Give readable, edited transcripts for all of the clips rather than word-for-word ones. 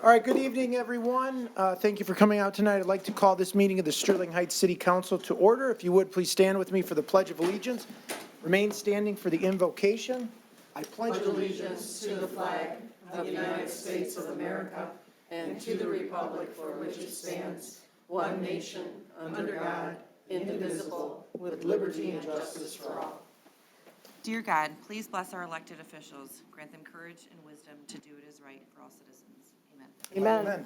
All right, good evening, everyone. Thank you for coming out tonight. I'd like to call this meeting of the Sterling Heights City Council to order. If you would, please stand with me for the Pledge of Allegiance. Remain standing for the invocation. I pledge allegiance to the flag of the United States of America and to the republic for which it stands, one nation, under God, indivisible, with liberty and justice for all. Dear God, please bless our elected officials. Grant them courage and wisdom to do what is right for all citizens. Amen.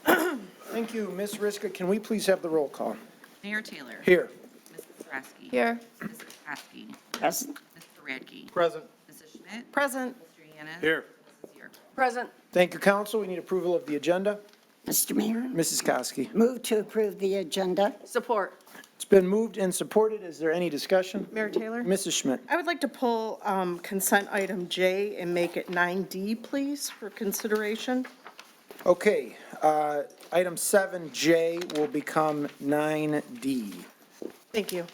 Amen. Thank you, Ms. Riska. Can we please have the roll call? Mayor Taylor. Here. Mrs. Sarasky. Here. Mrs. Kosky. Present. Mr. Radke. Present. Mrs. Schmidt. Present. Mr. Yanis. Here. Mrs. York. Present. Thank you, council. We need approval of the agenda. Mr. Mayor, Mrs. Kosky. move to approve the agenda. Support. It's been moved and supported. Is there any discussion? Mayor Taylor? Mrs. Schmidt. I would like to pull consent item J and make it 9D, please, for consideration. Okay, item 7J will become 9D. Thank you.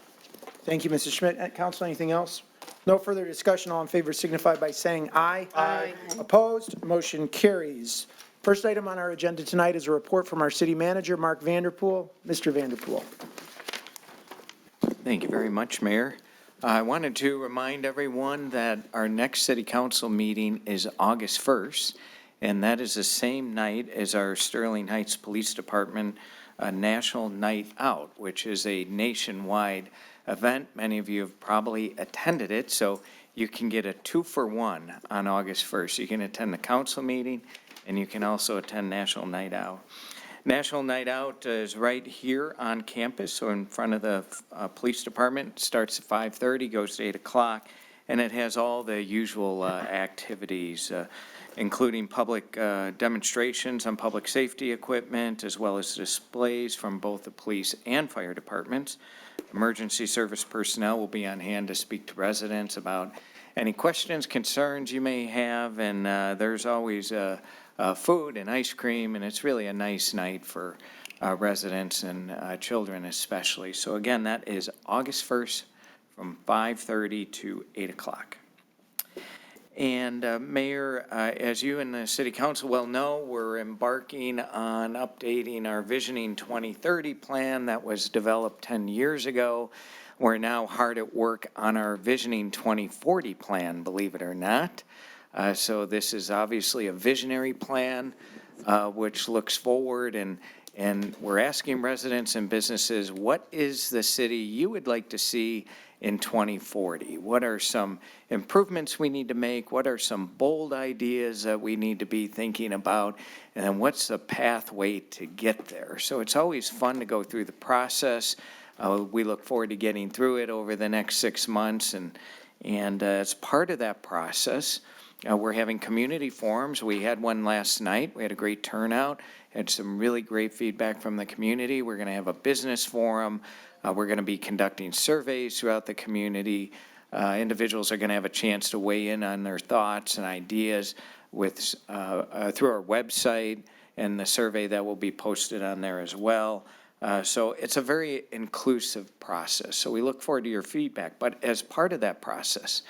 Thank you, Mrs. Schmidt. Council, anything else? No further discussion. All in favor signify by saying aye. Aye. Opposed? Motion carries. First item on our agenda tonight is a report from our city manager, Mark Vanderpool. Mr. Vanderpool. Thank you very much, Mayor. I wanted to remind everyone that our next city council meeting is August 1st, and that is the same night as our Sterling Heights Police Department National Night Out, which is a nationwide event. Many of you have probably attended it, so you can get a 2-for-1 on August 1st. You can attend the council meeting, and you can also attend National Night Out. National Night Out is right here on campus, so in front of the police department. It starts at 5:30, goes to 8 o'clock, and it has all the usual activities, including public demonstrations on public safety equipment, as well as displays from both the police and fire departments. Emergency service personnel will be on hand to speak to residents about any questions, concerns you may have, and there's always food and ice cream, and it's really a nice night for residents and children especially. So again, that is August 1st from 5:30 to 8 o'clock. And Mayor, as you and the City Council well know, we're embarking on updating our Visioning 2030 plan that was developed 10 years ago. We're now hard at work on our Visioning 2040 plan, believe it or not. So this is obviously a visionary plan, which looks forward, and we're asking residents and businesses, what is the city you would like to see in 2040? What are some improvements we need to make? What are some bold ideas that we need to be thinking about? And then what's the pathway to get there? So it's always fun to go through the process. We look forward to getting through it over the next 6 months, and as part of that process, we're having community forums. We had one last night. We had a great turnout, had some really great feedback from the community. We're going to have a business forum. We're going to be conducting surveys throughout the community. Individuals are going to have a chance to weigh in on their thoughts and ideas with through our website and the survey that will be posted on there as well. So it's a very inclusive process. So we look forward to your feedback. But as part of that process,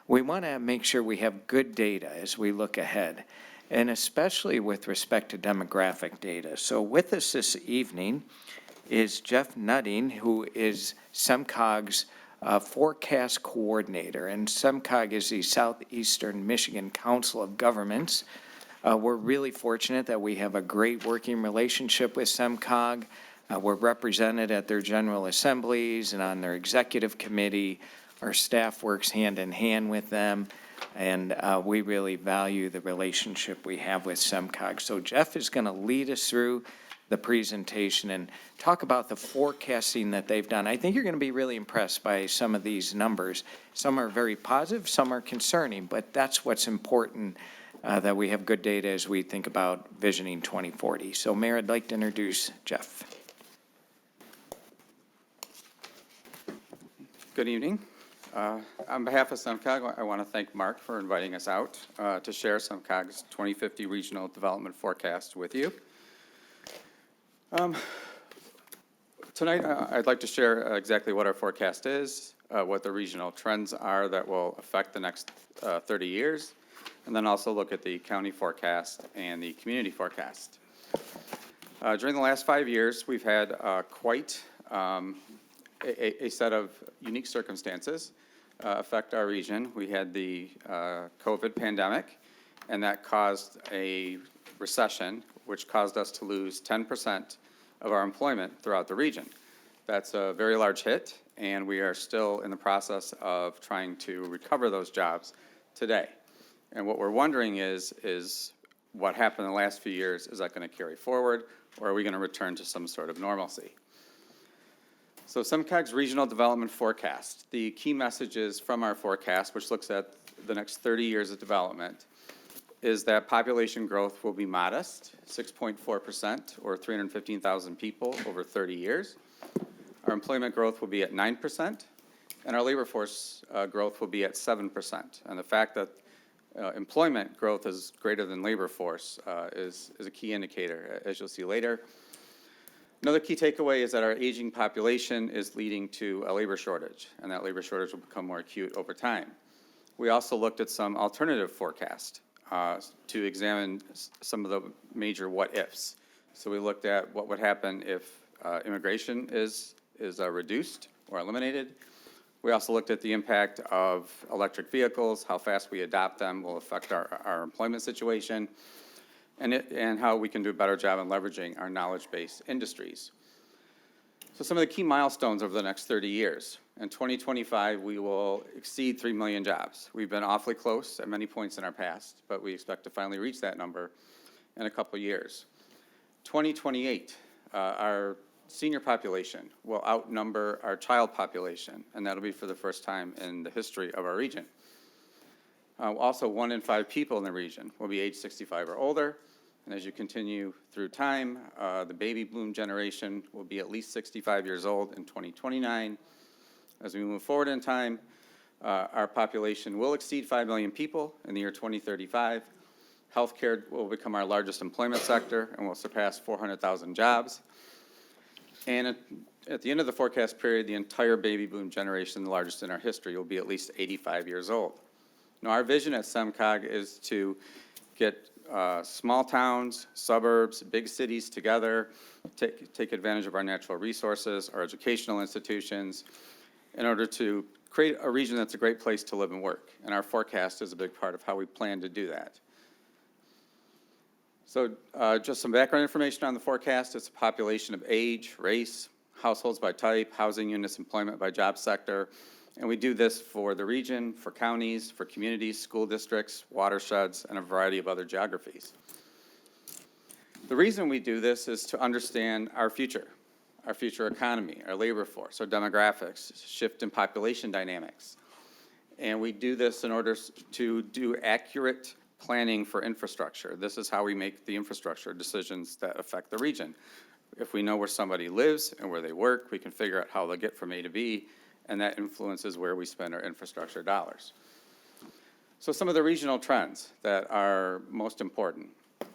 we want to make sure we have good data as we look ahead, and especially with respect to demographic data. So with us this evening is Jeff Nutting, who is SEMCOG's forecast coordinator, and SEMCOG is the Southeastern Michigan Council of Governments. We're really fortunate that we have a great working relationship with SEMCOG. We're represented at their general assemblies and on their executive committee. Our staff works hand in hand with them, and we really value the relationship we have with SEMCOG. So Jeff is going to lead us through the presentation and talk about the forecasting that they've done. I think you're going to be really impressed by some of these numbers. Some are very positive, some are concerning, but that's what's important, that we have good data as we think about Visioning 2040. So Mayor, I'd like to introduce Jeff. Good evening. On behalf of SEMCOG, I want to thank Mark for inviting us out to share SEMCOG's 2050 Regional Development Forecast with you. Tonight, I'd like to share exactly what our forecast is, what the regional trends are that will affect the next 30 years, and then also look at the county forecast and the community forecast. During the last 5 years, we've had quite a set of unique circumstances affect our region. We had the COVID pandemic, and that caused a recession, which caused us to lose 10% of our employment throughout the region. That's a very large hit, and we are still in the process of trying to recover those jobs today. And what we're wondering is what happened in the last few years, is that going to carry forward, or are we going to return to some sort of normalcy? So SEMCOG's Regional Development Forecast. The key messages from our forecast, which looks at the next 30 years of development, is that population growth will be modest, 6.4%, or 315,000 people over 30 years. Our employment growth will be at 9%, and our labor force growth will be at 7%. And the fact that employment growth is greater than labor force is a key indicator, as you'll see later. Another key takeaway is that our aging population is leading to a labor shortage, and that labor shortage will become more acute over time. We also looked at some alternative forecasts to examine some of the major what-ifs. So we looked at what would happen if immigration is reduced or eliminated. We also looked at the impact of electric vehicles, how fast we adopt them will affect our employment situation, and how we can do a better job in leveraging our knowledge-based industries. So some of the key milestones over the next 30 years. In 2025, we will exceed 3 million jobs. We've been awfully close at many points in our past, but we expect to finally reach that number in a couple years. 2028, our senior population will outnumber our child population, and that'll be for the first time in the history of our region. Also, 1 in 5 people in the region will be age 65 or older, and as you continue through time, the baby boom generation will be at least 65 years old in 2029. As we move forward in time, our population will exceed 5 million people in the year 2035. Healthcare will become our largest employment sector and will surpass 400,000 jobs. And at the end of the forecast period, the entire baby boom generation, the largest in our history, will be at least 85 years old. Now, our vision at SEMCOG is to get small towns, suburbs, big cities together, take advantage of our natural resources, our educational institutions, in order to create a region that's a great place to live and work. And our forecast is a big part of how we plan to do that. So just some background information on the forecast. It's a population of age, race, households by type, housing units, employment by job sector. And we do this for the region, for counties, for communities, school districts, watersheds, and a variety of other geographies. The reason we do this is to understand our future economy, our labor force, our demographics, shift in population dynamics. And we do this in order to do accurate planning for infrastructure. This is how we make the infrastructure decisions that affect the region. If we know where somebody lives and where they work, we can figure out how they'll get from A to B, and that influences where we spend our infrastructure dollars. So some of the regional trends that are most important. In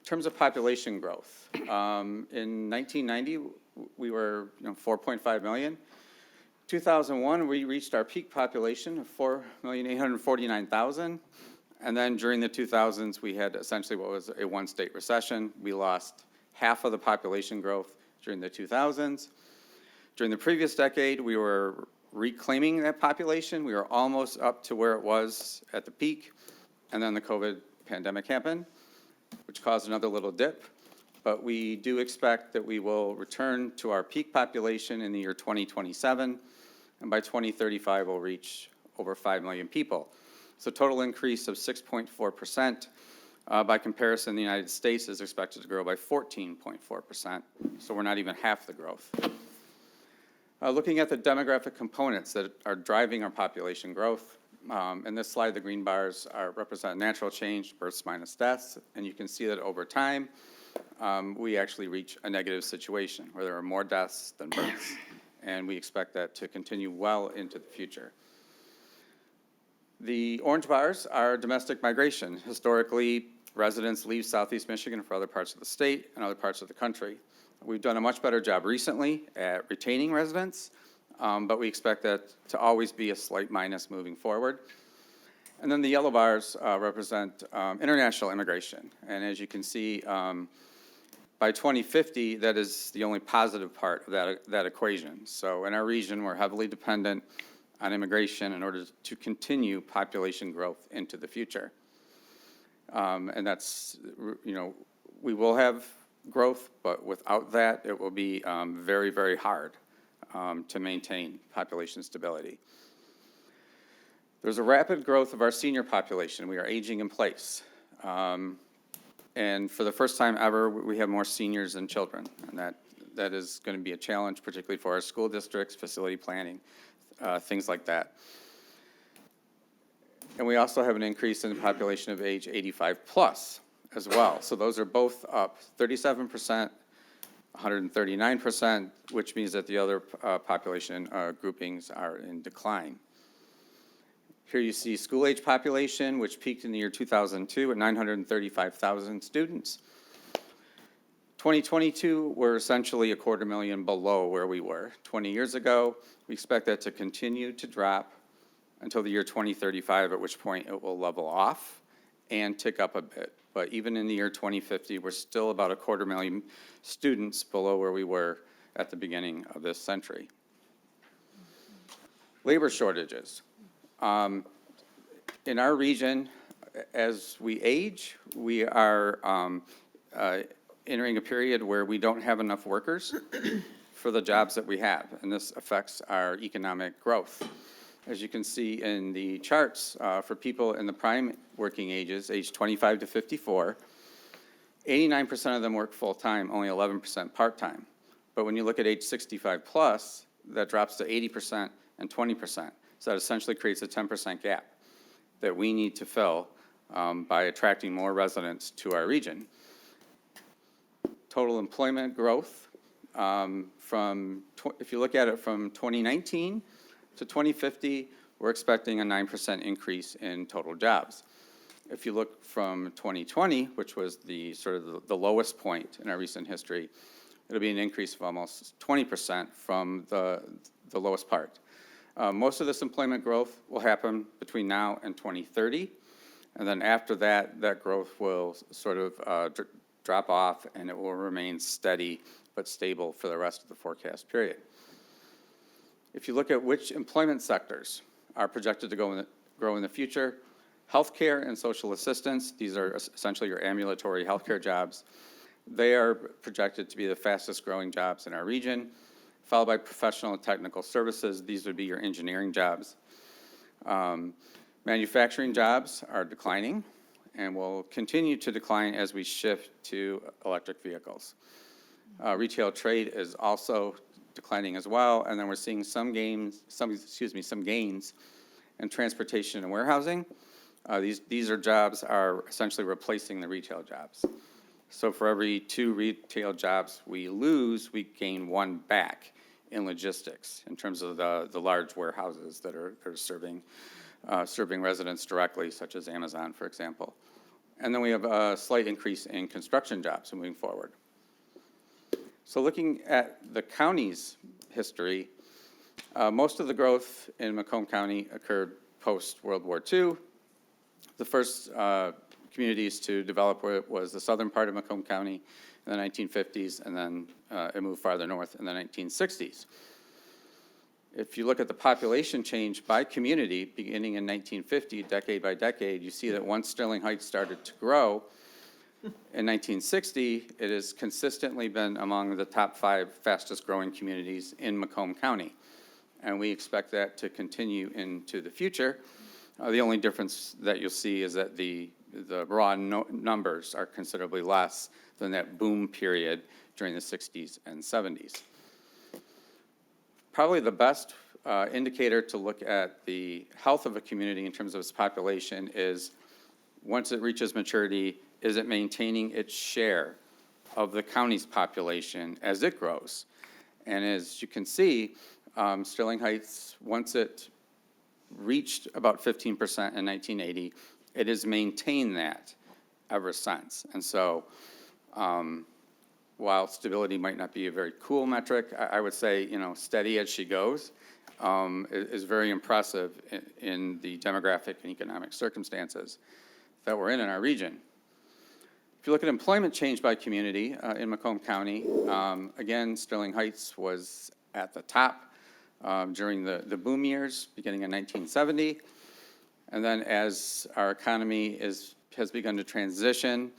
terms of population growth, in 1990, we were 4.5 million. 2001, we reached our peak population of 4,849,000. And then during the 2000s, we had essentially what was a one-state recession. We lost half of the population growth during the 2000s. During the previous decade, we were reclaiming that population. We were almost up to where it was at the peak. And then the COVID pandemic happened, which caused another little dip. But we do expect that we will return to our peak population in the year 2027. And by 2035, we'll reach over 5 million people. So total increase of 6.4%. By comparison, the United States is expected to grow by 14.4%. So we're not even half the growth. Looking at the demographic components that are driving our population growth, in this slide, the green bars represent natural change, births minus deaths, and you can see that over time, we actually reach a negative situation where there are more deaths than births, and we expect that to continue well into the future. The orange bars are domestic migration. Historically, residents leave Southeast Michigan for other parts of the state and other parts of the country. We've done a much better job recently at retaining residents, but we expect that to always be a slight minus moving forward. And then the yellow bars represent international immigration. And as you can see, by 2050, that is the only positive part of that equation. So in our region, we're heavily dependent on immigration in order to continue population growth into the future. And that's, you know, we will have growth, but without that, it will be very, very hard to maintain population stability. There's a rapid growth of our senior population. We are aging in place. And for the first time ever, we have more seniors than children. And that is going to be a challenge, particularly for our school districts, facility planning, things like that. And we also have an increase in the population of age 85 plus as well. So those are both up 37%, 139%, which means that the other population groupings are in decline. Here you see school-age population, which peaked in the year 2002 at 935,000 students. 2022, we're essentially 250,000 below where we were 20 years ago. We expect that to continue to drop until the year 2035, at which point it will level off and tick up a bit. But even in the year 2050, we're still about 250,000 students below where we were at the beginning of this century. Labor shortages. In our region, as we age, we are entering a period where we don't have enough workers for the jobs that we have, and this affects our economic growth. As you can see in the charts, for people in the prime working ages, age 25 to 54, 89% of them work full-time, only 11% part-time. But when you look at age 65 plus, that drops to 80% and 20%. So that essentially creates a 10% gap that we need to fill by attracting more residents to our region. Total employment growth, if you look at it from 2019 to 2050, we're expecting a 9% increase in total jobs. If you look from 2020, which was the sort of the lowest point in our recent history, it'll be an increase of almost 20% from the lowest part. Most of this employment growth will happen between now and 2030, and then after that, that growth will sort of drop off, and it will remain steady but stable for the rest of the forecast period. If you look at which employment sectors are projected to grow in the future, healthcare and social assistance, these are essentially your ambulatory healthcare jobs, they are projected to be the fastest growing jobs in our region, followed by professional and technical services. These would be your engineering jobs. Manufacturing jobs are declining and will continue to decline as we shift to electric vehicles. Retail trade is also declining as well, and then we're seeing some gains in transportation and warehousing. These are jobs are essentially replacing the retail jobs. So for every 2 retail jobs we lose, we gain 1 back in logistics in terms of the large warehouses that are serving residents directly, such as Amazon, for example. And then we have a slight increase in construction jobs moving forward. So looking at the county's history, most of the growth in Macomb County occurred post-World War II. The first communities to develop was the southern part of Macomb County in the 1950s, and then it moved farther north in the 1960s. If you look at the population change by community beginning in 1950, decade by decade, you see that once Sterling Heights started to grow, in 1960, it has consistently been among the top 5 fastest growing communities in Macomb County. And we expect that to continue into the future. The only difference that you'll see is that the raw numbers are considerably less than that boom period during the 60s and 70s. Probably the best indicator to look at the health of a community in terms of its population is once it reaches maturity, is it maintaining its share of the county's population as it grows? And as you can see, Sterling Heights, once it reached about 15% in 1980, it has maintained that ever since. And so while stability might not be a very cool metric, I would say, you know, steady as she goes is very impressive in the demographic and economic circumstances that we're in our region. If you look at employment change by community in Macomb County, again, Sterling Heights was at the top during the boom years, beginning in 1970. And then as our economy has begun to transition,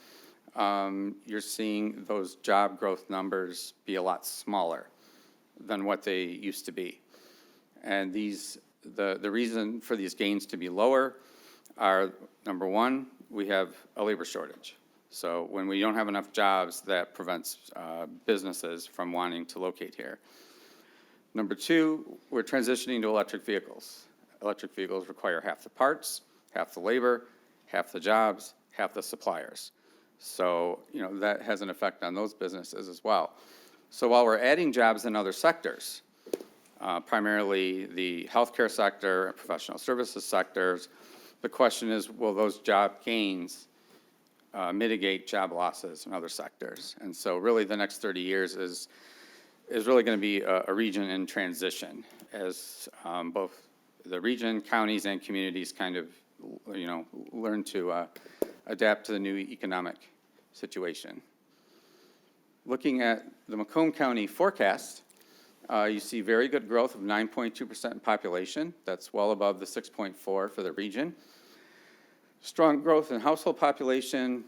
you're seeing those job growth numbers be a lot smaller than what they used to be. And the reason for these gains to be lower are, number one, we have a labor shortage. So when we don't have enough jobs, that prevents businesses from wanting to locate here. Number two, we're transitioning to electric vehicles. Electric vehicles require half the parts, half the labor, half the jobs, half the suppliers. So, you know, that has an effect on those businesses as well. So while we're adding jobs in other sectors, primarily the healthcare sector and professional services sectors, the question is, will those job gains mitigate job losses in other sectors? And so really the next 30 years is really going to be a region in transition as both the region, counties, and communities kind of, you know, learn to adapt to the new economic situation. Looking at the Macomb County forecast, you see very good growth of 9.2% in population. That's well above the 6.4 for the region. Strong growth in household population,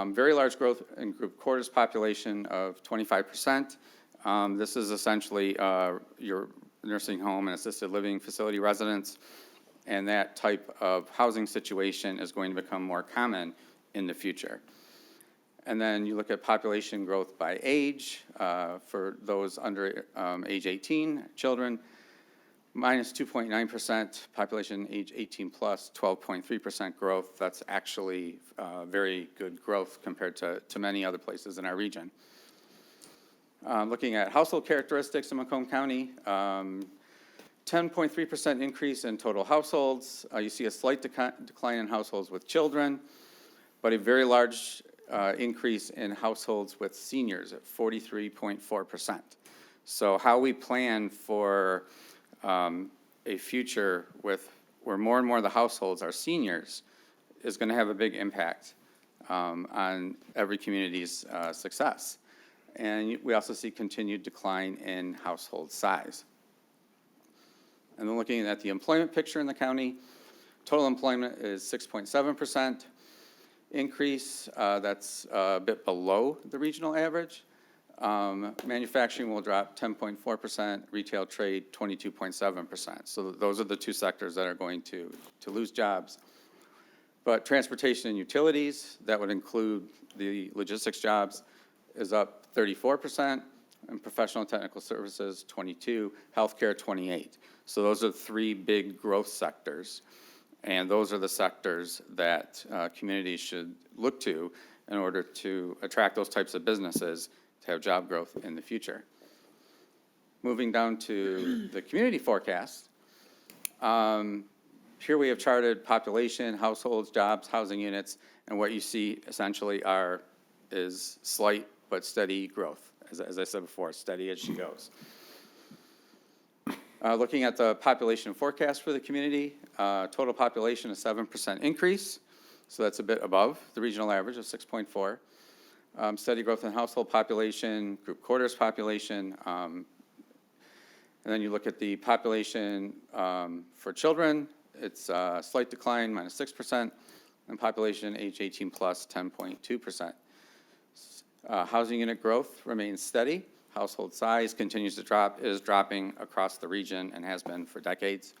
very large growth in group quarters population of 25%. This is essentially your nursing home and assisted living facility residents, and that type of housing situation is going to become more common in the future. And then you look at population growth by age for those under age 18, children, minus 2.9%, population age 18 plus, 12.3% growth. That's actually very good growth compared to many other places in our region. Looking at household characteristics in Macomb County, 10.3% increase in total households. You see a slight decline in households with children, but a very large increase in households with seniors at 43.4%. So how we plan for a future where more and more of the households are seniors is going to have a big impact on every community's success. And we also see continued decline in household size. And then looking at the employment picture in the county, total employment is 6.7% increase. That's a bit below the regional average. Manufacturing will drop 10.4%, retail trade 22.7%. So those are the two sectors that are going to lose jobs. But transportation and utilities, that would include the logistics jobs, is up 34%, and professional and technical services 22%, healthcare 28%. So those are three big growth sectors. And those are the sectors that communities should look to in order to attract those types of businesses to have job growth in the future. Moving down to the community forecast, here we have charted population, households, jobs, housing units, and what you see essentially is slight but steady growth. As I said before, steady as she goes. Looking at the population forecast for the community, total population is 7% increase, so that's a bit above the regional average of 6.4. Steady growth in household population, group quarters population, and then you look at the population for children, it's a slight decline, minus 6%, and population age 18 plus, 10.2%. Housing unit growth remains steady. Household size continues to drop, is dropping across the region and has been for decades.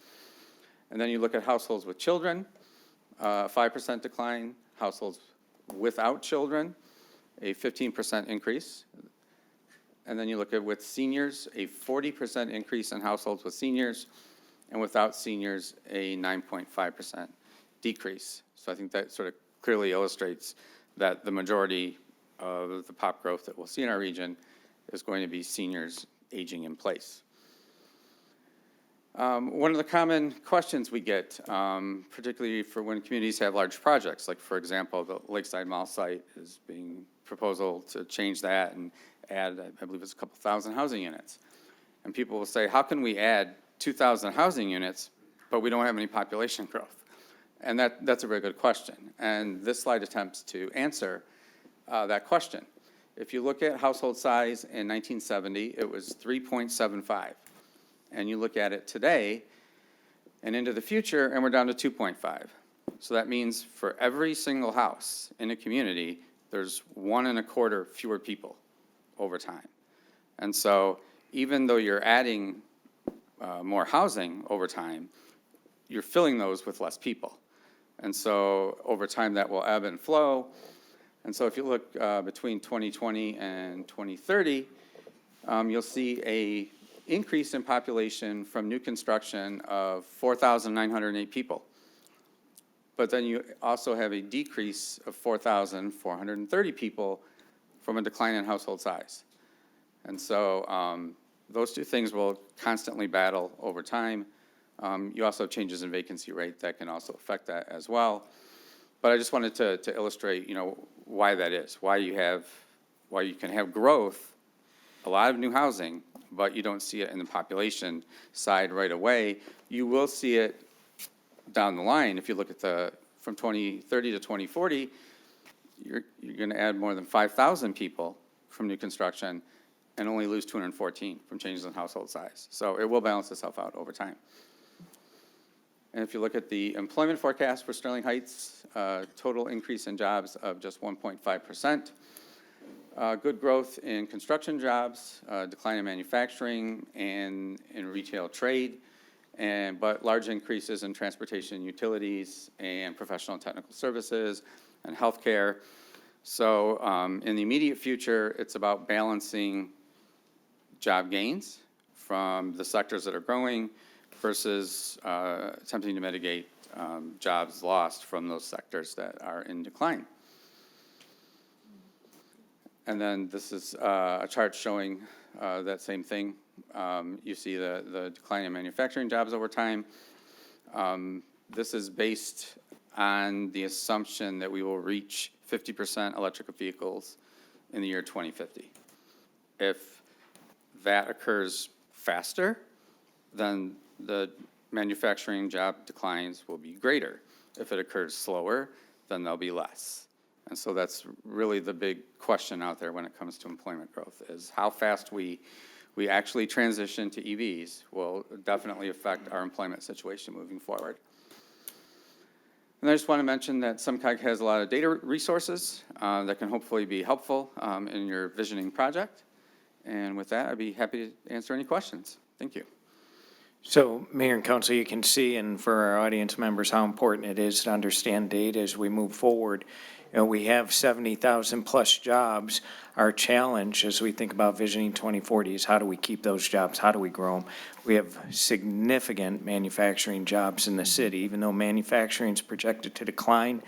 And then you look at households with children, 5% decline. Households without children, a 15% increase. And then you look at with seniors, a 40% increase in households with seniors, and without seniors, a 9.5% decrease. So I think that sort of clearly illustrates that the majority of the pop growth that we'll see in our region is going to be seniors aging in place. One of the common questions we get, particularly for when communities have large projects, like for example, the Lakeside Mall site is being proposal to change that and add, I believe it's a couple thousand housing units. And people will say, how can we add 2,000 housing units, but we don't have any population growth? And that's a very good question. And this slide attempts to answer that question. If you look at household size in 1970, it was 3.75. And you look at it today and into the future, and we're down to 2.5. So that means for every single house in a community, there's 1.25 fewer people over time. And so even though you're adding more housing over time, you're filling those with less people. And so over time, that will ebb and flow. And so if you look between 2020 and 2030, you'll see a increase in population from new construction of 4,908 people. But then you also have a decrease of 4,430 people from a decline in household size. And so those two things will constantly battle over time. You also have changes in vacancy rate that can also affect that as well. But I just wanted to illustrate, why that is, why you can have growth, a lot of new housing, but you don't see it in the population side right away. You will see it down the line. If you look at from 2030 to 2040, you're going to add more than 5,000 people from new construction and only lose 214 from changes in household size. So it will balance itself out over time. And if you look at the employment forecast for Sterling Heights, total increase in jobs of just 1.5%. Good growth in construction jobs, decline in manufacturing and in retail trade, but large increases in transportation, utilities, and professional and technical services and healthcare. So in the immediate future, it's about balancing job gains from the sectors that are growing versus attempting to mitigate jobs lost from those sectors that are in decline. And then this is a chart showing that same thing. You see the decline in manufacturing jobs over time. This is based on the assumption that we will reach 50% electric vehicles in the year 2050. If that occurs faster, then the manufacturing job declines will be greater. If it occurs slower, then there'll be less. And so that's really the big question out there when it comes to employment growth, is how fast we actually transition to EVs will definitely affect our employment situation moving forward. And I just want to mention that SEMCOG has a lot of data resources that can hopefully be helpful in your visioning project. And with that, I'd be happy to answer any questions. Thank you. So, Mayor and Council, you can see, and for our audience members, how important it is to understand data as we move forward. We have 70,000 plus jobs. Our challenge as we think about Visioning 2040 is how do we keep those jobs? How do we grow them? We have significant manufacturing jobs in the city. Even though manufacturing is projected to decline,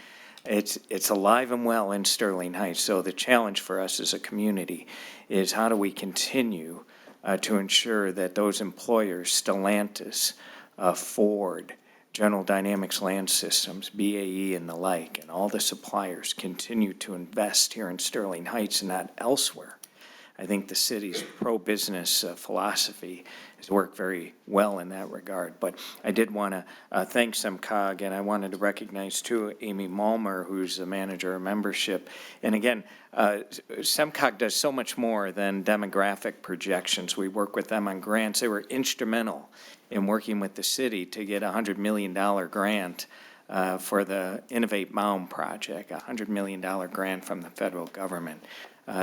it's alive and well in Sterling Heights. So the challenge for us as a community is how do we continue to ensure that those employers, Stellantis, Ford, General Dynamics Land Systems, BAE and the like, and all the suppliers continue to invest here in Sterling Heights and not elsewhere. I think the city's pro-business philosophy has worked very well in that regard. But I did want to thank SEMCOG, and I wanted to recognize, too, Amy Malmer, who's the manager of membership. And again, SEMCOG does so much more than demographic projections. We work with them on grants. They were instrumental in working with the city to get a $100 million grant for the Innovate Mound project, a $100 million grant from the federal government.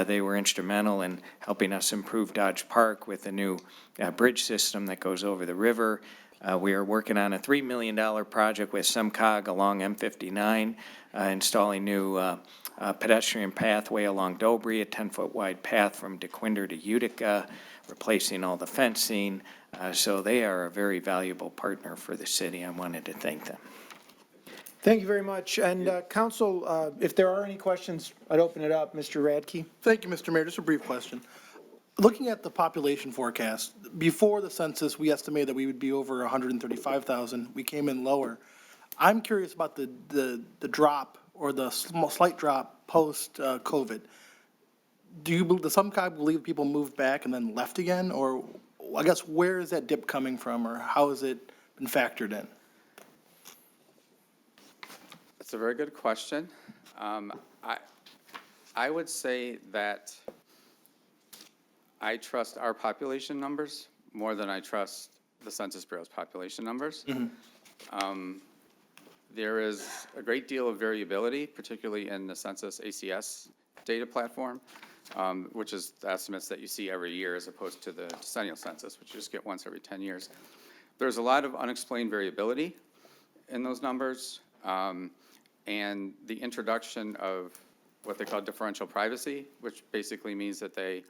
They were instrumental in helping us improve Dodge Park with a new bridge system that goes over the river. We are working on a $3 million project with SEMCOG along M59, installing new pedestrian pathway along Dobry, a 10-foot wide path from DeQuinder to Utica, replacing all the fencing. So they are a very valuable partner for the city. I wanted to thank them. Thank you very much. And Council, if there are any questions, I'd open it up. Mr. Radke? Thank you, Mr. Mayor. Just a brief question. Looking at the population forecast, before the census, we estimated that we would be over 135,000. We came in lower. I'm curious about the drop or the slight drop post-COVID. does some COG believe people moved back and then left again? Or I guess where is that dip coming from, or how has it been factored in? That's a very good question. I would say that I trust our population numbers more than I trust the Census Bureau's population numbers. There is a great deal of variability, particularly in the Census ACS data platform, which is the estimates that you see every year as opposed to the decennial census, which you just get once every 10 years. There's a lot of unexplained variability in those numbers, and the introduction of what they call differential privacy, which basically means that they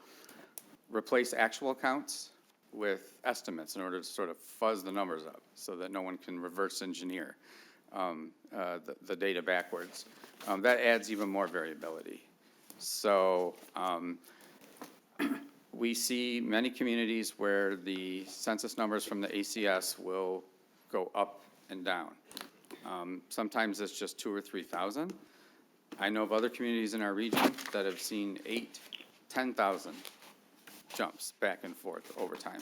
replace actual counts with estimates in order to sort of fuzz the numbers up so that no one can reverse engineer the data backwards. That adds even more variability. So we see many communities where the census numbers from the ACS will go up and down. Sometimes it's just 2,000 or 3,000. I know of other communities in our region that have seen 8,000, 10,000 jumps back and forth over time.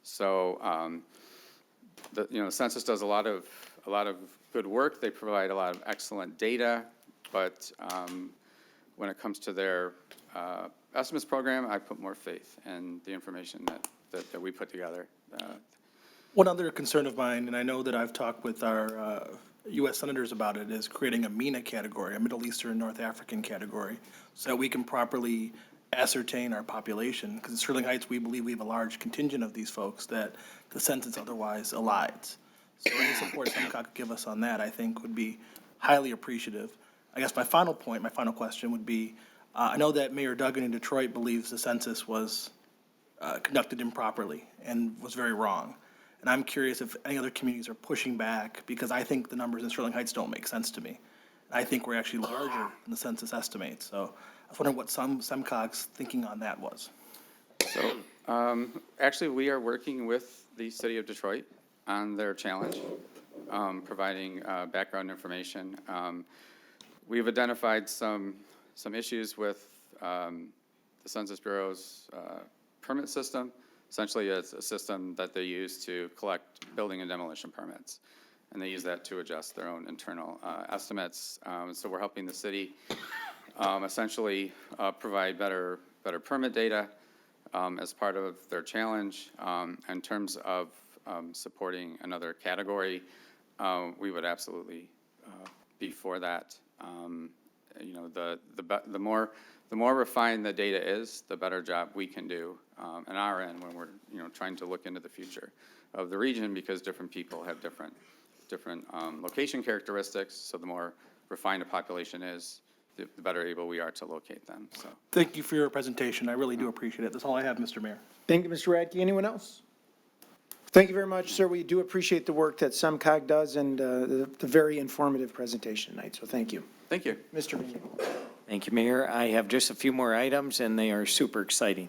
So, the census does a lot of good work. They provide a lot of excellent data, but when it comes to their estimates program, I put more faith in the information that we put together. One other concern of mine, and I know that I've talked with our U.S. senators about it, is creating a MENA category, a Middle Eastern North African category, so that we can properly ascertain our population. Because in Sterling Heights, we believe we have a large contingent of these folks that the census otherwise elides. So any support SEMCOG could give us on that, I think, would be highly appreciative. I guess my final question would be, I know that Mayor Duggan in Detroit believes the census was conducted improperly and was very wrong. And I'm curious if any other communities are pushing back, because I think the numbers in Sterling Heights don't make sense to me. I think we're actually larger than the census estimates. So I was wondering what SEMCOG's thinking on that was. So, actually, we are working with the city of Detroit on their challenge, providing background information. We've identified some issues with the Census Bureau's permit system. Essentially, it's a system that they use to collect building and demolition permits, and they use that to adjust their own internal estimates. So we're helping the city essentially provide better permit data as part of their challenge. In terms of supporting another category, we would absolutely be for that. The more refined the data is, the better job we can do on our end when we're trying to look into the future of the region, because different people have different location characteristics. So the more refined a population is, the better able we are to locate them. So Thank you for your presentation. I really do appreciate it. That's all I have, Mr. Mayor. Thank you, Mr. Radke. Anyone else? Thank you very much, sir. We do appreciate the work that SEMCOG does and the very informative presentation tonight, so thank you. thank you. Mr. Vanderpool. Thank you, Mayor. I have just a few more items, and they are super exciting.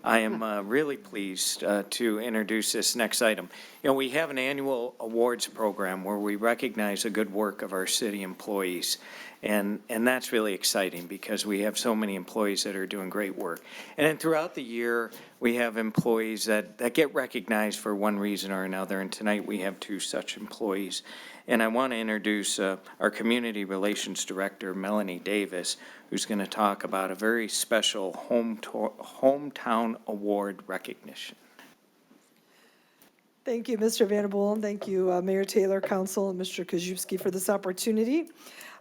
I am really pleased to introduce this next item. We have an annual awards program where we recognize the good work of our city employees, and that's really exciting because we have so many employees that are doing great work. And then throughout the year, we have employees that get recognized for one reason or another, and tonight we have two such employees. And I want to introduce our Community Relations Director, Melanie Davis, who's going to talk about a very special Hometown Award recognition. Thank you, Mr. Vanderpool, and thank you, Mayor Taylor, Council, and Mr. Kajewski for this opportunity.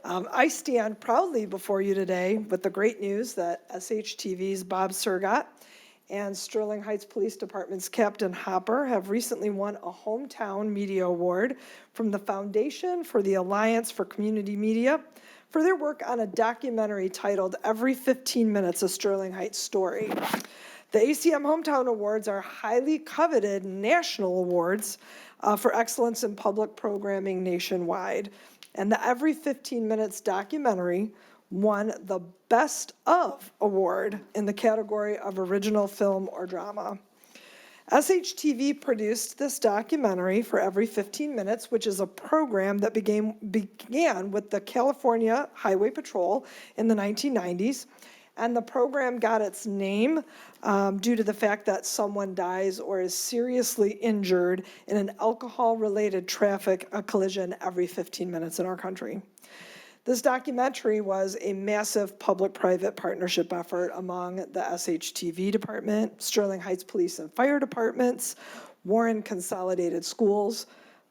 I stand proudly before you today with the great news that SHTV's Bob Surgott and Sterling Heights Police Department's Captain Hopper have recently won a Hometown Media Award from the Foundation for the Alliance for Community Media for their work on a documentary titled Every 15 Minutes, a Sterling Heights Story. The ACM Hometown Awards are highly coveted national awards for excellence in public programming nationwide. And the Every 15 Minutes documentary won the Best of Award in the category of original film or drama. SHTV produced this documentary for Every 15 Minutes, which is a program that began with the California Highway Patrol in the 1990s. And the program got its name due to the fact that someone dies or is seriously injured in an alcohol-related traffic collision every 15 minutes in our country. This documentary was a massive public-private partnership effort among the SHTV Department, Sterling Heights Police and Fire Departments, Warren Consolidated Schools,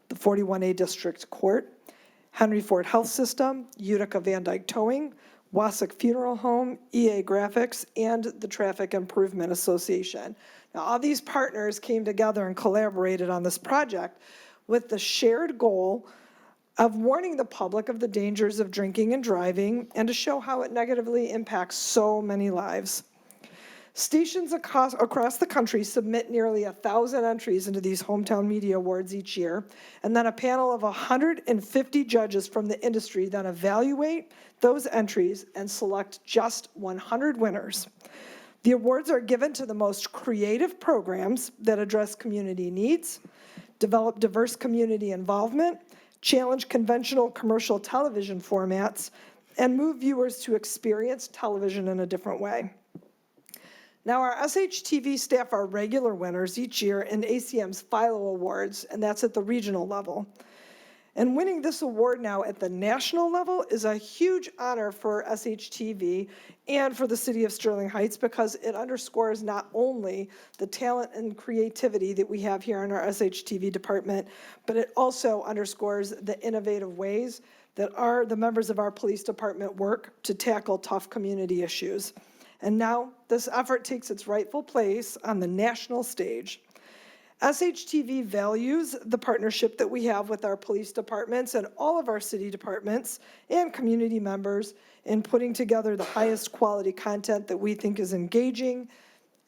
the 41A District Court, Henry Ford Health System, Utica Van Dyke Towing, Wassac Funeral Home, EA Graphics, and the Traffic Improvement Association. Now, all these partners came together and collaborated on this project with the shared goal of warning the public of the dangers of drinking and driving and to show how it negatively impacts so many lives. Stations across the country submit nearly 1,000 entries into these Hometown Media Awards each year, and then a panel of 150 judges from the industry then evaluate those entries and select just 100 winners. The awards are given to the most creative programs that address community needs, develop diverse community involvement, challenge conventional commercial television formats, and move viewers to experience television in a different way. Now, our SHTV staff are regular winners each year in ACM's Philo Awards, and that's at the regional level. And winning this award now at the national level is a huge honor for SHTV and for the city of Sterling Heights because it underscores not only the talent and creativity that we have here in our SHTV department, but it also underscores the innovative ways that the members of our police department work to tackle tough community issues. And now this effort takes its rightful place on the national stage. SHTV values the partnership that we have with our police departments and all of our city departments and community members in putting together the highest quality content that we think is engaging,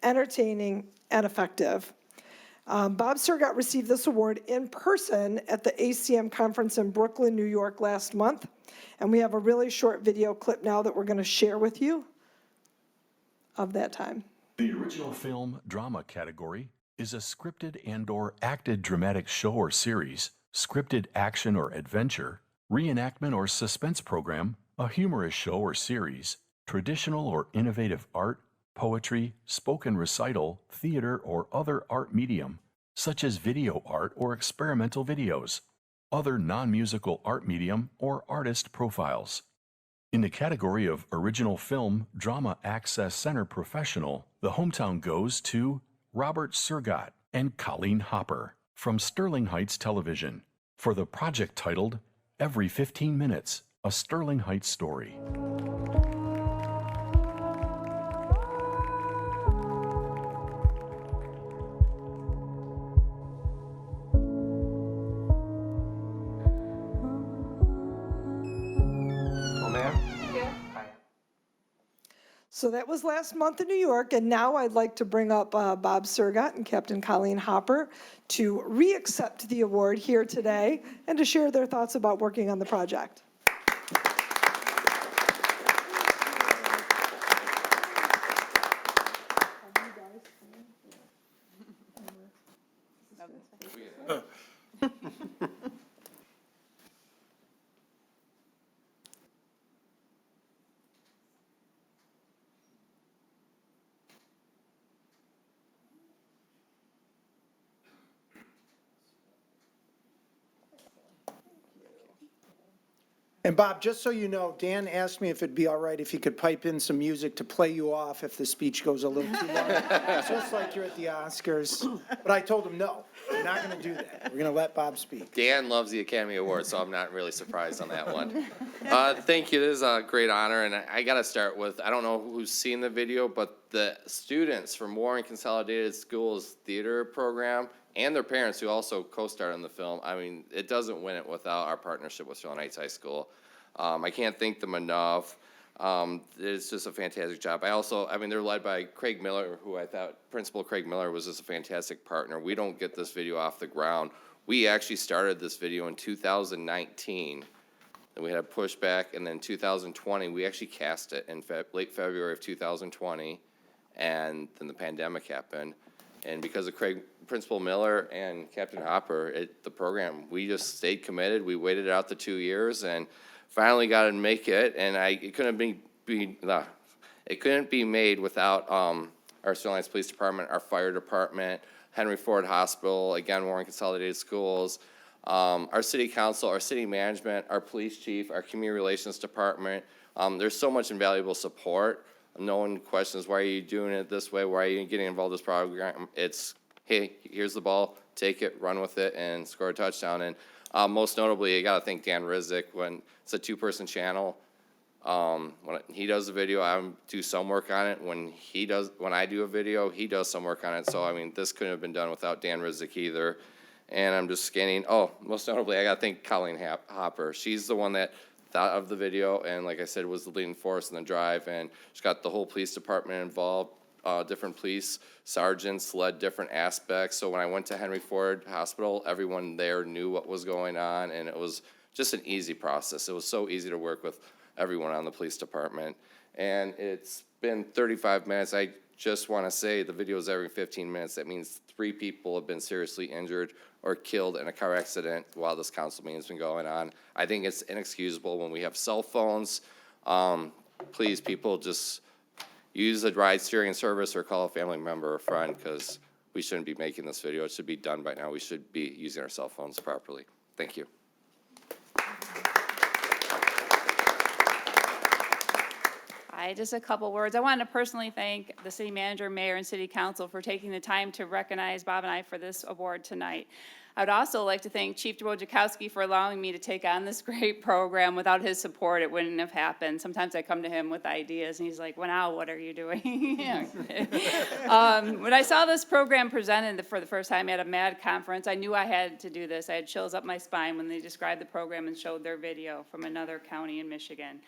entertaining, and effective. Bob Surgott received this award in person at the ACM conference in Brooklyn, New York last month. And we have a really short video clip now that we're going to share with you of that time. The original film drama category is a scripted and/or acted dramatic show or series, scripted action or adventure, reenactment or suspense program, a humorous show or series, traditional or innovative art, poetry, spoken recital, theater, or other art medium, such as video art or experimental videos, other non-musical art medium, or artist profiles. In the category of Original Film Drama Access Center Professional, the hometown goes to Robert Surgott and Colleen Hopper from Sterling Heights Television for the project titled Every 15 Minutes, A Sterling Heights Story. So that was last month in New York, and now I'd like to bring up Bob Surgott and Captain Colleen Hopper to re-accept the award here today and to share their thoughts about working on the project. And Bob, just so you know, Dan asked me if it'd be all right if he could pipe in some music to play you off if the speech goes a little too long. Just like you're at the Oscars. But I told him, no, we're not going to do that. We're going to let Bob speak. Dan loves the Academy Award, so I'm not really surprised on that one. Thank you. This is a great honor. And I got to start with, I don't know who's seen the video, but the students from Warren Consolidated Schools theater program and their parents who also co-starred in the film, I mean, it doesn't win it without our partnership with Sterling Heights High School. I can't thank them enough. It's just a fantastic job. I mean, they're led by Craig Miller, who I thought, Principal Craig Miller was just a fantastic partner. We don't get this video off the ground. We actually started this video in 2019, and we had a pushback, and then 2020, we actually cast it in late February of 2020, and then the pandemic happened. And because of Principal Miller and Captain Hopper, the program, we just stayed committed. We waited out the 2 years and finally got to make it. And it It couldn't be made without our Sterling Heights Police Department, our Fire Department, Henry Ford Hospital, again, Warren Consolidated Schools, our city council, our city management, our police chief, our community relations department. There's so much invaluable support. No one questions, why are you doing it this way? Why are you getting involved in this program? It's, hey, here's the ball, take it, run with it, and score a touchdown. And most notably, I gotta thank Dan Rizek. When it's a two-person channel, when he does a video, I do some work on it. When I do a video, he does some work on it. So, I mean, this couldn't have been done without Dan Rizek either. And I'm just scanning, most notably, I gotta thank Colleen Hopper. She's the one that thought of the video, and like I said, was the leading force in the drive, and she's got the whole police department involved. Different police sergeants led different aspects. So when I went to Henry Ford Hospital, everyone there knew what was going on, and it was just an easy process. It was so easy to work with everyone on the police department. And it's been 35 minutes. I just want to say the video is every 15 minutes. That means 3 people have been seriously injured or killed in a car accident while this council meeting has been going on. I think it's inexcusable when we have cell phones. Please, people, just use a ride steering service or call a family member or friend, because we shouldn't be making this video. It should be done by now. We should be using our cell phones properly. Thank you. Hi, just a couple words. I wanted to personally thank the city manager, mayor, and city council for taking the time to recognize Bob and I for this award tonight. I would also like to thank Chief Wojciechowski for allowing me to take on this great program. Without his support, it wouldn't have happened. Sometimes I come to him with ideas, and he's like, well, now what are you doing? When I saw this program presented for the first time at a MAD conference, I knew I had to do this. I had chills up my spine when they described the program and showed their video from another county in Michigan.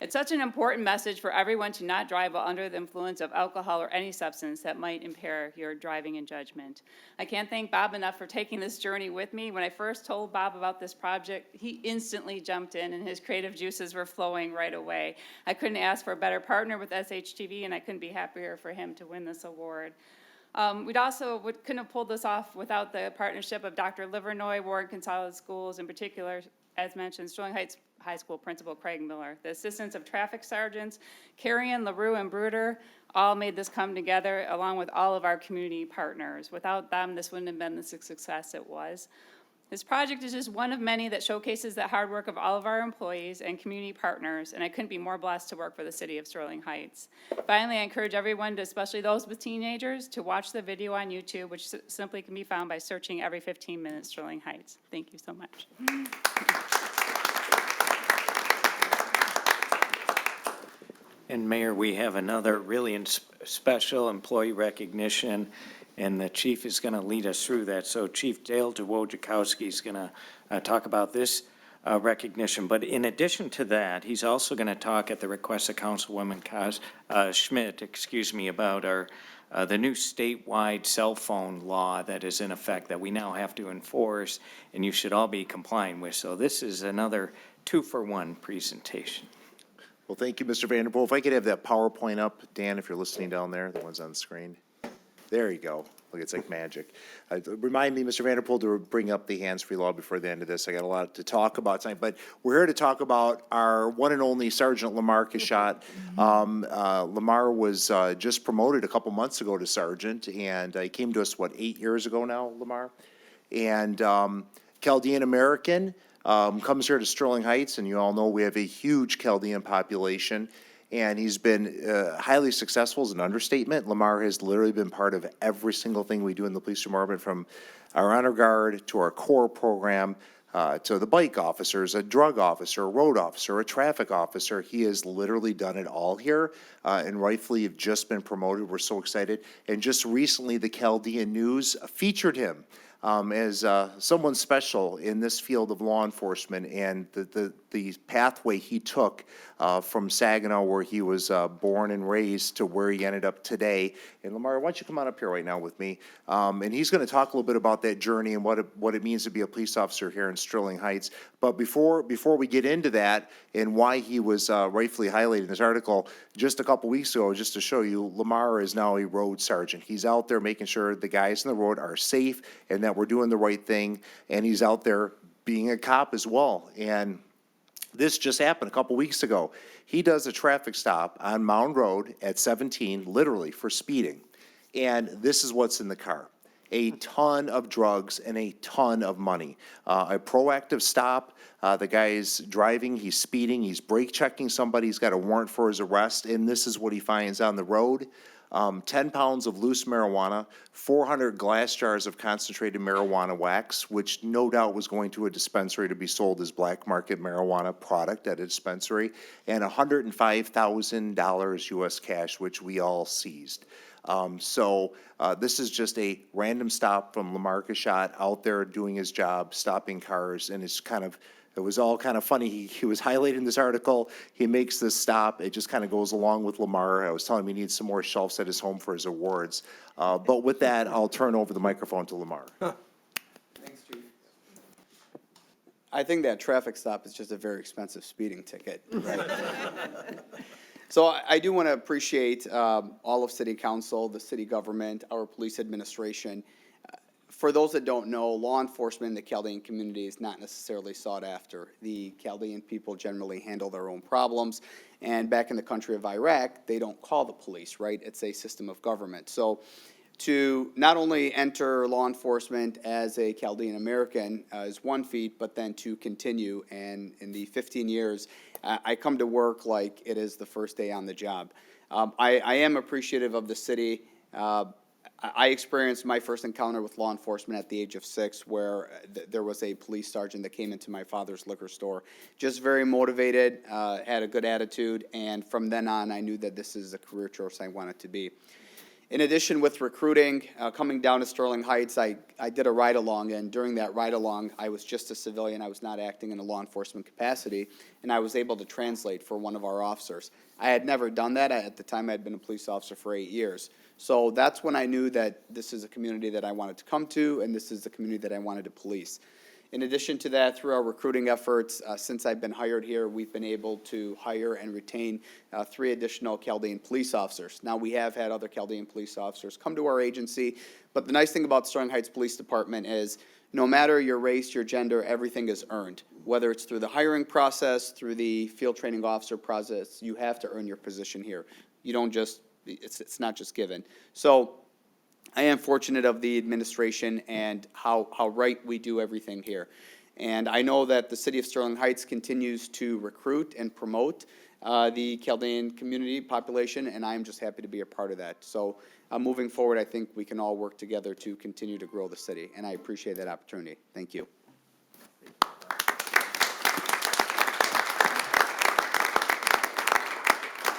It's such an important message for everyone to not drive while under the influence of alcohol or any substance that might impair your driving and judgment. I can't thank Bob enough for taking this journey with me. When I first told Bob about this project, he instantly jumped in, and his creative juices were flowing right away. I couldn't ask for a better partner with SHTV, and I couldn't be happier for him to win this award. Couldn't have pulled this off without the partnership of Dr. Livernoy, Warren Consolidated Schools, in particular, as mentioned, Sterling Heights High School Principal Craig Miller. The assistance of traffic sergeants, Carrion, LaRue, and Bruder all made this come together, along with all of our community partners. Without them, this wouldn't have been the success it was. This project is just one of many that showcases the hard work of all of our employees and community partners, and I couldn't be more blessed to work for the city of Sterling Heights. Finally, I encourage everyone, especially those with teenagers, to watch the video on YouTube, which simply can be found by searching every 15 minutes Sterling Heights. Thank you so much. And Mayor, we have another really special employee recognition, and the chief is going to lead us through that. So Chief Dale Wojciechowski is going to talk about this recognition. But in addition to that, he's also going to talk at the request of Councilwoman Schmidt, about the new statewide cell phone law that is in effect that we now have to enforce, and you should all be complying with. So this is another 2-for-1 presentation. Well, thank you, Mr. Vanderpool. If I could have that PowerPoint up, Dan, if you're listening down there, the one's on the screen. There you go. Look, it's like magic. Remind me, Mr. Vanderpool, to bring up the hands-free law before the end of this. I got a lot to talk about tonight, but we're here to talk about our one and only Sergeant Lamar Cashat. Lamar was just promoted a couple months ago to sergeant, and he came to us, 8 years ago now, Lamar? And Chaldean American. Comes here to Sterling Heights, and you all know we have a huge Chaldean population, and he's been highly successful is an understatement. Lamar has literally been part of every single thing we do in the police department, from our honor guard to our core program, to the bike officers, a drug officer, a road officer, a traffic officer. He has literally done it all here, and rightfully have just been promoted. We're so excited. And just recently, the Chaldean News featured him as someone special in this field of law enforcement, and the pathway he took from Saginaw, where he was born and raised, to where he ended up today. And Lamar, why don't you come on up here right now with me? And he's going to talk a little bit about that journey and what it means to be a police officer here in Sterling Heights. But before we get into that and why he was rightfully highlighted in this article, just a couple weeks ago, just to show you, Lamar is now a road sergeant. He's out there making sure the guys on the road are safe and that we're doing the right thing. And he's out there being a cop as well. And This just happened a couple weeks ago. He does a traffic stop on Mound Road at 17, literally for speeding. And this is what's in the car: a ton of drugs and a ton of money. A proactive stop. The guy is driving, he's speeding, he's brake checking somebody, he's got a warrant for his arrest, and this is what he finds on the road. 10 pounds of loose marijuana, 400 glass jars of concentrated marijuana wax, which no doubt was going to a dispensary to be sold as black market marijuana product at a dispensary, and $105,000 US cash, which we all seized. This is just a random stop from Lamarcus Schott out there doing his job, stopping cars, and it was all kind of funny. He was highlighting this article. He makes this stop. It just kind of goes along with Lamar. I was telling him he needs some more shelves at his home for his awards. But with that, I'll turn over the microphone to Lamar. Thanks, Chief. I think that traffic stop is just a very expensive speeding ticket. Right? So I do want to appreciate all of City Council, the city government, our police administration. For those that don't know, law enforcement in the Chaldean community is not necessarily sought after. The Chaldean people generally handle their own problems, and back in the country of Iraq, they don't call the police, right? It's a system of government. So to not only enter law enforcement as a Chaldean American is one feat, but then to continue, and in the 15 years, I come to work like it is the first day on the job. I am appreciative of the city. I experienced my first encounter with law enforcement at the age of 6, where there was a police sergeant that came into my father's liquor store. Just very motivated, had a good attitude, and from then on, I knew that this is a career choice I wanted to be. In addition, with recruiting, coming down to Sterling Heights, I did a ride-along, and during that ride-along, I was just a civilian. I was not acting in a law enforcement capacity, and I was able to translate for one of our officers. I had never done that. At the time, I had been a police officer for 8 years. So that's when I knew that this is a community that I wanted to come to, and this is the community that I wanted to police. In addition to that, through our recruiting efforts, since I've been hired here, we've been able to hire and retain 3 additional Chaldean police officers. Now, we have had other Chaldean police officers come to our agency, but the nice thing about Sterling Heights Police Department is no matter your race, your gender, everything is earned. Whether it's through the hiring process, through the field training officer process, you have to earn your position here. You don't just, it's not just given. So I am fortunate of the administration and how right we do everything here. And I know that the city of Sterling Heights continues to recruit and promote the Chaldean community population, and I'm just happy to be a part of that. So moving forward, I think we can all work together to continue to grow the city, and I appreciate that opportunity. Thank you.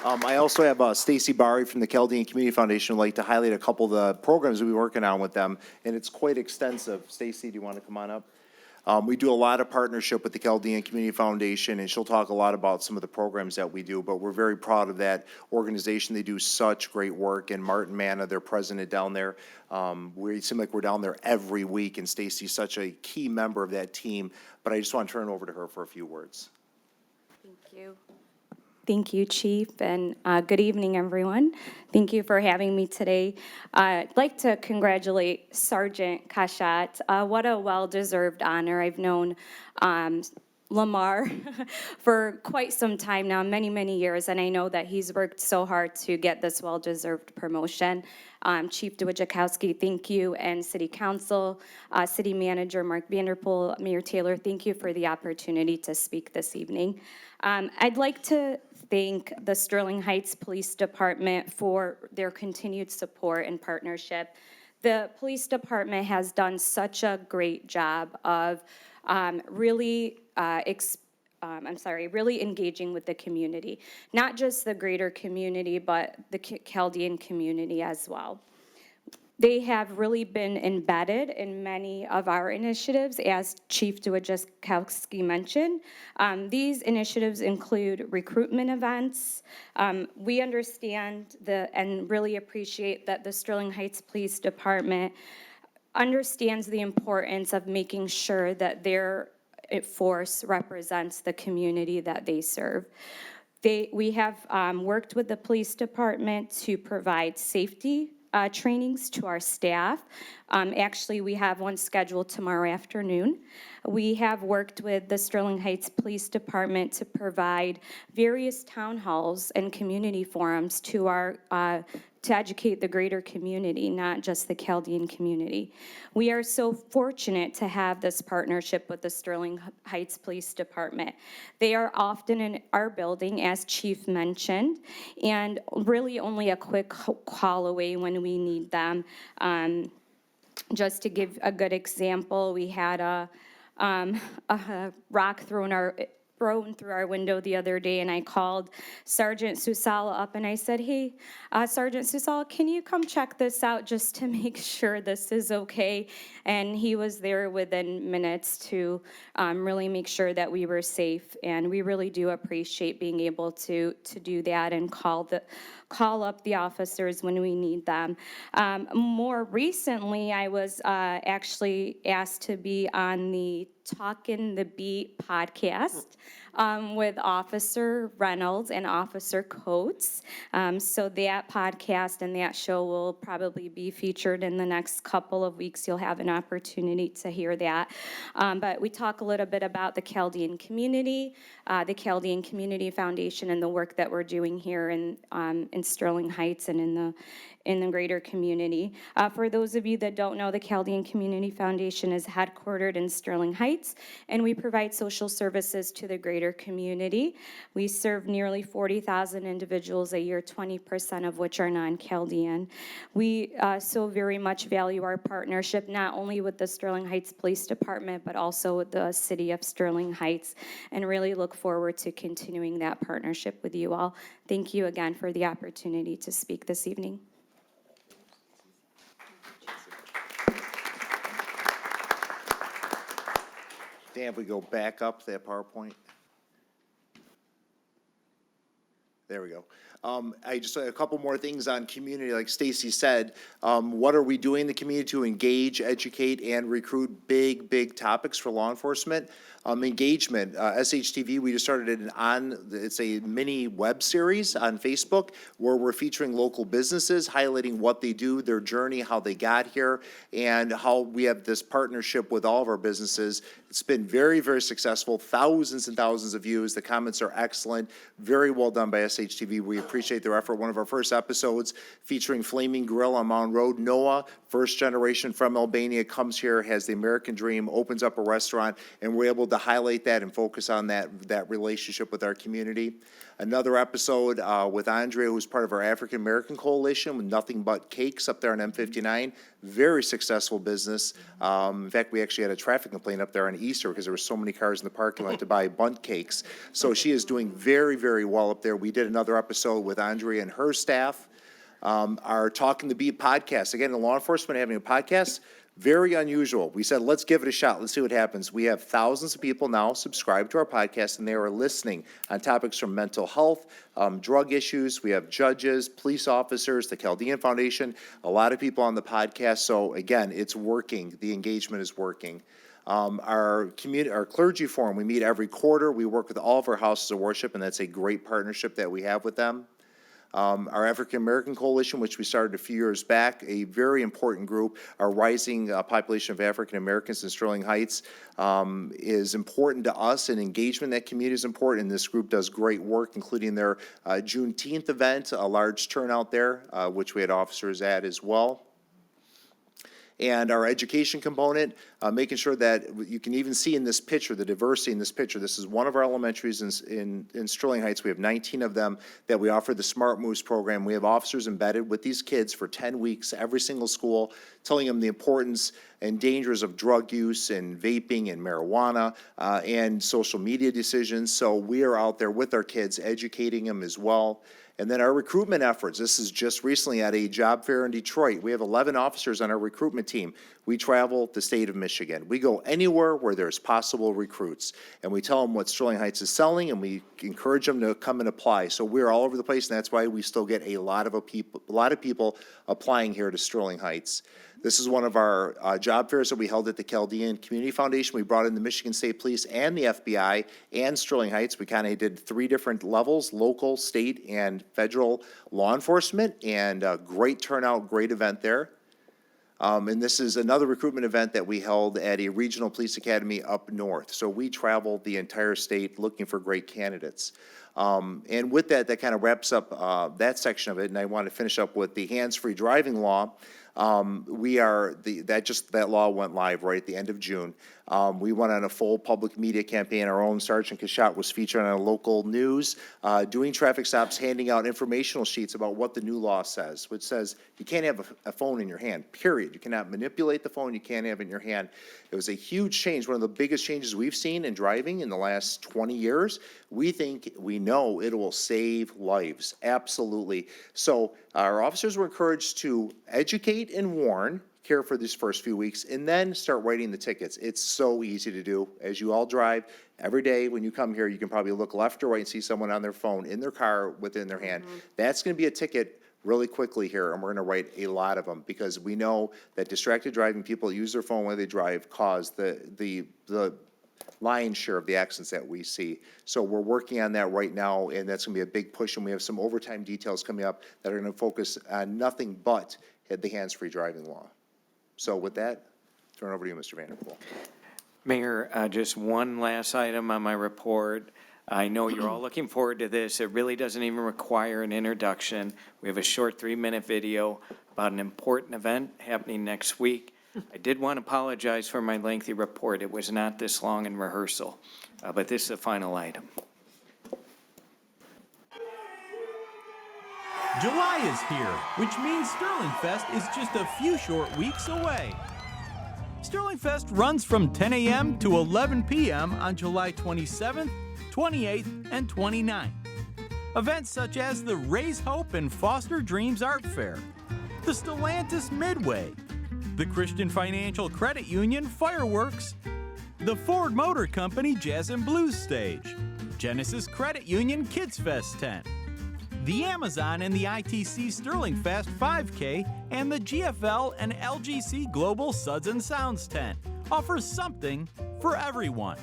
I also have Stacy Barry from the Chaldean Community Foundation who'd like to highlight a couple of the programs we've been working on with them, and it's quite extensive. Stacy, do you want to come on up? We do a lot of partnership with the Chaldean Community Foundation, and she'll talk a lot about some of the programs that we do, but we're very proud of that organization. They do such great work, and Martin Manna, their president down there, we seem like we're down there every week, and Stacy's such a key member of that team, but I just want to turn it over to her for a few words. Thank you. Thank you, Chief, and good evening, everyone. Thank you for having me today. I'd like to congratulate Sergeant Kashat. What a well-deserved honor. I've known Lamar for quite some time now, many, many years, and I know that he's worked so hard to get this well-deserved promotion. Chief Dwijakowski, thank you, and City Council, City Manager Mark Vanderpool, Mayor Taylor, thank you for the opportunity to speak this evening. I'd like to thank the Sterling Heights Police Department for their continued support and partnership. The police department has done such a great job of really engaging with the community, not just the greater community, but the Chaldean community as well. They have really been embedded in many of our initiatives, as Chief Dwijakowski mentioned. These initiatives include recruitment events. We understand and really appreciate that the Sterling Heights Police Department understands the importance of making sure that their force represents the community that they serve. We have worked with the police department to provide safety trainings to our staff. Actually, we have one scheduled tomorrow afternoon. We have worked with the Sterling Heights Police Department to provide various town halls and community forums to our to educate the greater community, not just the Chaldean community. We are so fortunate to have this partnership with the Sterling Heights Police Department. They are often in our building, as Chief mentioned, and really only a quick call away when we need them. Just to give a good example, we had a rock thrown through our window the other day, and I called Sergeant Susala up and I said, hey, Sergeant Susala, can you come check this out just to make sure this is okay? And he was there within minutes to really make sure that we were safe, and we really do appreciate being able to do that and call up the officers when we need them. More recently, I was actually asked to be on the Talkin' the Beat podcast with Officer Reynolds and Officer Coates. So that podcast and that show will probably be featured in the next couple of weeks. You'll have an opportunity to hear that. But we talk a little bit about the Chaldean community, the Chaldean Community Foundation, and the work that we're doing here in Sterling Heights and in the greater community. For those of you that don't know, the Chaldean Community Foundation is headquartered in Sterling Heights, and we provide social services to the greater community. We serve nearly 40,000 individuals a year, 20% of which are non-Chaldean. We so very much value our partnership, not only with the Sterling Heights Police Department, but also with the city of Sterling Heights, and really look forward to continuing that partnership with you all. Thank you again for the opportunity to speak this evening. Dan, if we go back up that PowerPoint. There we go. I just a couple more things on community. Like Stacy said, what are we doing in the community to engage, educate, and recruit? Big topics for law enforcement. Engagement. SHTV, we just started it's a mini web series on Facebook where we're featuring local businesses, highlighting what they do, their journey, how they got here, and how we have this partnership with all of our businesses. It's been very successful. Thousands and thousands of views. The comments are excellent. Very well done by SHTV. We appreciate their effort. One of our first episodes featuring Flaming Grill on Mound Road. Noah, first generation from Albania, comes here, has the American dream, opens up a restaurant, and we're able to highlight that and focus on that relationship with our community. Another episode with Andrea, who's part of our African American Coalition with Nothing But Cakes up there on M59. Very successful business. In fact, we actually had a traffic complaint up there on Easter because there were so many cars in the parking lot to buy bunt cakes. So she is doing very well up there. We did another episode with Andrea and her staff. Our Talking the Beat podcast. Again, in law enforcement having a podcast, very unusual. We said, let's give it a shot. Let's see what happens. We have thousands of people now subscribed to our podcast, and they are listening on topics from mental health, drug issues. We have judges, police officers, the Chaldean Foundation, a lot of people on the podcast. So again, it's working. The engagement is working. Our clergy forum, we meet every quarter. We work with all of our houses of worship, and that's a great partnership that we have with them. Our African American Coalition, which we started a few years back, a very important group. Our rising population of African Americans in Sterling Heights is important to us, and engagement in that community is important. And this group does great work, including their Juneteenth event, a large turnout there, which we had officers at as well. And our education component, making sure that you can even see in this picture, the diversity in this picture. This is one of our elementaries in Sterling Heights. We have 19 of them that we offer the Smart Moves program. We have officers embedded with these kids for 10 weeks, every single school, telling them the importance and dangers of drug use and vaping and marijuana and social media decisions. So we are out there with our kids, educating them as well. And then our recruitment efforts. This is just recently at a job fair in Detroit. We have 11 officers on our recruitment team. We travel the state of Michigan. We go anywhere where there's possible recruits. And we tell them what Sterling Heights is selling, and we encourage them to come and apply. So we're all over the place, and that's why we still get a lot of people applying here to Sterling Heights. This is one of our job fairs that we held at the Chaldean Community Foundation. We brought in the Michigan State Police and the FBI and Sterling Heights. We kind of did 3 different levels, local, state, and federal law enforcement, and a great turnout, great event there. And this is another recruitment event that we held at a regional police academy up north. So we traveled the entire state looking for great candidates. And with that, that kind of wraps up that section of it, and I want to finish up with the hands-free driving law. That law went live right at the end of June. We went on a full public media campaign. Our own Sergeant Kashat was featured on a local news, doing traffic stops, handing out informational sheets about what the new law says, which says you can't have a phone in your hand, period. You cannot manipulate the phone. You can't have it in your hand. It was a huge change, one of the biggest changes we've seen in driving in the last 20 years. We know it will save lives, absolutely. So our officers were encouraged to educate and warn, care for these first few weeks, and then start writing the tickets. It's so easy to do. As you all drive, every day when you come here, you can probably look left or right and see someone on their phone in their car within their hand. That's going to be a ticket really quickly here, and we're going to write a lot of them because we know that distracted driving, people that use their phone when they drive, cause the lion's share of the accidents that we see. So we're working on that right now, and that's going to be a big push, and we have some overtime details coming up that are going to focus on nothing but the hands-free driving law. So with that, turn it over to you, Mr. Vanderpool. Mayor, just one last item on my report. I know you're all looking forward to this. It really doesn't even require an introduction. We have a short 3-minute video about an important event happening next week. I did want to apologize for my lengthy report. It was not this long in rehearsal, but this is the final item. July is here, which means Sterling Fest is just a few short weeks away. Sterling Fest runs from 10 a.m. to 11 p.m. on July 27th, 28th, and 29th. Events such as the Raise Hope and Foster Dreams Art Fair, the Stellantis Midway, the Christian Financial Credit Union Fireworks, the Ford Motor Company Jazz and Blues Stage, Genesis Credit Union Kids Fest tent, the Amazon and the ITC Sterling Fest 5K, and the GFL and LGC Global Suds and Sounds tent offers something for everyone.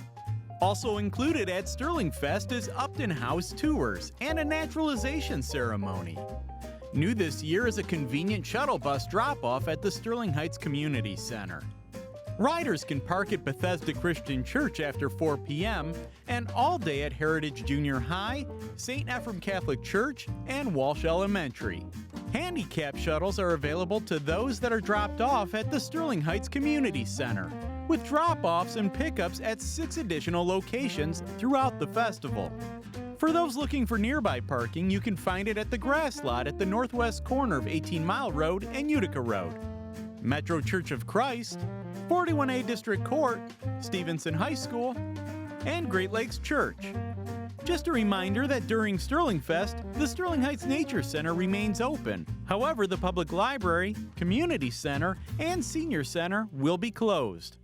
Also included at Sterling Fest is Upton House tours and a naturalization ceremony. New this year is a convenient shuttle bus drop-off at the Sterling Heights Community Center. Riders can park at Bethesda Christian Church after 4 p.m. and all day at Heritage Junior High, St. Ephrem Catholic Church, and Walsh Elementary. Handicap shuttles are available to those that are dropped off at the Sterling Heights Community Center, with drop-offs and pickups at 6 additional locations throughout the festival. For those looking for nearby parking, you can find it at the grass lot at the northwest corner of 18 Mile Road and Utica Road. Metro Church of Christ, 41A District Court, Stevenson High School, and Great Lakes Church. Just a reminder that during Sterling Fest, the Sterling Heights Nature Center remains open. However, the Public Library, Community Center, and Senior Center will be closed.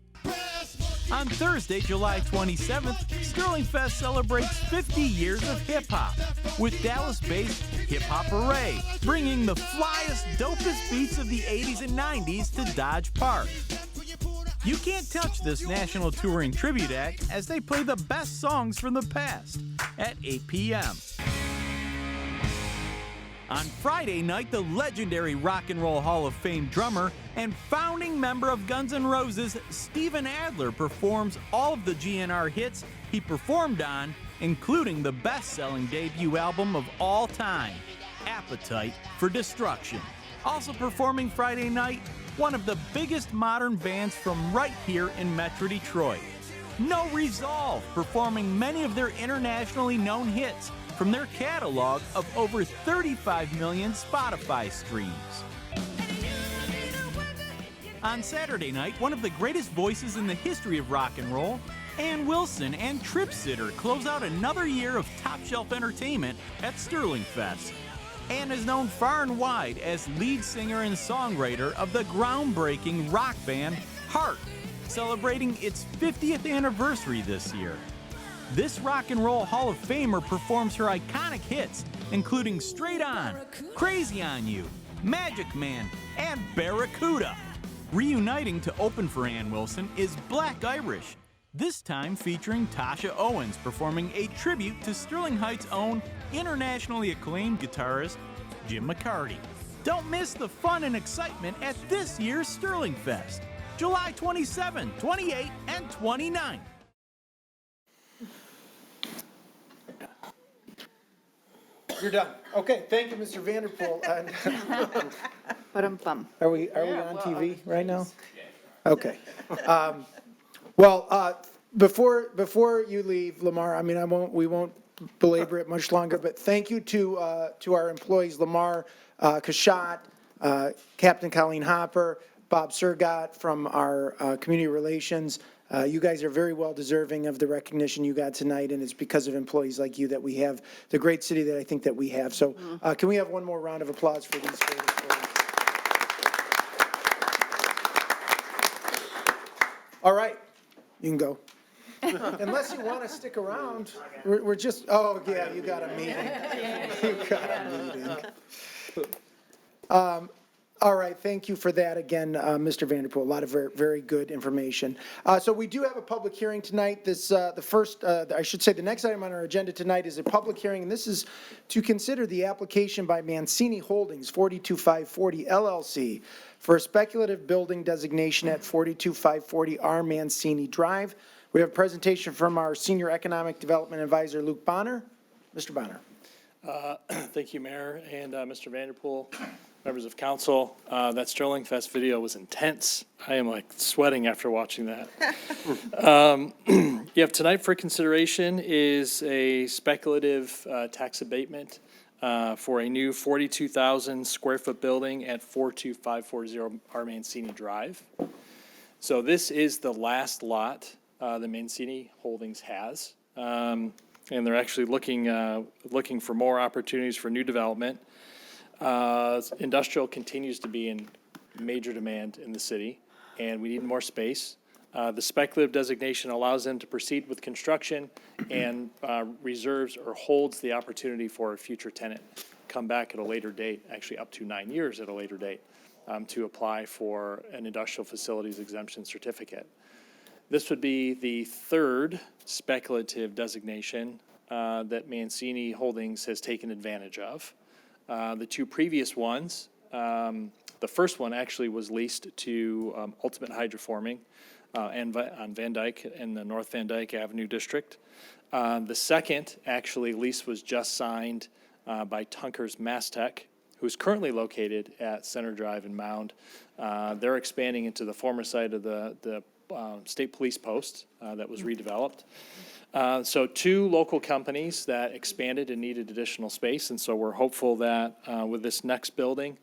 On Thursday, July 27th, Sterling Fest celebrates 50 years of hip-hop with Dallas-based Hip Hop Array, bringing the flyest, dopest beats of the 80s and 90s to Dodge Park. You can't touch this national touring tribute act as they play the best songs from the past at 8 p.m. On Friday night, the legendary Rock and Roll Hall of Fame drummer and founding member of Guns N' Roses, Steven Adler, performs all of the GNR hits he performed on, including the best-selling debut album of all time, Appetite for Destruction. Also performing Friday night, one of the biggest modern bands from right here in Metro Detroit, No Resolve, performing many of their internationally known hits from their catalog of over 35 million Spotify streams. On Saturday night, one of the greatest voices in the history of rock and roll, Ann Wilson and Trip Sitter close out another year of top-shelf entertainment at Sterling Fest. Ann is known far and wide as lead singer and songwriter of the groundbreaking rock band Heart, celebrating its 50th anniversary this year. This Rock and Roll Hall of Famer performs her iconic hits, including Straight On, Crazy on You, Magic Man, and Barracuda. Reuniting to open for Ann Wilson is Black Irish, this time featuring Tasha Owens performing a tribute to Sterling Heights' own internationally acclaimed guitarist, Jim McCarty. Don't miss the fun and excitement at this year's Sterling Fest, July 27, 28, and 29. You're done. Okay, thank you, Mr. Vanderpool. Ba-dum-bum. Are we on TV right now? Okay. Well, before you leave, Lamar, I mean, we won't belabor it much longer, but thank you to our employees, Lamar Kashat, Captain Colleen Hopper, Bob Surgott from our community relations. You guys are very well deserving of the recognition you got tonight, and it's because of employees like you that we have the great city that I think that we have. So can we have one more round of applause for these great employees? All right, you can go. Unless you want to stick around, we're just, oh, yeah, you got a meeting. You got a meeting. All right, thank you for that again, Mr. Vanderpool. A lot of very, very good information. So we do have a public hearing tonight. This, the next item on our agenda tonight is a public hearing, and this is to consider the application by Mancini Holdings, 42540 LLC, for a speculative building designation at 42540 R Mancini Drive. We have a presentation from our Senior Economic Development Advisor, Luke Bonner. Mr. Bonner. Thank you, Mayor and Mr. Vanderpool, members of council. That Sterling Fest video was intense. I am like sweating after watching that. You have tonight for consideration is a speculative tax abatement for a new 42,000 square foot building at 42540 R Mancini Drive. So this is the last lot the Mancini Holdings has. And they're actually looking for more opportunities for new development. Industrial continues to be in major demand in the city, and we need more space. The speculative designation allows them to proceed with construction and reserves or holds the opportunity for a future tenant come back at a later date, actually up to 9 years at a later date, to apply for an industrial facilities exemption certificate. This would be the third speculative designation that Mancini Holdings has taken advantage of. The two previous ones, the first one actually was leased to Ultimate Hydroforming on Van Dyke in the North Van Dyke Avenue district. The second actually lease was just signed by Tunker's Mastech, who's currently located at Center Drive and Mound. They're expanding into the former site of the state police post that was redeveloped. So two local companies that expanded and needed additional space, and so we're hopeful that with this next building,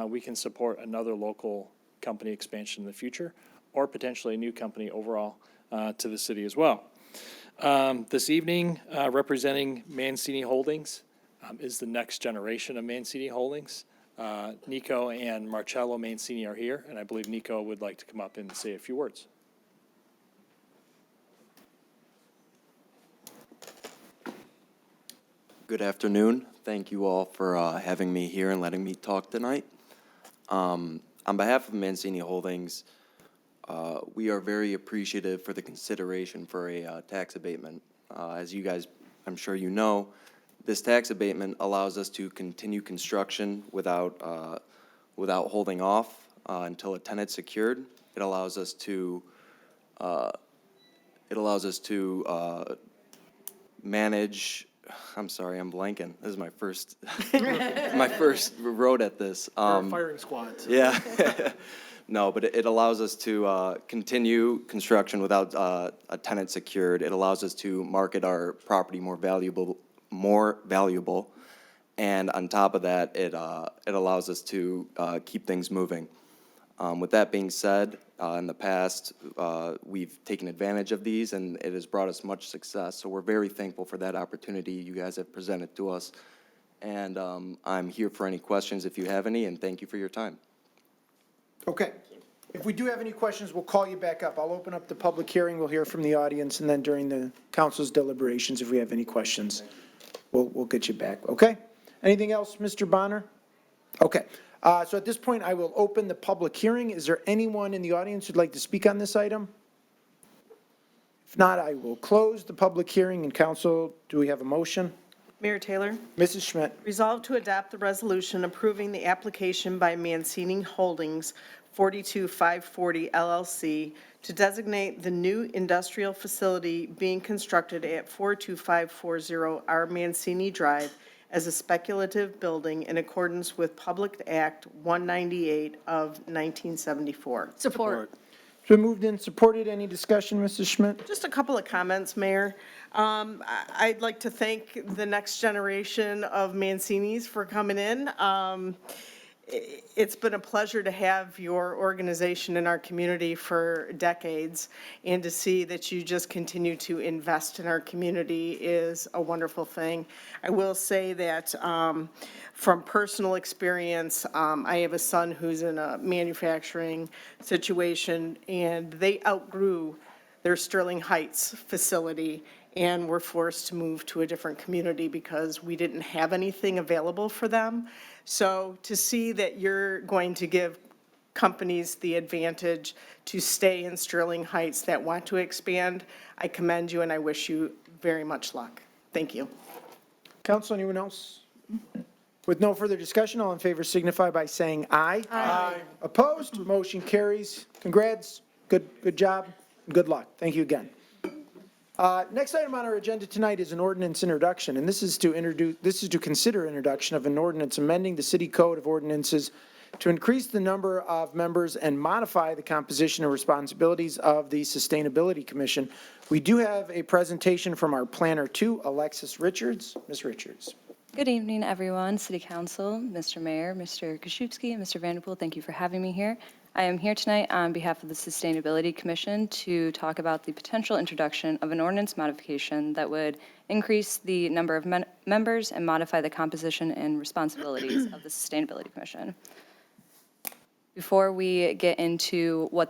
we can support another local company expansion in the future, or potentially a new company overall to the city as well. This evening, representing Mancini Holdings is the next generation of Mancini Holdings. Nico and Marcello Mancini are here, and I believe Nico would like to come up and say a few words. Good afternoon. Thank you all for having me here and letting me talk tonight. On behalf of Mancini Holdings, we are very appreciative for the consideration for a tax abatement. As you guys, I'm sure you know, this tax abatement allows us to continue construction without holding off until a tenant's secured. It allows us to manage. I'm sorry, I'm blanking. This is my first, my first road at this. Firing squad. Yeah. No, but it allows us to continue construction without a tenant secured. It allows us to market our property more valuable, and on top of that, it allows us to keep things moving. With that being said, in the past, we've taken advantage of these, and it has brought us much success. So we're very thankful for that opportunity you guys have presented to us. And I'm here for any questions if you have any, and thank you for your time. Okay. If we do have any questions, we'll call you back up. I'll open up the public hearing. We'll hear from the audience, and then during the council's deliberations, if we have any questions, we'll get you back. Okay? Anything else, Mr. Bonner? Okay. So at this point, I will open the public hearing. Is there anyone in the audience who'd like to speak on this item? If not, I will close the public hearing. And council, do we have a motion? Mayor Taylor? Mrs. Schmidt. Resolved to adopt the resolution approving the application by Mancini Holdings, 42540 LLC, to designate the new industrial facility being constructed at 42540 R. Mancini Drive as a speculative building in accordance with Public Act 198 of 1974. Support. It's been moved and supported. Any discussion, Mrs. Schmidt? Just a couple of comments, Mayor. I'd like to thank the next generation of Mancinis for coming in. It's been a pleasure to have your organization in our community for decades, and to see that you just continue to invest in our community is a wonderful thing. I will say that from personal experience, I have a son who's in a manufacturing situation, and they outgrew their Sterling Heights facility and were forced to move to a different community because we didn't have anything available for them. So to see that you're going to give companies the advantage to stay in Sterling Heights that want to expand, I commend you and I wish you very much luck. Thank you. Council, anyone else? With no further discussion, all in favor signify by saying aye. Aye. Opposed? Motion carries. Congrats. Good job. Good luck. Thank you again. Next item on our agenda tonight is an ordinance introduction, and this is to consider introduction of an ordinance amending the City Code of Ordinances to increase the number of members and modify the composition and responsibilities of the Sustainability Commission. We do have a presentation from our Planner 2, Alexis Richards. Ms. Richards. Good evening, everyone, City Council, Mr. Mayor, Mr. Koszewski, and Mr. Vanderpool. Thank you for having me here. I am here tonight on behalf of the Sustainability Commission to talk about the potential introduction of an ordinance modification that would increase the number of members and modify the composition and responsibilities of the Sustainability Commission. Before we get into the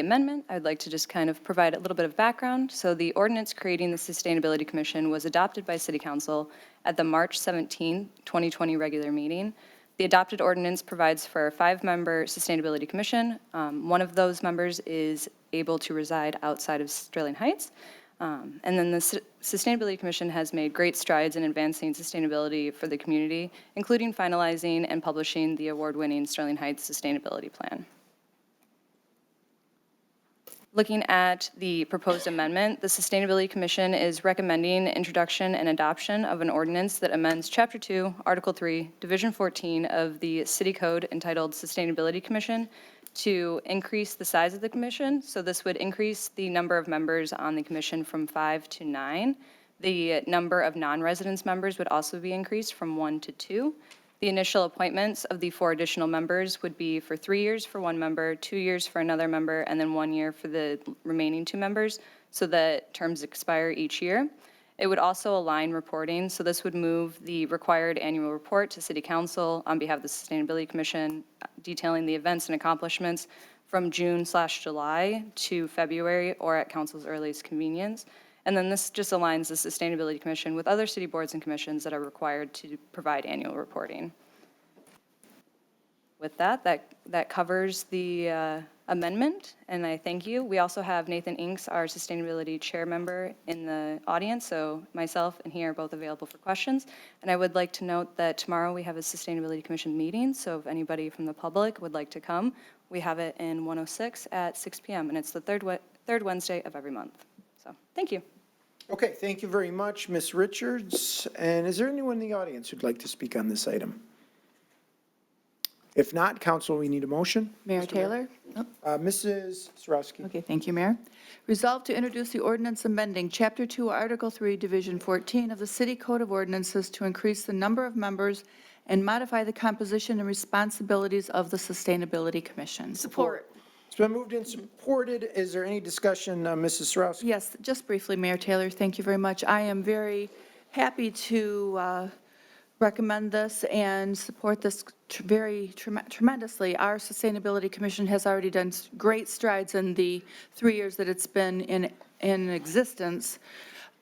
amendment, I'd like to just kind of provide a little bit of background. So the ordinance creating the Sustainability Commission was adopted by City Council at the March 17, 2020 regular meeting. The adopted ordinance provides for a 5-member Sustainability Commission. One of those members is able to reside outside of Sterling Heights. And then the Sustainability Commission has made great strides in advancing sustainability for the community, including finalizing and publishing the award-winning Sterling Heights Sustainability Plan. Looking at the proposed amendment, the Sustainability Commission is recommending introduction and adoption of an ordinance that amends Chapter 2, Article 3, Division 14 of the City Code entitled Sustainability Commission to increase the size of the commission. So this would increase the number of members on the commission from 5 to 9. The number of non-residence members would also be increased from 1 to 2. The initial appointments of the 4 additional members would be for 3 years for one member, 2 years for another member, and then 1 year for the remaining 2 members, so that terms expire each year. It would also align reporting, so this would move the required annual report to City Council on behalf of the Sustainability Commission, detailing the events and accomplishments from June/July to February or at Council's earliest convenience. And then this just aligns the Sustainability Commission with other city boards and commissions that are required to provide annual reporting. With that covers the amendment, and I thank you. We also have Nathan Inks, our Sustainability Chair member, in the audience, so myself and he are both available for questions. And I would like to note that tomorrow we have a Sustainability Commission meeting, so if anybody from the public would like to come, we have it in 106 at 6 p.m., and it's the third Wednesday of every month. So, thank you. Okay, thank you very much, Ms. Richards. And is there anyone in the audience who'd like to speak on this item? If not, council, we need a motion. Mayor Taylor? Mrs. Sarowski. Okay, thank you, Mayor. Resolved to introduce the ordinance amending Chapter 2, Article 3, Division 14 of the City Code of Ordinances to increase the number of members and modify the composition and responsibilities of the Sustainability Commission. Support. It's been moved and supported. Is there any discussion, Mrs. Sarowski? Yes, just briefly, Mayor Taylor, thank you very much. I am very happy to recommend this and support this tremendously. Our Sustainability Commission has already done great strides in the 3 years that it's been in existence.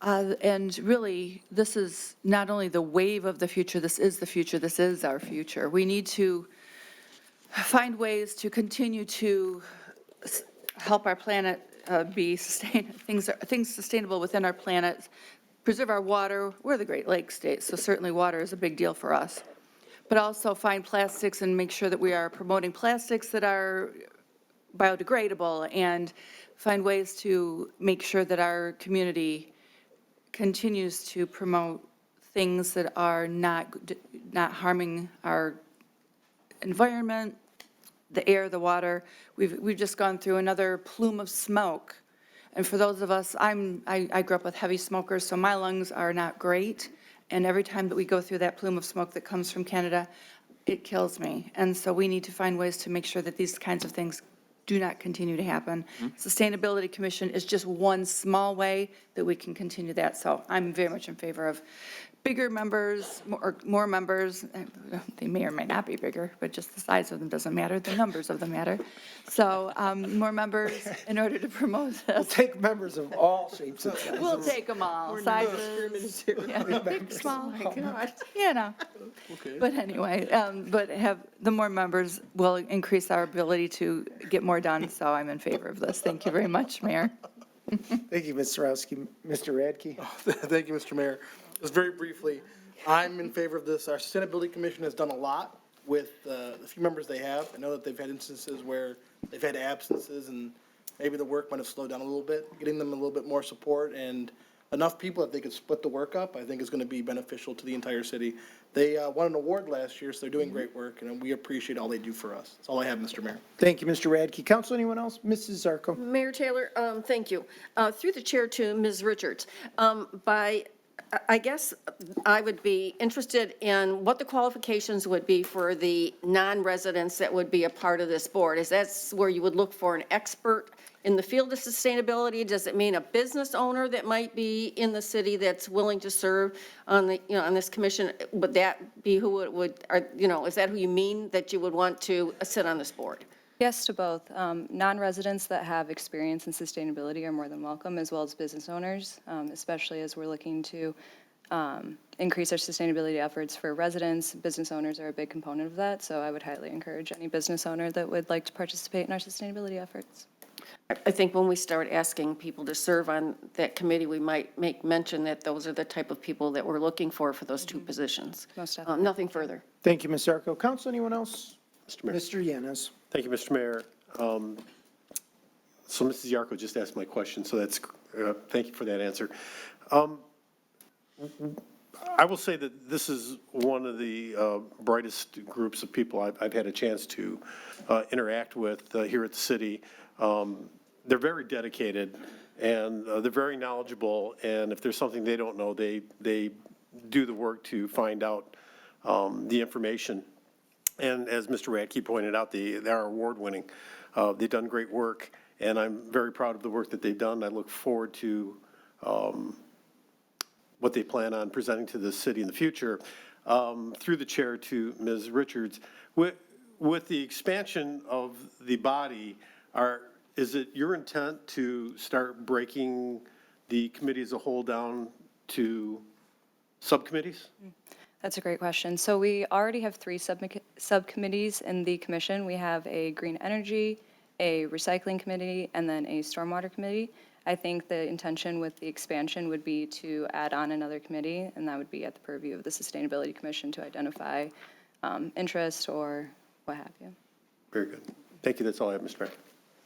And really, this is not only the wave of the future, this is the future, this is our future. We need to find ways to continue to help our planet be things sustainable within our planet, preserve our water. We're the Great Lakes state, so certainly water is a big deal for us. But also find plastics and make sure that we are promoting plastics that are biodegradable, and find ways to make sure that our community continues to promote things that are not harming our environment, the air, the water. We've just gone through another plume of smoke. And for those of us, I grew up with heavy smokers, so my lungs are not great. And every time that we go through that plume of smoke that comes from Canada, it kills me. And so we need to find ways to make sure that these kinds of things do not continue to happen. Sustainability Commission is just one small way that we can continue that. So I'm very much in favor of bigger members, more members. They may or may not be bigger, but just the size of them doesn't matter. The numbers of them matter. So more members in order to promote this. We'll take members of all shapes and sizes. We'll take them all, sizes. Yeah, big, small, you know. But anyway, but the more members will increase our ability to get more done, so I'm in favor of this. Thank you very much, Mayor. Thank you, Ms. Sarowski. Mr. Radke? Thank you, Mr. Mayor. Just very briefly, I'm in favor of this. Our Sustainability Commission has done a lot with the few members they have. I know that they've had instances where they've had absences and maybe the work might have slowed down a little bit. Getting them a little bit more support and enough people that they could split the work up, I think is going to be beneficial to the entire city. They won an award last year, so they're doing great work, and we appreciate all they do for us. That's all I have, Mr. Mayor. Thank you, Mr. Radke. Council, anyone else? Mrs. Zarko? Mayor Taylor, thank you. Through the chair to Ms. Richards. I guess I would be interested in what the qualifications would be for the non-residents that would be a part of this board. Is that where you would look for an expert in the field of sustainability? Does it mean a business owner that might be in the city that's willing to serve on the, on this commission? Would that be who it would, or, is that who you mean that you would want to sit on this board? Yes to both. Non-residents that have experience in sustainability are more than welcome, as well as business owners, especially as we're looking to increase our sustainability efforts for residents. Business owners are a big component of that, so I would highly encourage any business owner that would like to participate in our sustainability efforts. I think when we start asking people to serve on that committee, we might make mention that those are the type of people that we're looking for those two positions. Most definitely. Nothing further. Thank you, Ms. Zarko. Council, anyone else? Mr. Mayor. Mr. Yanez? Thank you, Mr. Mayor. So Mrs. Yarko just asked my question, so that's, thank you for that answer. I will say that this is one of the brightest groups of people I've had a chance to interact with here at the city. They're very dedicated, and they're very knowledgeable, and if there's something they don't know, they do the work to find out the information. And as Mr. Radke pointed out, they are award-winning. They've done great work, and I'm very proud of the work that they've done. I look forward to what they plan on presenting to the city in the future. Through the chair to Ms. Richards, with the expansion of the body, is it your intent to start breaking the committee as a whole down to subcommittees? That's a great question. So we already have 3 subcommittees in the commission. We have a green energy, a recycling committee, and then a stormwater committee. I think the intention with the expansion would be to add on another committee, and that would be at the purview of the Sustainability Commission to identify interest or what have you. Very good. Thank you. That's all I have, Mr. Mayor.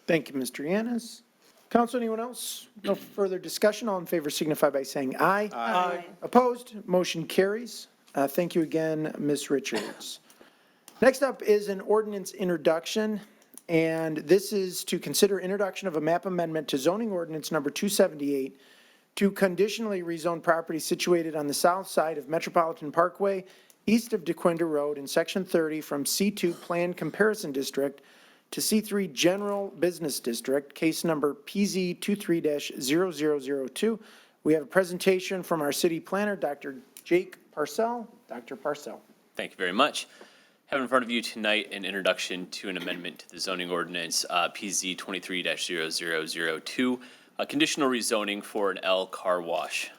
Thank you, Mr. Yanez. Council, anyone else? No further discussion. All in favor signify by saying aye. Aye. Opposed? Motion carries. Thank you again, Ms. Richards. Next up is an ordinance introduction, and this is to consider introduction of a map amendment to zoning ordinance number 278 to conditionally rezone property situated on the south side of Metropolitan Parkway, east of DeQuinda Road in Section 30 from C2 Plan Comparison District to C3 General Business District, case number PZ 23-0002. We have a presentation from our city planner, Dr. Jake Parcell. Dr. Parcell. Thank you very much. Have in front of you tonight an introduction to an amendment to the zoning ordinance PZ 23-0002, a conditional rezoning for an L car wash.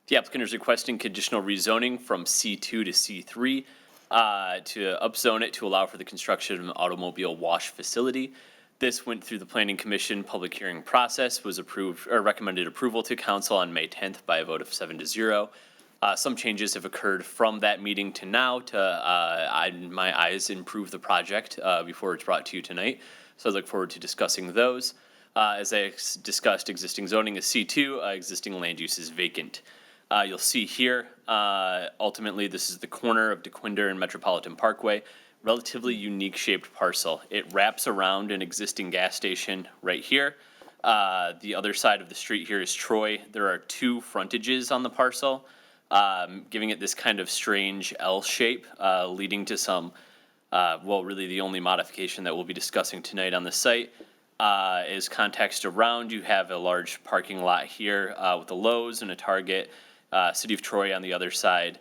The applicant is requesting conditional rezoning from C2 to C3 to upzone it to allow for the construction of an automobile wash facility. This went through the Planning Commission public hearing process, was approved or recommended approval to council on May 10th by a vote of 7-0. Some changes have occurred from that meeting to now to, in my eyes, improve the project before it's brought to you tonight. So I look forward to discussing those. As I discussed, existing zoning is C2, existing land use is vacant. You'll see here, ultimately, this is the corner of DeQuinder and Metropolitan Parkway. Relatively unique shaped parcel. It wraps around an existing gas station right here. The other side of the street here is Troy. There are two frontages on the parcel, giving it this kind of strange L shape, leading to some, well, really the only modification that we'll be discussing tonight on the site. Is context around, you have a large parking lot here with a Lowe's and a Target, City of Troy on the other side.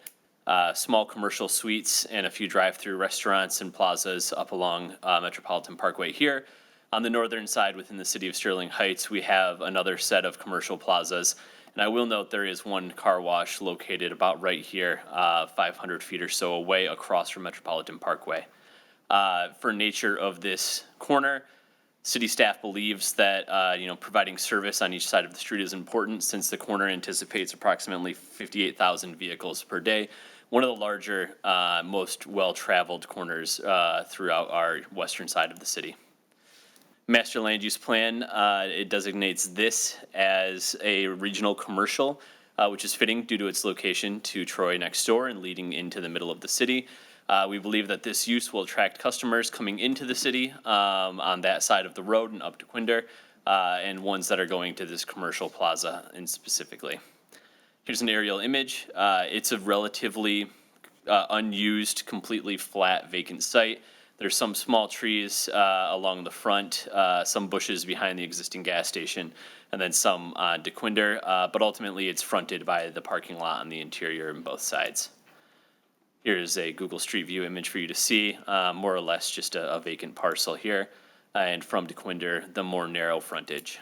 Small commercial suites and a few drive-through restaurants and plazas up along Metropolitan Parkway here. On the northern side within the city of Sterling Heights, we have another set of commercial plazas. And I will note there is one car wash located about right here, 500 feet or so away across from Metropolitan Parkway. For nature of this corner, city staff believes that providing service on each side of the street is important since the corner anticipates approximately 58,000 vehicles per day. One of the larger, most well-traveled corners throughout our western side of the city. Master Land Use Plan, it designates this as a regional commercial, which is fitting due to its location to Troy next door and leading into the middle of the city. We believe that this use will attract customers coming into the city on that side of the road and up to Quinder, and ones that are going to this commercial plaza and specifically. Here's an aerial image. It's a relatively unused, completely flat, vacant site. There's some small trees along the front, some bushes behind the existing gas station, and then some on DeQuinder, but ultimately it's fronted by the parking lot on the interior and both sides. Here's a Google Street View image for you to see, more or less just a vacant parcel here, and from DeQuinder, the more narrow frontage.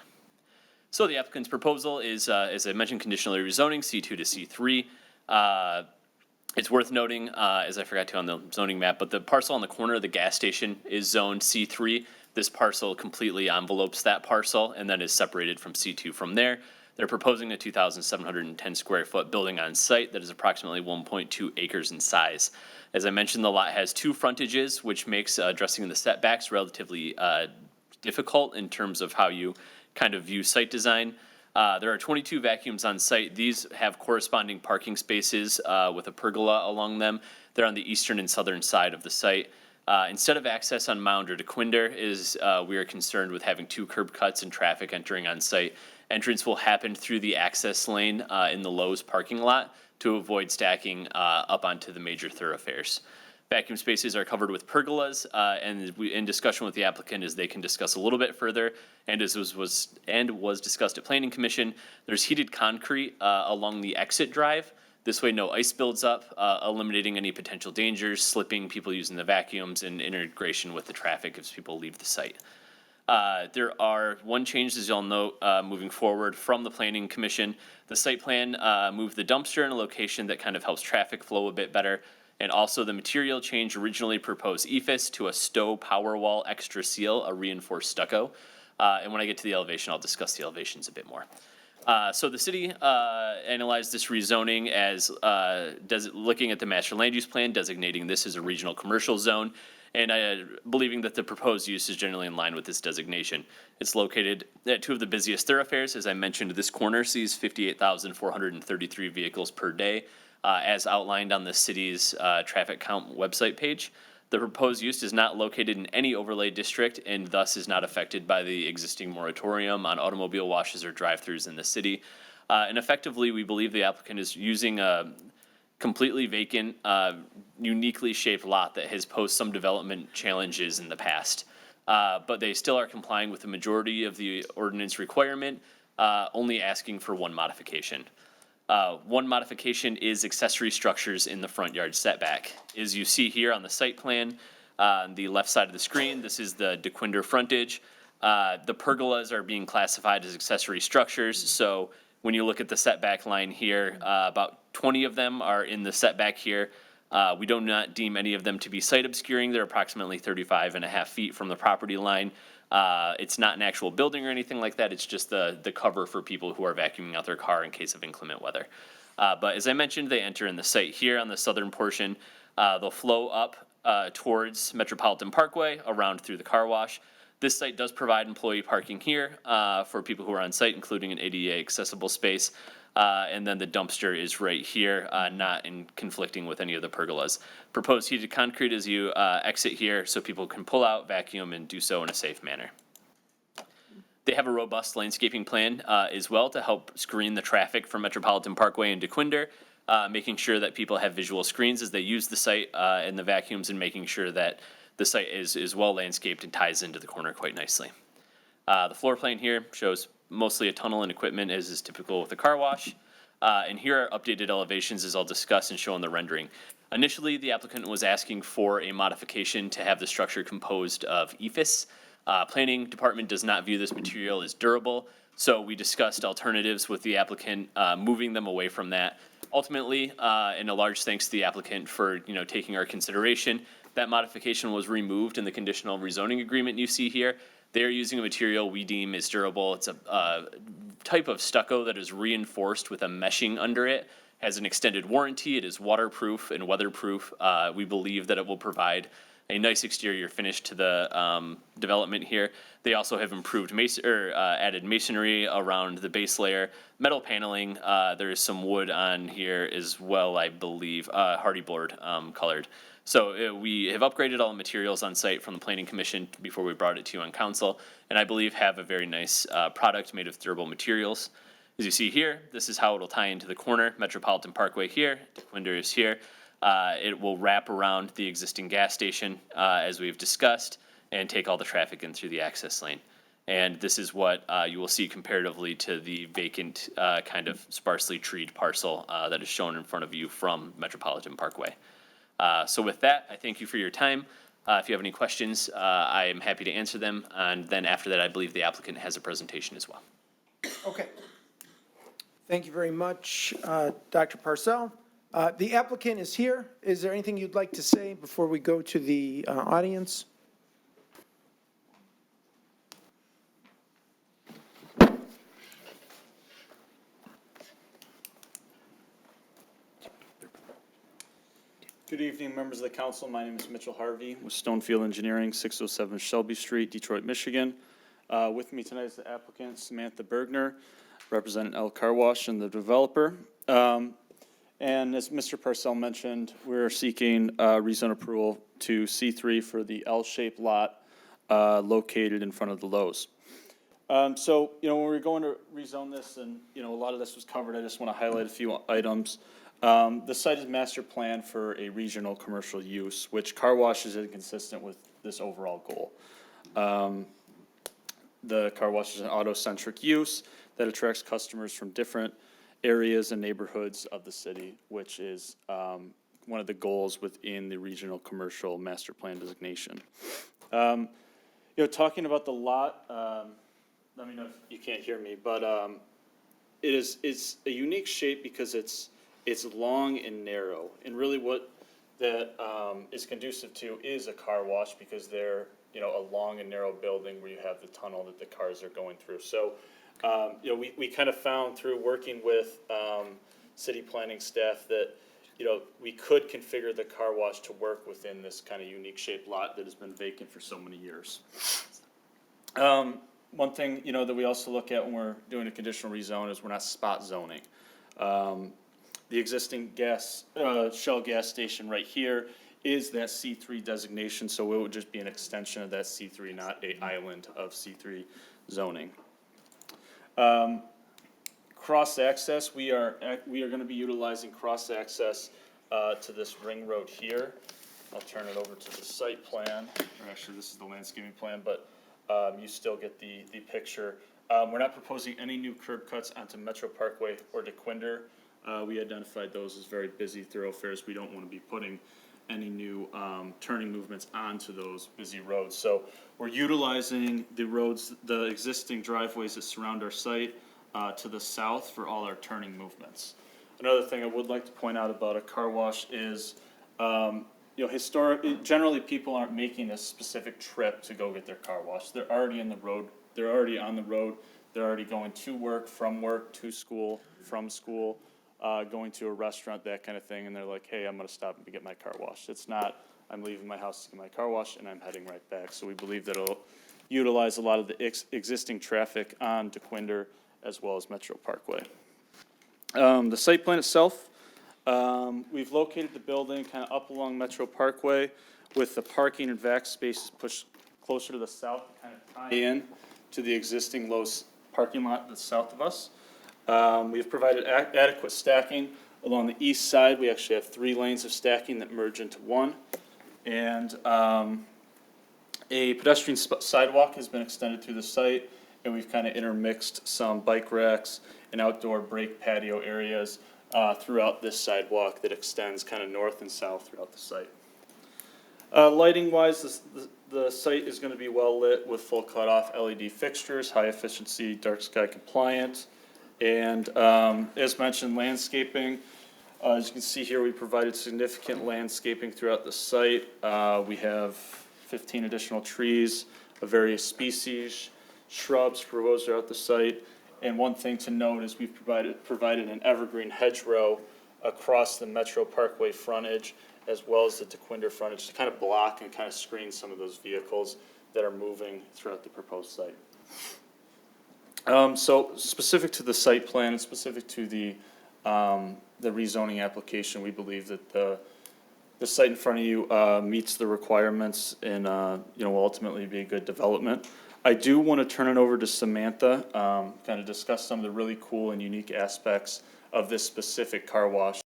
So the applicant's proposal is, as I mentioned, conditional rezoning C2 to C3. It's worth noting, as I forgot to on the zoning map, but the parcel on the corner of the gas station is zoned C3. This parcel completely envelopes that parcel and then is separated from C2 from there. They're proposing a 2,710 square foot building on site that is approximately 1.2 acres in size. As I mentioned, the lot has two frontages, which makes addressing the setbacks relatively difficult in terms of how you kind of view site design. There are 22 vacuums on site. These have corresponding parking spaces with a pergola along them. They're on the eastern and southern side of the site. Instead of access on Mound or DeQuinder, we are concerned with having two curb cuts and traffic entering on site. Entrance will happen through the access lane in the Lowe's parking lot to avoid stacking up onto the major thoroughfares. Vacuum spaces are covered with pergolas, and in discussion with the applicant, as they can discuss a little bit further, and as was discussed at Planning Commission, there's heated concrete along the exit drive. This way, no ice builds up, eliminating any potential dangers, slipping, people using the vacuums, and integration with the traffic as people leave the site. There are one change, as you'll note, moving forward from the Planning Commission. The site plan moved the dumpster in a location that kind of helps traffic flow a bit better. And also the material change originally proposed EFIS to a Stowe Powerwall extra seal, a reinforced stucco. And when I get to the elevation, I'll discuss the elevations a bit more. So the city analyzed this rezoning as looking at the master land use plan, designating this as a regional commercial zone, and believing that the proposed use is generally in line with this designation. It's located at two of the busiest thoroughfares. As I mentioned, this corner sees 58,433 vehicles per day, as outlined on the city's traffic count website page. The proposed use is not located in any overlay district and thus is not affected by the existing moratorium on automobile washes or drive-throughs in the city. And effectively, we believe the applicant is using a completely vacant, uniquely shaped lot that has posed some development challenges in the past. But they still are complying with the majority of the ordinance requirement, only asking for one modification. One modification is accessory structures in the front yard setback. As you see here on the site plan, on the left side of the screen, this is the DeQuinder frontage. The pergolas are being classified as accessory structures, so When you look at the setback line here, about 20 of them are in the setback here. We do not deem any of them to be site obscuring. They're approximately 35.5 feet from the property line. It's not an actual building or anything like that. It's just the cover for people who are vacuuming out their car in case of inclement weather. But as I mentioned, they enter in the site here on the southern portion. They'll flow up towards Metropolitan Parkway, around through the car wash. This site does provide employee parking here for people who are on site, including an ADA accessible space. And then the dumpster is right here, not in conflicting with any of the pergolas. Proposed heated concrete as you exit here so people can pull out, vacuum, and do so in a safe manner. They have a robust landscaping plan as well to help screen the traffic from Metropolitan Parkway into Quinder, making sure that people have visual screens as they use the site and the vacuums, and making sure that the site is well landscaped and ties into the corner quite nicely. The floor plan here shows mostly a tunnel and equipment, as is typical with a car wash. And here are updated elevations, as I'll discuss and show in the rendering. Initially, the applicant was asking for a modification to have the structure composed of EFIS. Planning department does not view this material as durable, so we discussed alternatives with the applicant, moving them away from that. Ultimately, and a large thanks to the applicant for taking our consideration, that modification was removed in the conditional rezoning agreement you see here. They are using a material we deem is durable. It's a type of stucco that is reinforced with a meshing under it, has an extended warranty. It is waterproof and weatherproof. We believe that it will provide a nice exterior finish to the development here. They also have improved added masonry around the base layer, metal paneling. There is some wood on here as well, I believe, hardy board colored. So we have upgraded all the materials on site from the Planning Commission before we brought it to you on council, and I believe have a very nice product made of durable materials. As you see here, this is how it'll tie into the corner. Metropolitan Parkway here, Quinder is here. It will wrap around the existing gas station, as we've discussed, and take all the traffic in through the access lane. And this is what you will see comparatively to the vacant, kind of sparsely treed parcel that is shown in front of you from Metropolitan Parkway. So with that, I thank you for your time. If you have any questions, I am happy to answer them. And then after that, I believe the applicant has a presentation as well. Okay. Thank you very much, Dr. Parcell. The applicant is here. Is there anything you'd like to say before we go to the audience? Good evening, members of the council. My name is Mitchell Harvey with Stonefield Engineering, 607 Shelby Street, Detroit, Michigan. With me tonight is the applicant, Samantha Bergner, representing L Car Wash and the developer. And as Mr. Parcell mentioned, we're seeking rezone approval to C3 for the L-shaped lot located in front of the Lowe's. So, when we're going to rezone this, and, a lot of this was covered, I just want to highlight a few items. The site is master planned for a regional commercial use, which car wash is inconsistent with this overall goal. The car wash is an auto-centric use that attracts customers from different areas and neighborhoods of the city, which is one of the goals within the regional commercial master plan designation. Talking about the lot, let me know if you can't hear me, but it's a unique shape because it's long and narrow, and really what that is conducive to is a car wash, because they're a long and narrow building where you have the tunnel that the cars are going through. So we kind of found through working with city planning staff that we could configure the car wash to work within this kind of unique shaped lot that has been vacant for so many years. One thing that we also look at when we're doing a conditional rezone is we're not spot zoning. The existing Shell gas station right here is that C3 designation, so it would just be an extension of that C3, not an island of C3 zoning. Cross-access, we are going to be utilizing cross-access to this ring road here. I'll turn it over to the site plan, or actually this is the landscaping plan, but you still get the picture. We're not proposing any new curb cuts onto Metro Parkway or to Quinder. We identified those as very busy thoroughfares. We don't want to be putting any new turning movements onto those busy roads. So we're utilizing the roads, the existing driveways that surround our site, to the south for all our turning movements. Another thing I would like to point out about a car wash is, generally people aren't making a specific trip to go get their car washed. They're already on the road, they're already going to work, to school, from school, going to a restaurant, that kind of thing, and they're like, hey, I'm gonna stop and get my car washed. It's not, I'm leaving my house to get my car washed and I'm heading right back. So we believe that it'll utilize a lot of the existing traffic on DeQuinder as well as Metro Parkway. The site plan itself, we've located the building kind of up along Metro Parkway with the parking and vac spaces pushed closer to the south, kind of tie in to the existing Lowe's parking lot that's south of us. We've provided adequate stacking along the east side. We actually have 3 lanes of stacking that merge into one. And a pedestrian sidewalk has been extended through the site, and we've kind of intermixed some bike racks and outdoor break patio areas throughout this sidewalk that extends kind of north and south throughout the site. Lighting wise, the site is going to be well lit with full cutoff LED fixtures, high efficiency, dark sky compliant. And as mentioned, landscaping. As you can see here, we provided significant landscaping throughout the site. We have 15 additional trees of various species, shrubs proposed throughout the site. And one thing to note is we've provided an evergreen hedgerow across the Metro Parkway frontage as well as the DeQuinder frontage to kind of block and kind of screen some of those vehicles that are moving throughout the proposed site. So specific to the site plan and specific to the rezoning application, we believe that the site in front of you meets the requirements and will ultimately be a good development. I do want to turn it over to Samantha, kind of discuss some of the really cool and unique aspects of this specific car wash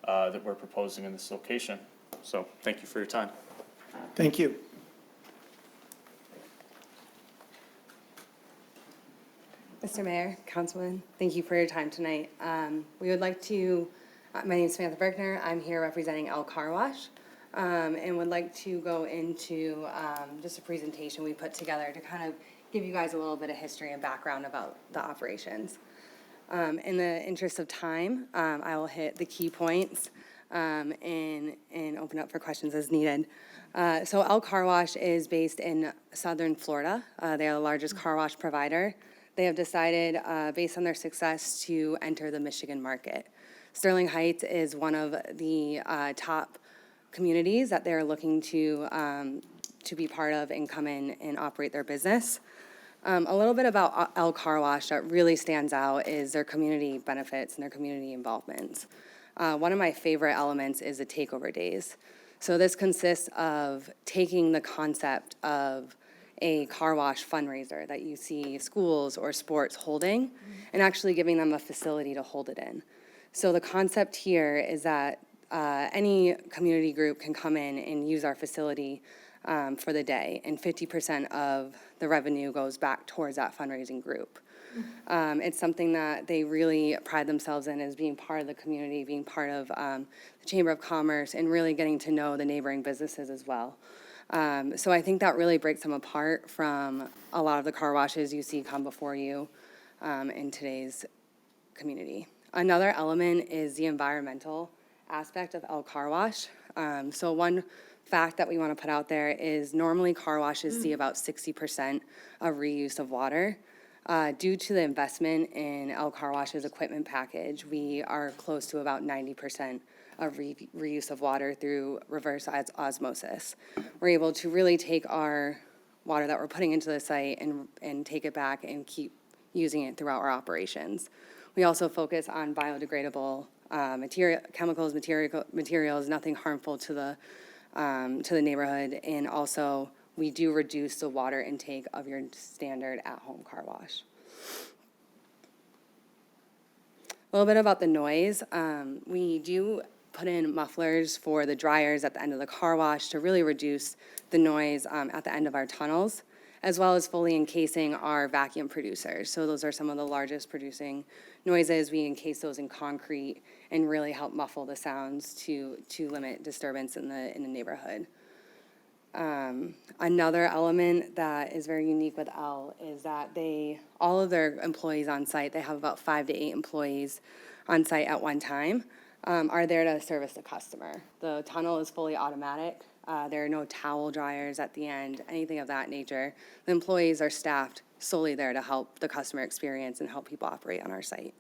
that we're proposing in this location. So thank you for your time. Thank you. Mr. Mayor, Councilman, thank you for your time tonight. We would like to, my name is Samantha Berkner. I'm here representing El Car Wash, and would like to go into just a presentation we put together to kind of give you guys a little bit of history and background about the operations. In the interest of time, I will hit the key points and open up for questions as needed. So El Car Wash is based in Southern Florida. They are the largest car wash provider. They have decided, based on their success, to enter the Michigan market. Sterling Heights is one of the top communities that they're looking to be part of and come in and operate their business. A little bit about El Car Wash that really stands out is their community benefits and their community involvements. One of my favorite elements is the takeover days. So this consists of taking the concept of a car wash fundraiser that you see schools or sports holding and actually giving them a facility to hold it in. So the concept here is that any community group can come in and use our facility for the day, and 50% of the revenue goes back towards that fundraising group. It's something that they really pride themselves in as being part of the community, being part of the Chamber of Commerce, and really getting to know the neighboring businesses as well. So I think that really breaks them apart from a lot of the car washes you see come before you in today's community. Another element is the environmental aspect of El Car Wash. So one fact that we want to put out there is normally car washes see about 60% of reuse of water. Due to the investment in El Car Wash's equipment package, we are close to about 90% of reuse of water through reverse osmosis. We're able to really take our water that we're putting into the site and take it back and keep using it throughout our operations. We also focus on biodegradable chemicals, materials, nothing harmful to the neighborhood, and also we do reduce the water intake of your standard at-home car wash. A little bit about the noise. We do put in mufflers for the dryers at the end of the car wash to really reduce the noise at the end of our tunnels, as well as fully encasing our vacuum producers. So those are some of the largest producing noises. We encase those in concrete and really help muffle the sounds to limit disturbance in the neighborhood. Another element that is very unique with L is that all of their employees on site, they have about 5 to 8 employees on site at one time, are there to service the customer. The tunnel is fully automatic. There are no towel dryers at the end, anything of that nature. The employees are staffed solely there to help the customer experience and help people operate on our site.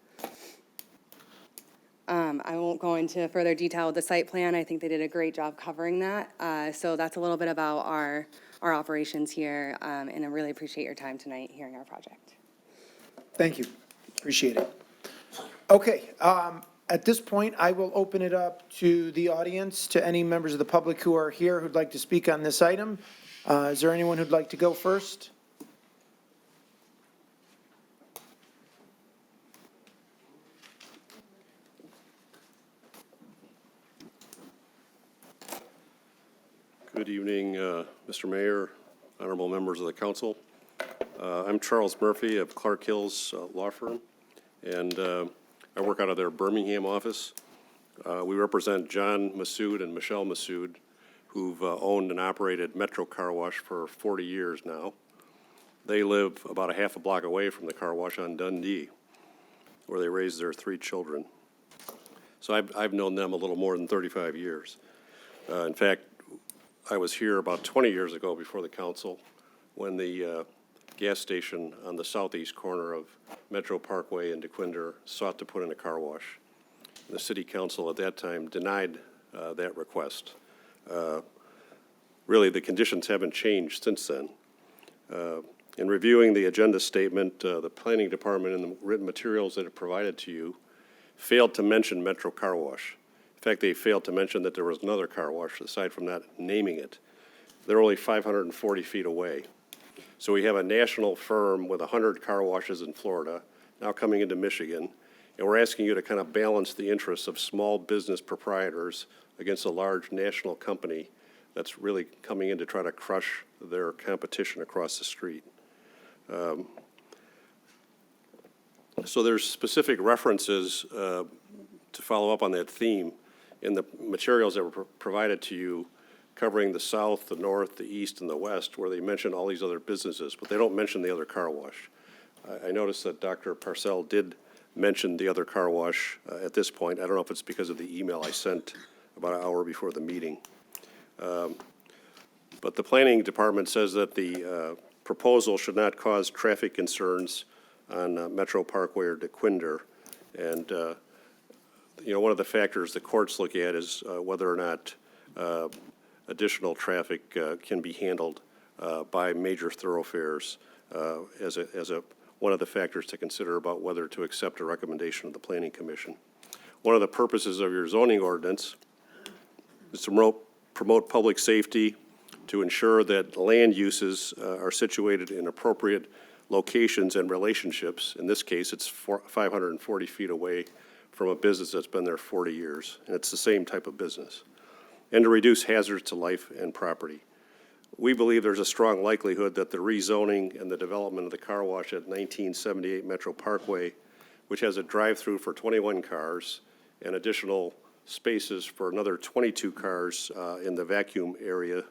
I won't go into further detail with the site plan. I think they did a great job covering that. So that's a little bit about our operations here, and I really appreciate your time tonight hearing our project. Thank you. Appreciate it. Okay, at this point, I will open it up to the audience, to any members of the public who are here who'd like to speak on this item. Is there anyone who'd like to go first? Good evening, Mr. Mayor, honorable members of the council. I'm Charles Murphy of Clark Hills Law Firm, and I work out of their Birmingham office. We represent John Massoud and Michelle Massoud, who've owned and operated Metro Car Wash for 40 years now. They live about a half a block away from the car wash on Dundee, where they raised their 3 children. So I've known them a little more than 35 years. In fact, I was here about 20 years ago before the council when the gas station on the southeast corner of Metro Parkway and DeQuinder sought to put in a car wash. The city council at that time denied that request. Really, the conditions haven't changed since then. In reviewing the agenda statement, the planning department and the written materials that it provided to you failed to mention Metro Car Wash. In fact, they failed to mention that there was another car wash, aside from not naming it. They're only 540 feet away. So we have a national firm with 100 car washes in Florida, now coming into Michigan, and we're asking you to kind of balance the interests of small business proprietors against a large national company that's really coming in to try to crush their competition across the street. So there's specific references to follow up on that theme in the materials that were provided to you, covering the south, the north, the east, and the west, where they mention all these other businesses, but they don't mention the other car wash. I noticed that Dr. Parcell did mention the other car wash at this point. I don't know if it's because of the email I sent about an hour before the meeting. But the planning department says that the proposal should not cause traffic concerns on Metro Parkway or DeQuinder. And you know, one of the factors the courts look at is whether or not additional traffic can be handled by major thoroughfares as one of the factors to consider about whether to accept a recommendation of the Planning Commission. One of the purposes of your zoning ordinance is to promote public safety, to ensure that land uses are situated in appropriate locations and relationships. In this case, it's 540 feet away from a business that's been there 40 years, and it's the same type of business. And to reduce hazards to life and property. We believe there's a strong likelihood that the rezoning and the development of the car wash at 1978 Metro Parkway, which has a drive-through for 21 cars and additional spaces for another 22 cars in the vacuum area,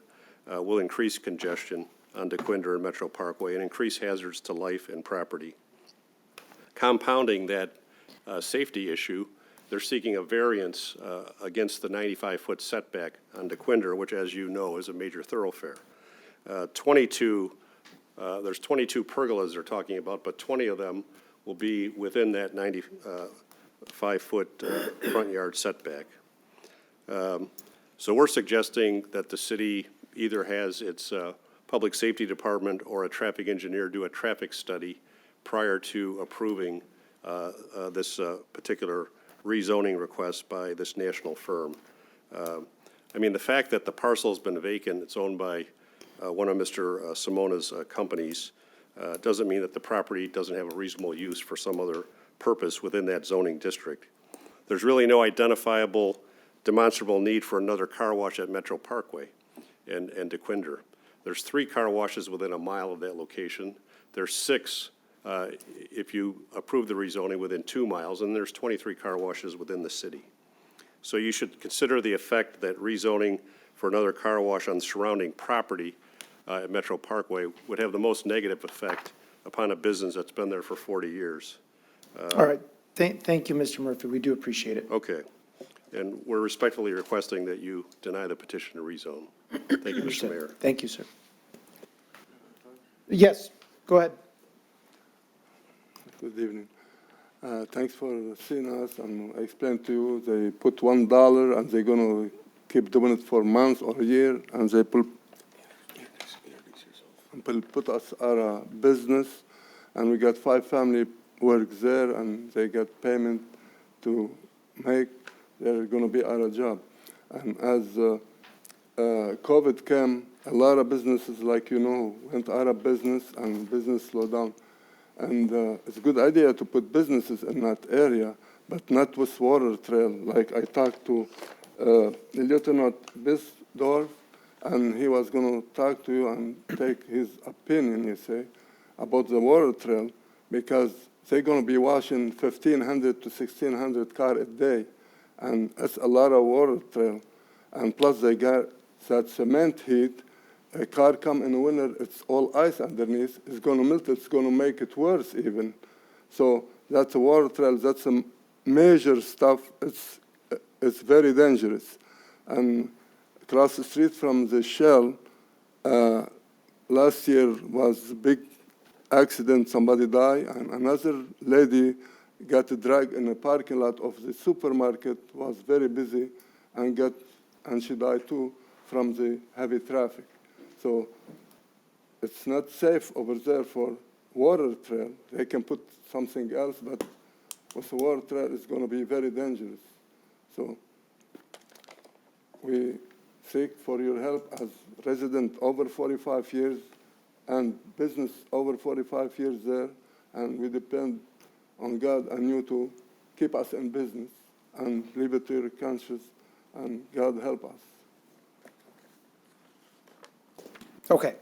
will increase congestion on DeQuinder and Metro Parkway and increase hazards to life and property. Compounding that safety issue, they're seeking a variance against the 95-foot setback on DeQuinder, which, as you know, is a major thoroughfare. There's 22 pergolas they're talking about, but 20 of them will be within that 95-foot front yard setback. So we're suggesting that the city either has its public safety department or a traffic engineer do a traffic study prior to approving this particular rezoning request by this national firm. I mean, the fact that the parcel has been vacant, it's owned by one of Mr. Simona's companies, doesn't mean that the property doesn't have a reasonable use for some other purpose within that zoning district. There's really no identifiable, demonstrable need for another car wash at Metro Parkway and DeQuinder. There's 3 car washes within a mile of that location. There's 6 if you approve the rezoning within 2 miles, and there's 23 car washes within the city. So you should consider the effect that rezoning for another car wash on surrounding property at Metro Parkway would have the most negative effect upon a business that's been there for 40 years. All right. Thank you, Mr. Murphy. We do appreciate it. Okay. And we're respectfully requesting that you deny the petition to rezone. Thank you, Mr. Mayor. Thank you, sir. Yes, go ahead. Good evening. Thanks for seeing us, and I explained to you, they put $1 and they're gonna keep doing it for months or a year, and they put us out of business, and we got 5 family work there, and they got payment to make, they're gonna be out of job. And as COVID came, a lot of businesses, like you know, went out of business, and business slowed down. And it's a good idea to put businesses in that area, but not with water trail. Like I talked to Lieutenant Bisdorf, and he was going to talk to you and take his opinion, you say, about the water trail, because they're going to be washing 1,500 to 1,600 cars a day, and that's a lot of water trail. And plus they got that cement heat. A car come in the winter, it's all ice underneath, it's going to melt, it's going to make it worse even. So that's a water trail, that's a major stuff, it's very dangerous. And across the street from the Shell, last year was a big accident, somebody died, and another lady got dragged in the parking lot of the supermarket, was very busy, and she died too from the heavy traffic. So it's not safe over there for water trail. They can put something else, but with the water trail, it's going to be very dangerous. So we seek for your help as resident over 45 years and business over 45 years there, and we depend on God and you to keep us in business and leave it to your conscience, and God help us. Okay.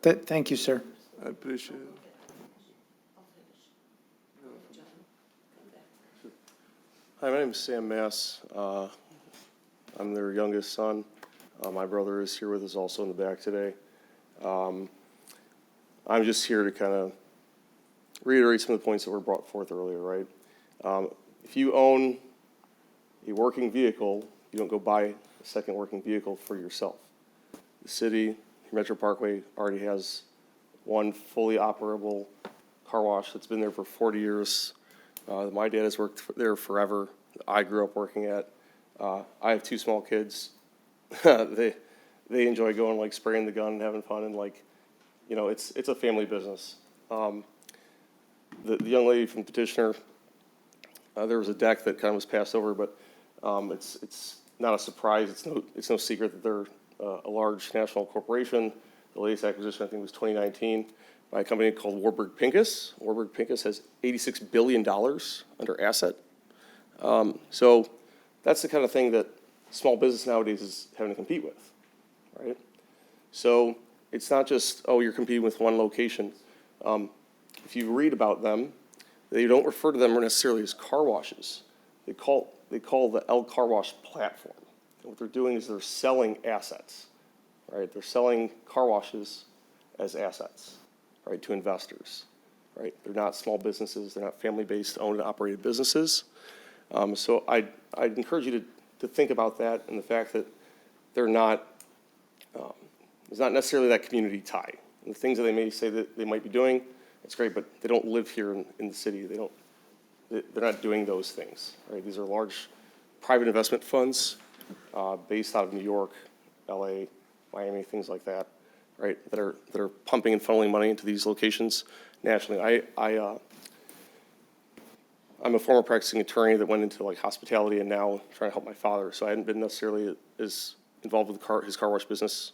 Thank you, sir. I appreciate it. Hi, my name is Sam Mass. I'm their youngest son. My brother is here with us also in the back today. I'm just here to kind of reiterate some of the points that were brought forth earlier, right? If you own a working vehicle, you don't go buy a second working vehicle for yourself. The city, Metro Parkway, already has one fully operable car wash that's been there for 40 years. My dad has worked there forever. I grew up working at. I have 2 small kids. They enjoy going, like, spraying the gun and having fun, and, like, you know, it's a family business. The young lady from Petitioner, there was a deck that kind of was passed over, but it's not a surprise. It's no secret that they're a large national corporation. The latest acquisition, I think, was 2019 by a company called Warburg Pincus. Warburg Pincus has $86 billion under asset. So that's the kind of thing that small business nowadays is having to compete with, right? So it's not just, oh, you're competing with one location. If you read about them, they don't refer to them necessarily as car washes. They call the El Car Wash platform. And what they're doing is they're selling assets, right? They're selling car washes as assets, right, to investors, right? They're not small businesses. They're not family-based, owned and operated businesses. So I'd encourage you to think about that and the fact that they're not, there's not necessarily that community tie. And the things that they may say that they might be doing, it's great, but they don't live here in the city. They're not doing those things, right? These are large private investment funds based out of New York, LA, Miami, things like that, right? That are pumping and funneling money into these locations nationally. I'm a former practicing attorney that went into, like, hospitality and now trying to help my father. So I hadn't been necessarily as involved with his car wash business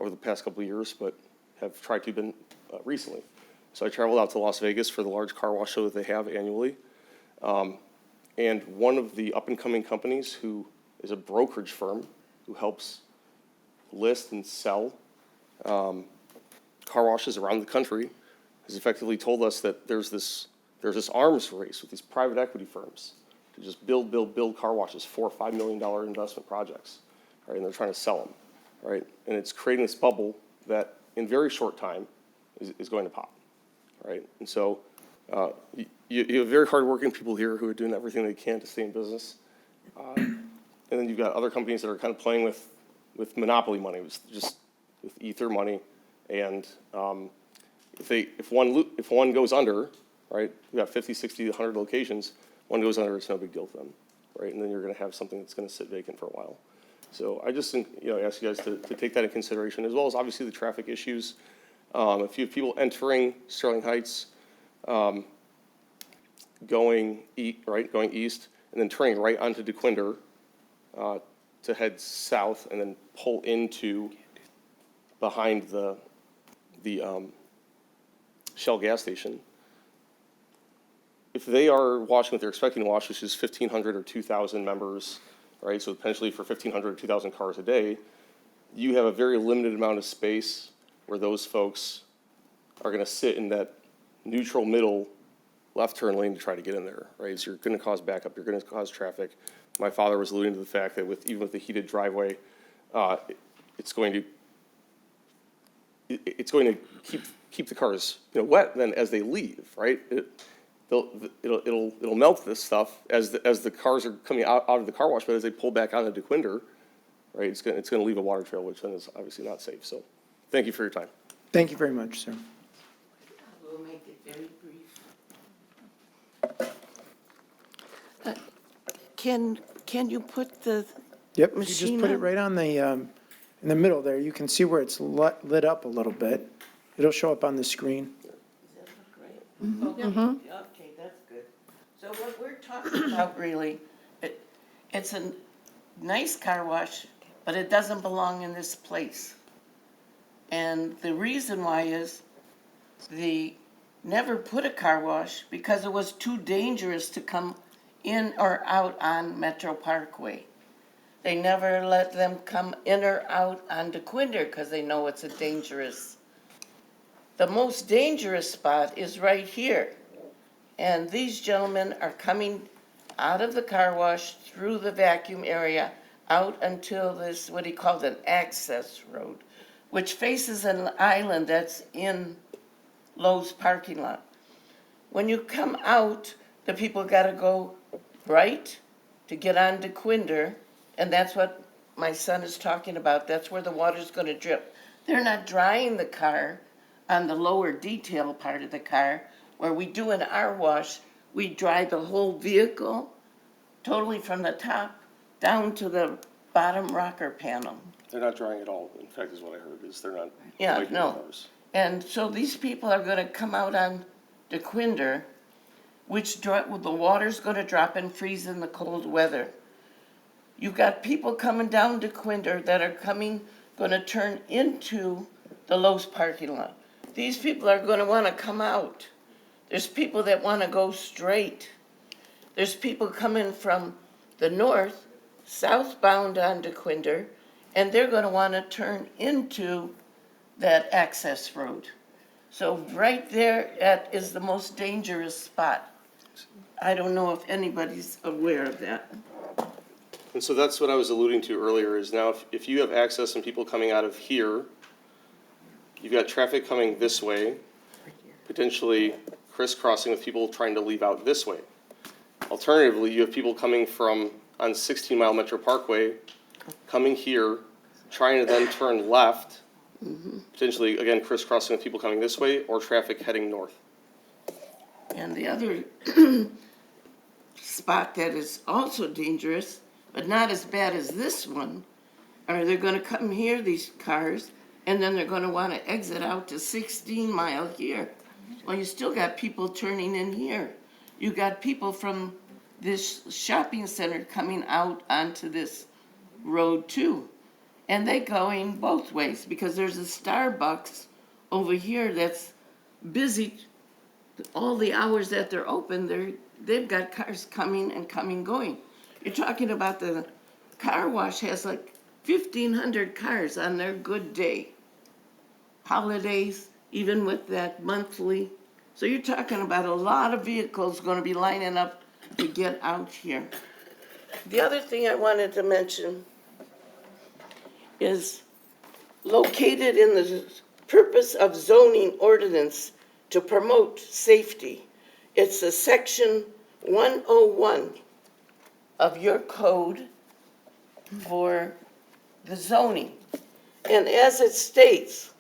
over the past couple of years, but have tried to been recently. So I traveled out to Las Vegas for the large car wash show that they have annually. And one of the up-and-coming companies who is a brokerage firm who helps list and sell car washes around the country has effectively told us that there's this arms race with these private equity firms to just build car washes, $4 or $5 million investment projects, right? And they're trying to sell them, right? And it's creating this bubble that in very short time is going to pop, right? And so you have very hardworking people here who are doing everything they can to stay in business. And then you've got other companies that are kind of playing with monopoly money, with ether money. And if one goes under, right, you got 50, 60, 100 locations, one goes under, it's no big deal to them, right? And then you're going to have something that's going to sit vacant for a while. So I just think, ask you guys to take that in consideration, as well as obviously the traffic issues. If you have people entering Sterling Heights, going east, and then turning right onto DeQuinder to head south, and then pull into behind the Shell gas station. If they are washing what they're expecting to wash, which is 1,500 or 2,000 members, right? So potentially for 1,500 or 2,000 cars a day, you have a very limited amount of space where those folks are going to sit in that neutral middle left turn lane to try to get in there, right? So you're going to cause backup, you're going to cause traffic. My father was alluding to the fact that even with the heated driveway, it's going to keep the cars wet then as they leave, right? It'll melt this stuff as the cars are coming out of the car wash, but as they pull back onto DeQuinder, right, it's going to leave a water trail, which then is obviously not safe. So thank you for your time. Thank you very much, sir. We'll make it very brief. Can you put the Yep, you machine just put it on? right on the, in the middle there. You can see where it's lit up a little bit. It'll show up on the screen. Okay, that's good. So what we're talking about really, it's a nice car wash, but it doesn't belong in this place. And the reason why is they never put a car wash because it was too dangerous to come in or out on Metro Parkway. They never let them come in or out on DeQuinder because they know it's a dangerous. The most dangerous spot is right here. And these gentlemen are coming out of the car wash through the vacuum area out until this, what he called an access road, which faces an island that's in Lowe's parking lot. When you come out, the people gotta go right to get on DeQuinder, and that's what my son is talking about. That's where the water's gonna drip. They're not drying the car on the lower detail part of the car, where we do an R wash, we dry the whole vehicle totally from the top down to the bottom rocker panel. They're not drying at all. In fact, is what I heard, is they're not. Yeah, wiping no. the cars. And so these people are gonna come out on DeQuinder, which the water's gonna drop and freeze in the cold weather. You've got people coming down DeQuinder that are gonna turn into the Lowe's parking lot. These people are gonna wanna come out. There's people that wanna go straight. There's people coming from the north, southbound on DeQuinder, and they're gonna wanna turn into that access road. So right there is the most dangerous spot. I don't know if anybody's aware of that. And so that's what I was alluding to earlier, is now if you have access and people coming out of here, you've got traffic coming this way, potentially crisscrossing with people trying to leave out this way. Alternatively, you have people coming on 16 Mile Metro Parkway, coming here, trying to then turn left, potentially, again, crisscrossing with people coming this way, or traffic heading north. And the other spot that is also dangerous, but not as bad as this one, are they're gonna come here, these cars, and then they're gonna wanna exit out to 16 Mile here. Well, you still got people turning in here. You got people from this shopping center coming out onto this road too. And they going both ways, because there's a Starbucks over here that's busy. All the hours that they're open, they've got cars coming and going. You're talking about the car wash has like 1,500 cars on their good day. Holidays, even with that monthly. So you're talking about a lot of vehicles gonna be lining up to get out here. The other thing I wanted to mention is located in the purpose of zoning ordinance to promote safety. It's a section 101 of your code for the zoning. And as it states,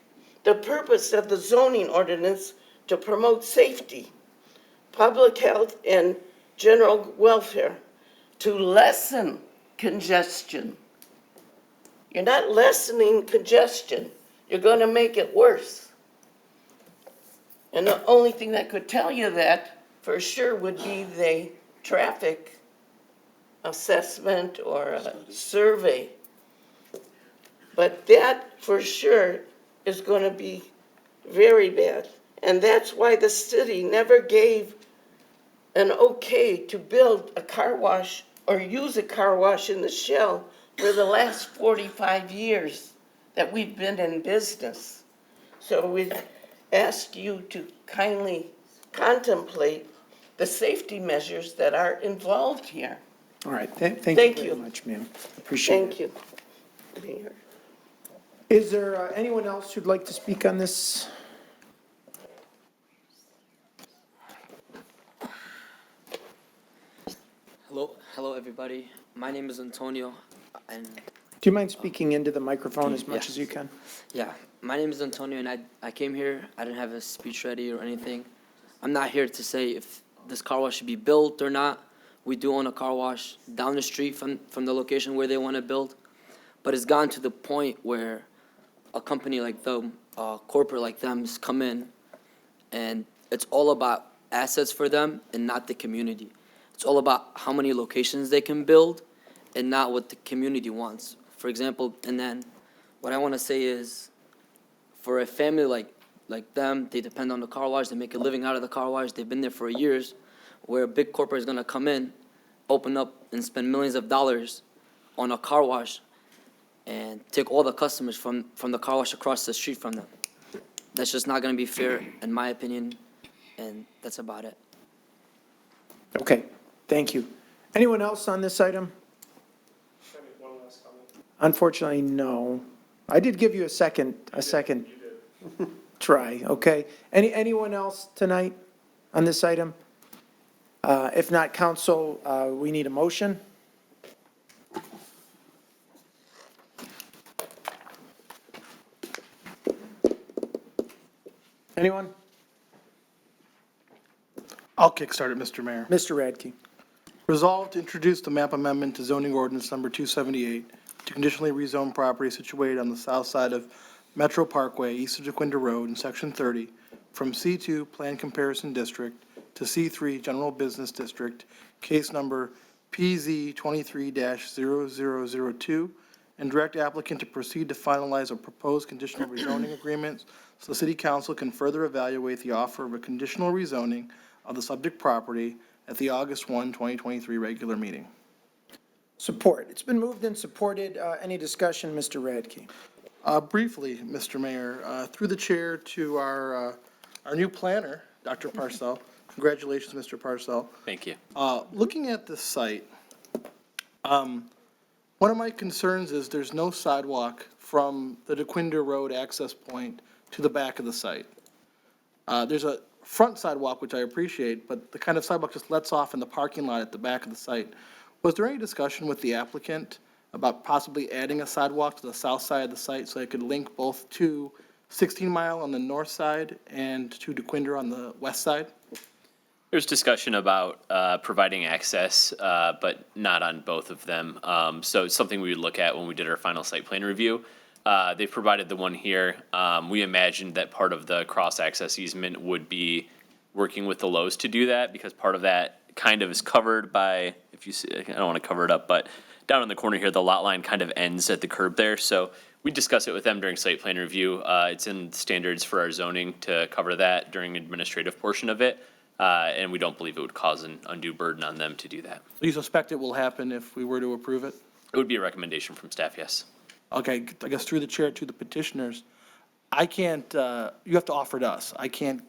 the purpose of the zoning ordinance to promote safety, public health, and general welfare, to lessen congestion. You're not lessening congestion, you're going to make it worse. And the only thing that could tell you that for sure would be the traffic assessment or a survey. But that for sure is going to be very bad. And that's why the city never gave an okay to build a car wash or use a car wash in the Shell for the last 45 years that we've been in business. So we ask you to kindly contemplate the safety measures that are involved here. All right, thank you very much, ma'am. Appreciate it. Thank you. Mayor. Is there anyone else who'd like to speak on this? Hello, everybody. My name is Antonio, and Do you mind speaking into the microphone as much as you can? yeah, my name is Antonio, and I came here. I didn't have a speech ready or anything. I'm not here to say if this car wash should be built or not. We do own a car wash down the street from the location where they want to build, but it's gotten to the point where a company like them, a corporate like them, has come in, and it's all about assets for them and not the community. It's all about how many locations they can build and not what the community wants. For example, and then what I want to say is, for a family like them, they depend on the car wash, they make a living out of the car wash, they've been there for years, where a big corporate is going to come in, open up and spend millions of dollars on a car wash and take all the customers from the car wash across the street from them. That's just not going to be fair, in my opinion, and that's about it. Okay, thank you. Anyone else on this item? Unfortunately, no. I did give you a second try, okay? Anyone else tonight on this item? If not, council, we need a motion. Anyone? I'll kickstart it, Mr. Mayor. Mr. Radke. Resolved to introduce the map amendment to zoning ordinance number 278 to conditionally rezone property situated on the south side of Metro Parkway, east of DeQuinta Road in Section 30, from C2 Plan Comparison District to C3 General Business District, case number PZ 23-0002, and direct applicant to proceed to finalize a proposed conditional rezoning agreement so the city council can further evaluate the offer of a conditional rezoning of the subject property at the August 1, 2023 regular meeting. Support. It's been moved and supported. Any discussion, Mr. Radke? Briefly, Mr. Mayor, through the chair to our new planner, Dr. Parcell. Congratulations, Mr. Parcell. Thank you. Looking at this site, one of my concerns is there's no sidewalk from the DeQuinta Road access point to the back of the site. There's a front sidewalk, which I appreciate, but the kind of sidewalk just lets off in the parking lot at the back of the site. Was there any discussion with the applicant about possibly adding a sidewalk to the south side of the site so it could link both to 16 Mile on the north side and to DeQuinta on the west side? There's discussion about providing access, but not on both of them. So it's something we would look at when we did our final site plan review. They've provided the one here. We imagined that part of the cross-access easement would be working with the Lowe's to do that, because part of that kind of is covered by, if you see, I don't want to cover it up, but down in the corner here, the lot line kind of ends at the curb there. So we discussed it with them during site plan review. It's in standards for our zoning to cover that during administrative portion of it. And we don't believe it would cause an undue burden on them to do that. So you suspect it will happen if we were to approve it? It would be a recommendation from staff, yes. Okay, I guess through the chair to the petitioners, I can't, you have to offer to us. I can't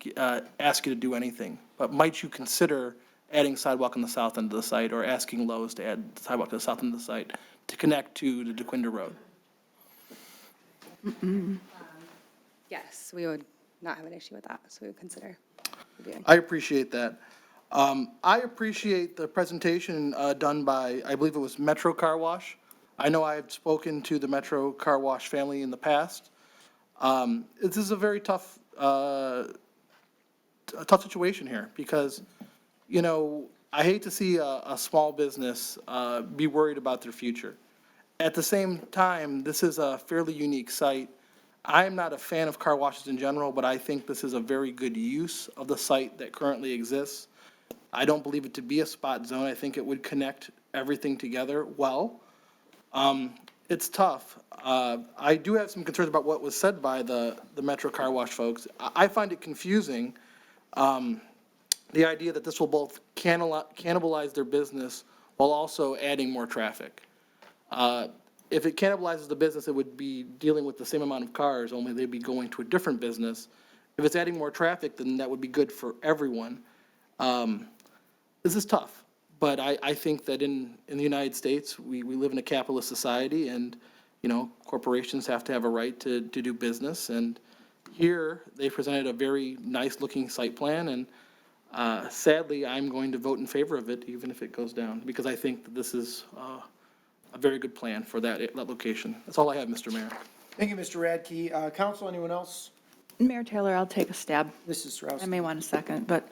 ask you to do anything. But might you consider adding sidewalk on the south end of the site, or asking Lowe's to add sidewalk to the south end of the site to connect to the DeQuinta Road? Yes, we would not have an issue with that, so we would consider reviewing. I appreciate that. I appreciate the presentation done by, I believe it was Metro Car Wash. I know I've spoken to the Metro Car Wash family in the past. This is a very tough situation here because, you know, I hate to see a small business be worried about their future. At the same time, this is a fairly unique site. I'm not a fan of car washes in general, but I think this is a very good use of the site that currently exists. I don't believe it to be a spot zone. I think it would connect everything together well. It's tough. I do have some concerns about what was said by the Metro Car Wash folks. I find it confusing, the idea that this will both cannibalize their business while also adding more traffic. If it cannibalizes the business, it would be dealing with the same amount of cars, only they'd be going to a different business. If it's adding more traffic, then that would be good for everyone. This is tough, but I think that in the United States, we live in a capitalist society and, you know, corporations have to have a right to do business. And here, they presented a very nice-looking site plan, and sadly, I'm going to vote in favor of it, even if it goes down, because I think that this is a very good plan for that location. That's all I have, Mr. Mayor. Thank you, Mr. Radke. Council, anyone else? Mayor Taylor, I'll take a stab. Mrs. Strauss. I may want a second, but,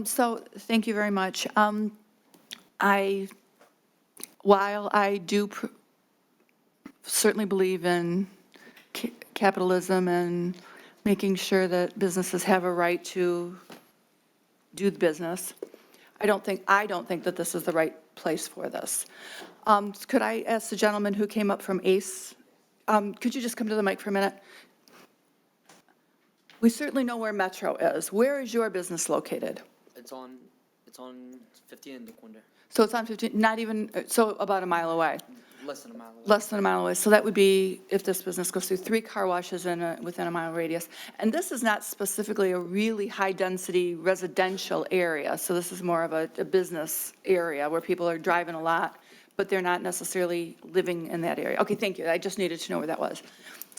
so, thank you very much. While I do certainly believe in capitalism and making sure that businesses have a right to do the business, I don't think that this is the right place for this. Could I ask the gentleman who came up from ACE, could you just come to the mic for a minute? We certainly know where Metro is. Where is your business located? It's on 50 in DeQuinder, So it's on 15, not even, so about a mile away. less than a mile away. Less than a mile away. So that would be, if this business goes through 3 car washes within a mile radius. And this is not specifically a really high-density residential area. So this is more of a business area where people are driving a lot, but they're not necessarily living in that area. Okay, thank you. I just needed to know where that was.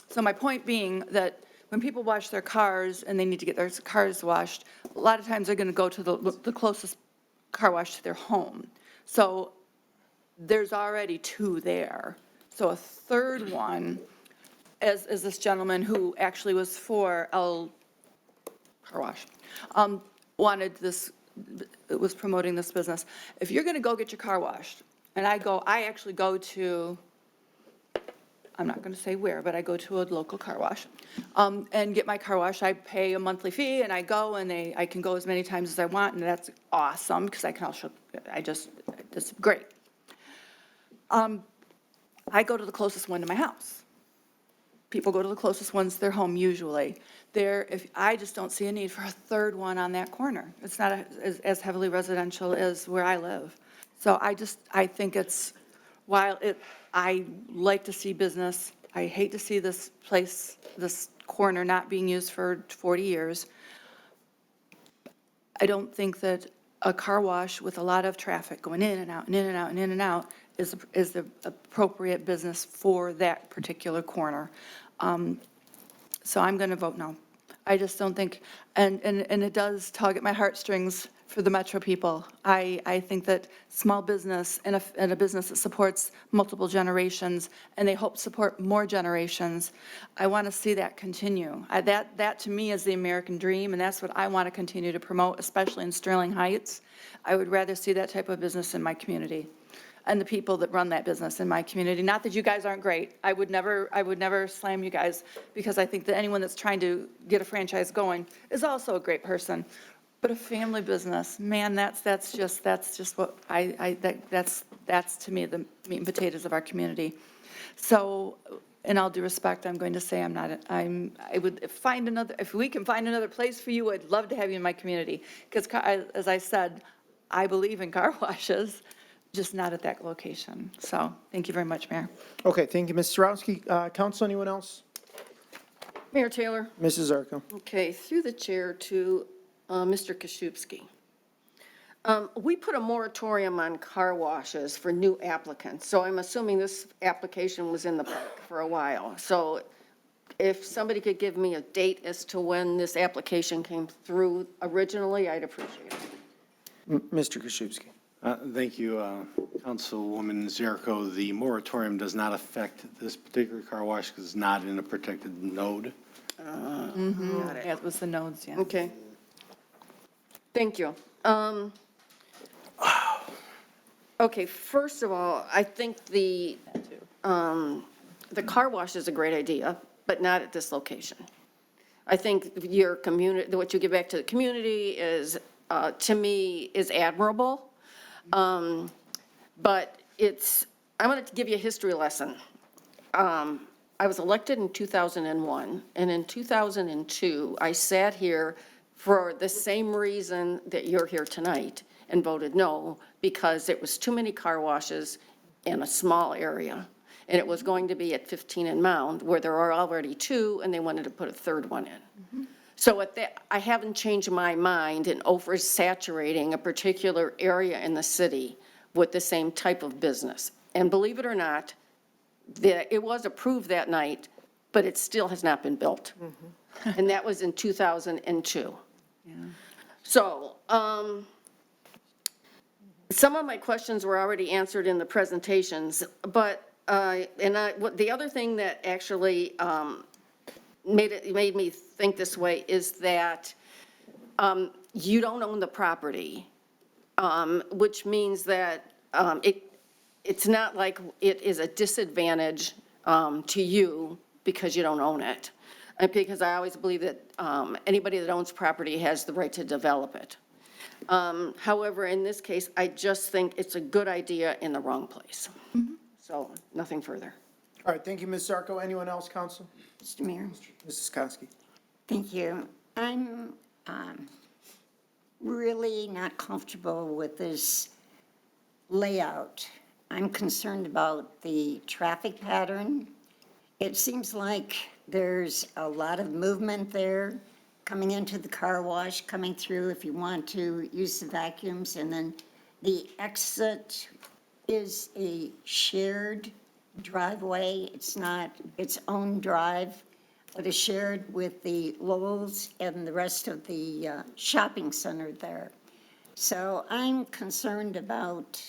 So my point being that when people wash their cars and they need to get their cars washed, a lot of times they're going to go to the closest car wash to their home. So there's already 2 there. So a third one, as this gentleman who actually was for El Car Wash, wanted this, was promoting this business. If you're going to go get your car washed, and I actually go to, I'm not going to say where, but I go to a local car wash and get my car washed. I pay a monthly fee and I go and I can go as many times as I want, and that's awesome because I can also, it's great. I go to the closest one to my house. People go to the closest ones to their home usually. I just don't see a need for a third one on that corner. It's not as heavily residential as where I live. So I think it's, while I like to see business, I hate to see this place, this corner not being used for 40 years. I don't think that a car wash with a lot of traffic going in and out and in and out and in and out is the appropriate business for that particular corner. So I'm going to vote no. I just don't think, and it does tug at my heartstrings for the Metro people. I think that small business and a business that supports multiple generations, and they hope to support more generations, I want to see that continue. That to me is the American dream, and that's what I want to continue to promote, especially in Sterling Heights. I would rather see that type of business in my community and the people that run that business in my community. Not that you guys aren't great. I would never slam you guys, because I think that anyone that's trying to get a franchise going is also a great person. But a family business, man, that's just what that's to me the meat and potatoes of our community. So, in all due respect, I'm going to say if we can find another place for you, I'd love to have you in my community. Because as I said, I believe in car washes, just not at that location. So, thank you very much, Mayor. Okay, thank you, Ms. Zarowski. Council, anyone else? Mayor Taylor. Mrs. Zarko. Okay, through the chair to Mr. Koszewski. We put a moratorium on car washes for new applicants, so I'm assuming this application was in the park for a while. So if somebody could give me a date as to when this application came through originally, I'd appreciate it. Mr. Koszywski. Thank you, Councilwoman Zierko. The moratorium does not affect this particular car wash because it's not in a protected node. Yeah, it was the nodes, yeah. Okay. Thank you. Okay, first of all, I think the car wash is a great idea, but not at this location. I think your community, what you give back to the community is, to me, is admirable. But I'm going to give you a history lesson. I was elected in 2001, and in 2002, I sat here for the same reason that you're here tonight and voted no, because it was too many car washes in a small area. And it was going to be at 15 and Mound, where there are already two, and they wanted to put a third one in. So at that, I haven't changed my mind in oversaturating a particular area in the city with the same type of business. And believe it or not, it was approved that night, but it still has not been built. And that was in 2002. Yeah. So, some of my questions were already answered in the presentations, but, the other thing that actually, made me think this way is that, you don't own the property, which means that, it's not like it is a disadvantage, to you because you don't own it. Because I always believe that, anybody that owns property has the right to develop it. However, in this case, I just think it's a good idea in the wrong place. So, nothing further. All right, thank you, Ms. Zarko. Anyone else, council? Mr. Mayor. Mrs. Kosky. Thank you. I'm really not comfortable with this layout. I'm concerned about the traffic pattern. It seems like there's a lot of movement there, coming into the car wash, coming through if you want to use the vacuums, and then the exit is a shared driveway. It's not its own drive, but is shared with the Lowells and the rest of the shopping center there. So I'm concerned about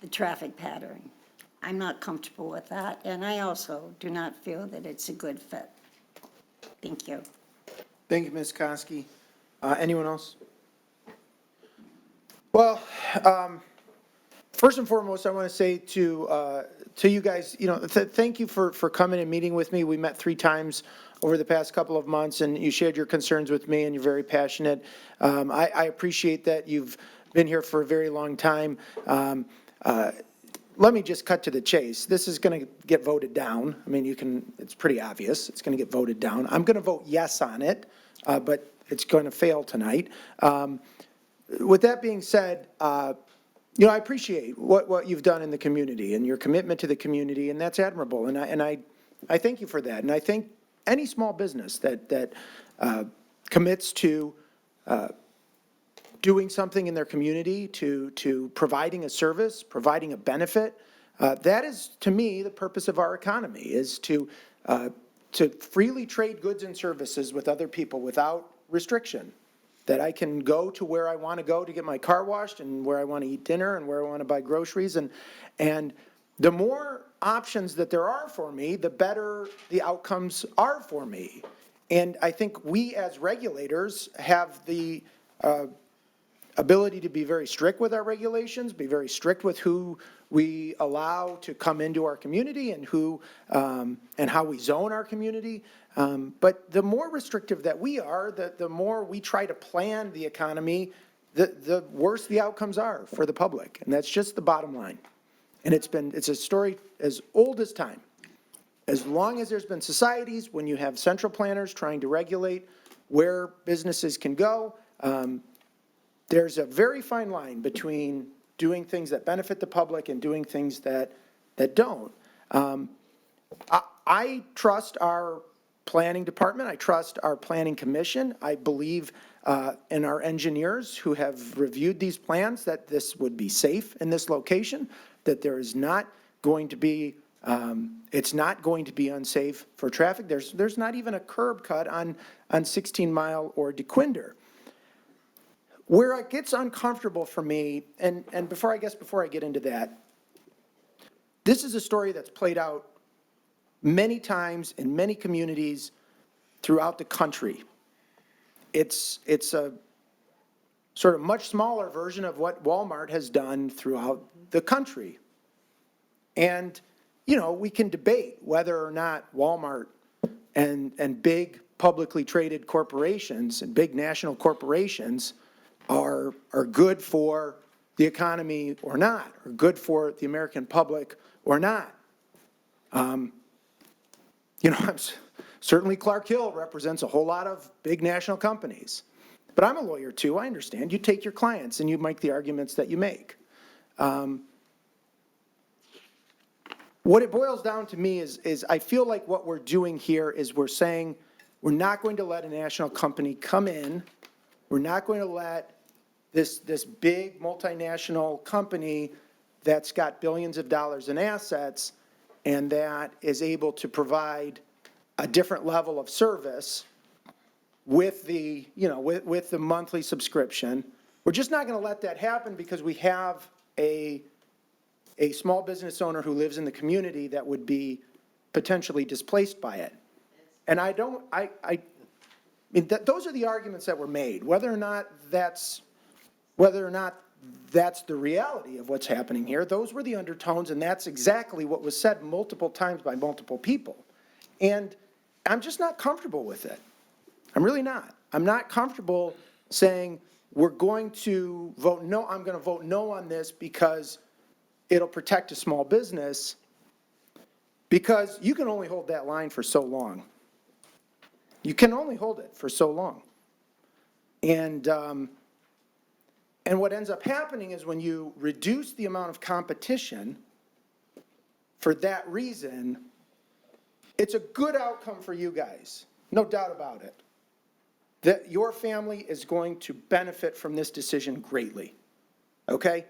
the traffic pattern. I'm not comfortable with that, and I also do not feel that it's a good fit. Thank you. Thank you, Ms. Kosky. Anyone else? Well, first and foremost, I want to say to you guys, thank you for coming and meeting with me. We met 3 times over the past couple of months, and you shared your concerns with me, and you're very passionate. I appreciate that you've been here for a very long time. Let me just cut to the chase. This is going to get voted down. I mean, it's pretty obvious. It's going to get voted down. I'm going to vote yes on it, but it's going to fail tonight. With that being said, I appreciate what you've done in the community and your commitment to the community, and that's admirable. And I thank you for that. And I think any small business that commits to doing something in their community, to providing a service, providing a benefit, that is, to me, the purpose of our economy, is to freely trade goods and services with other people without restriction. That I can go to where I want to go to get my car washed, and where I want to eat dinner, and where I want to buy groceries. And the more options that there are for me, the better the outcomes are for me. And I think we as regulators have the ability to be very strict with our regulations, be very strict with who we allow to come into our community, and who and how we zone our community. But the more restrictive that we are, the more we try to plan the economy, the worse the outcomes are for the public. And that's just the bottom line. And it's a story as old as time. As long as there's been societies, when you have central planners trying to regulate where businesses can go, there's a very fine line between doing things that benefit the public and doing things that don't. I trust our planning department. I trust our planning commission. I believe in our engineers who have reviewed these plans, that this would be safe in this location, that there is not going to be It's not going to be unsafe for traffic. There's not even a curb cut on 16 Mile or DeQuinder. Where it gets uncomfortable for me, and before I get into that, this is a story that's played out many times in many communities throughout the country. It's a sort of much smaller version of what Walmart has done throughout the country. And, you know, we can debate whether or not Walmart and big publicly traded corporations and big national corporations are good for the economy or not, or good for the American public or not. You know, certainly Clark Hill represents a whole lot of big national companies. But I'm a lawyer too, I understand. You take your clients and you make the arguments that you make. What it boils down to me is I feel like what we're doing here is we're saying we're not going to let a national company come in. We're not going to let this big multinational company that's got billions of dollars in assets and that is able to provide a different level of service with the, you know, with the monthly subscription. We're just not going to let that happen because we have a small business owner who lives in the community that would be potentially displaced by it. And I mean, those are the arguments that were made. Whether or not that's the reality of what's happening here, those were the undertones, and that's exactly what was said multiple times by multiple people. And I'm just not comfortable with it. I'm really not. I'm not comfortable saying we're going to vote no. I'm going to vote no on this because it'll protect a small business, because you can only hold that line for so long. You can only hold it for so long. And what ends up happening is when you reduce the amount of competition for that reason, it's a good outcome for you guys, no doubt about it. That your family is going to benefit from this decision greatly, okay?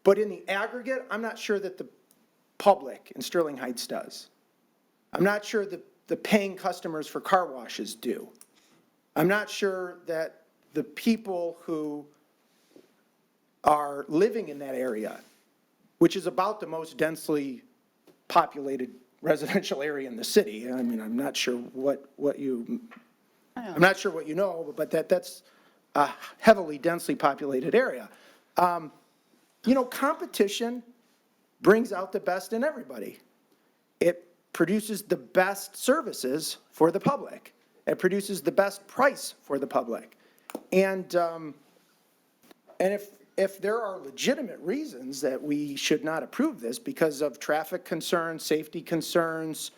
But in the aggregate, I'm not sure that the public in Sterling Heights does. I'm not sure that the paying customers for car washes do. I'm not sure that the people who are living in that area, which is about the most densely populated residential area in the city. I mean, I'm not sure what you know, but that's a heavily densely populated area. You know, competition brings out the best in everybody. It produces the best services for the public. It produces the best price for the public. And if there are legitimate reasons that we should not approve this because of traffic concerns, safety concerns,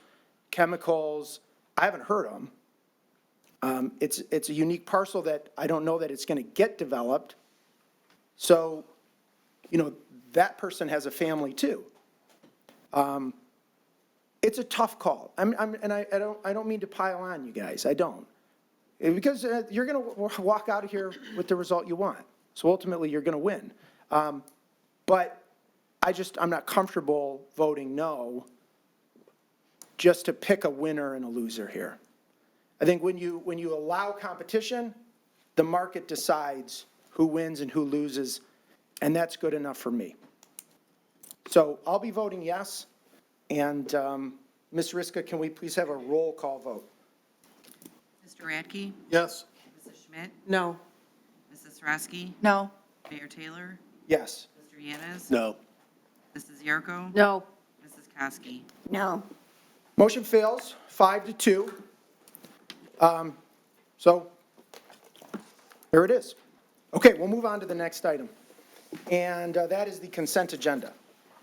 chemicals, I haven't heard them. It's a unique parcel that I don't know that it's going to get developed. So, you know, that person has a family too. It's a tough call. I don't mean to pile on you guys. I don't. Because you're going to walk out of here with the result you want. So ultimately, you're going to win. But I'm not comfortable voting no just to pick a winner and a loser here. I think when you allow competition, the market decides who wins and who loses, and that's good enough for me. So I'll be voting yes. And Ms. Riska, can we please have a roll call vote? Mr. Radke? Yes. Mrs. Schmidt? No. Mrs. Sarowski? No. Mayor Taylor? Yes. Mr. Yanes? No. Mrs. Yarko? No. Mrs. Koski? No. Motion fails, 5-2. So there it is. Okay, we'll move on to the next item. And that is the consent agenda.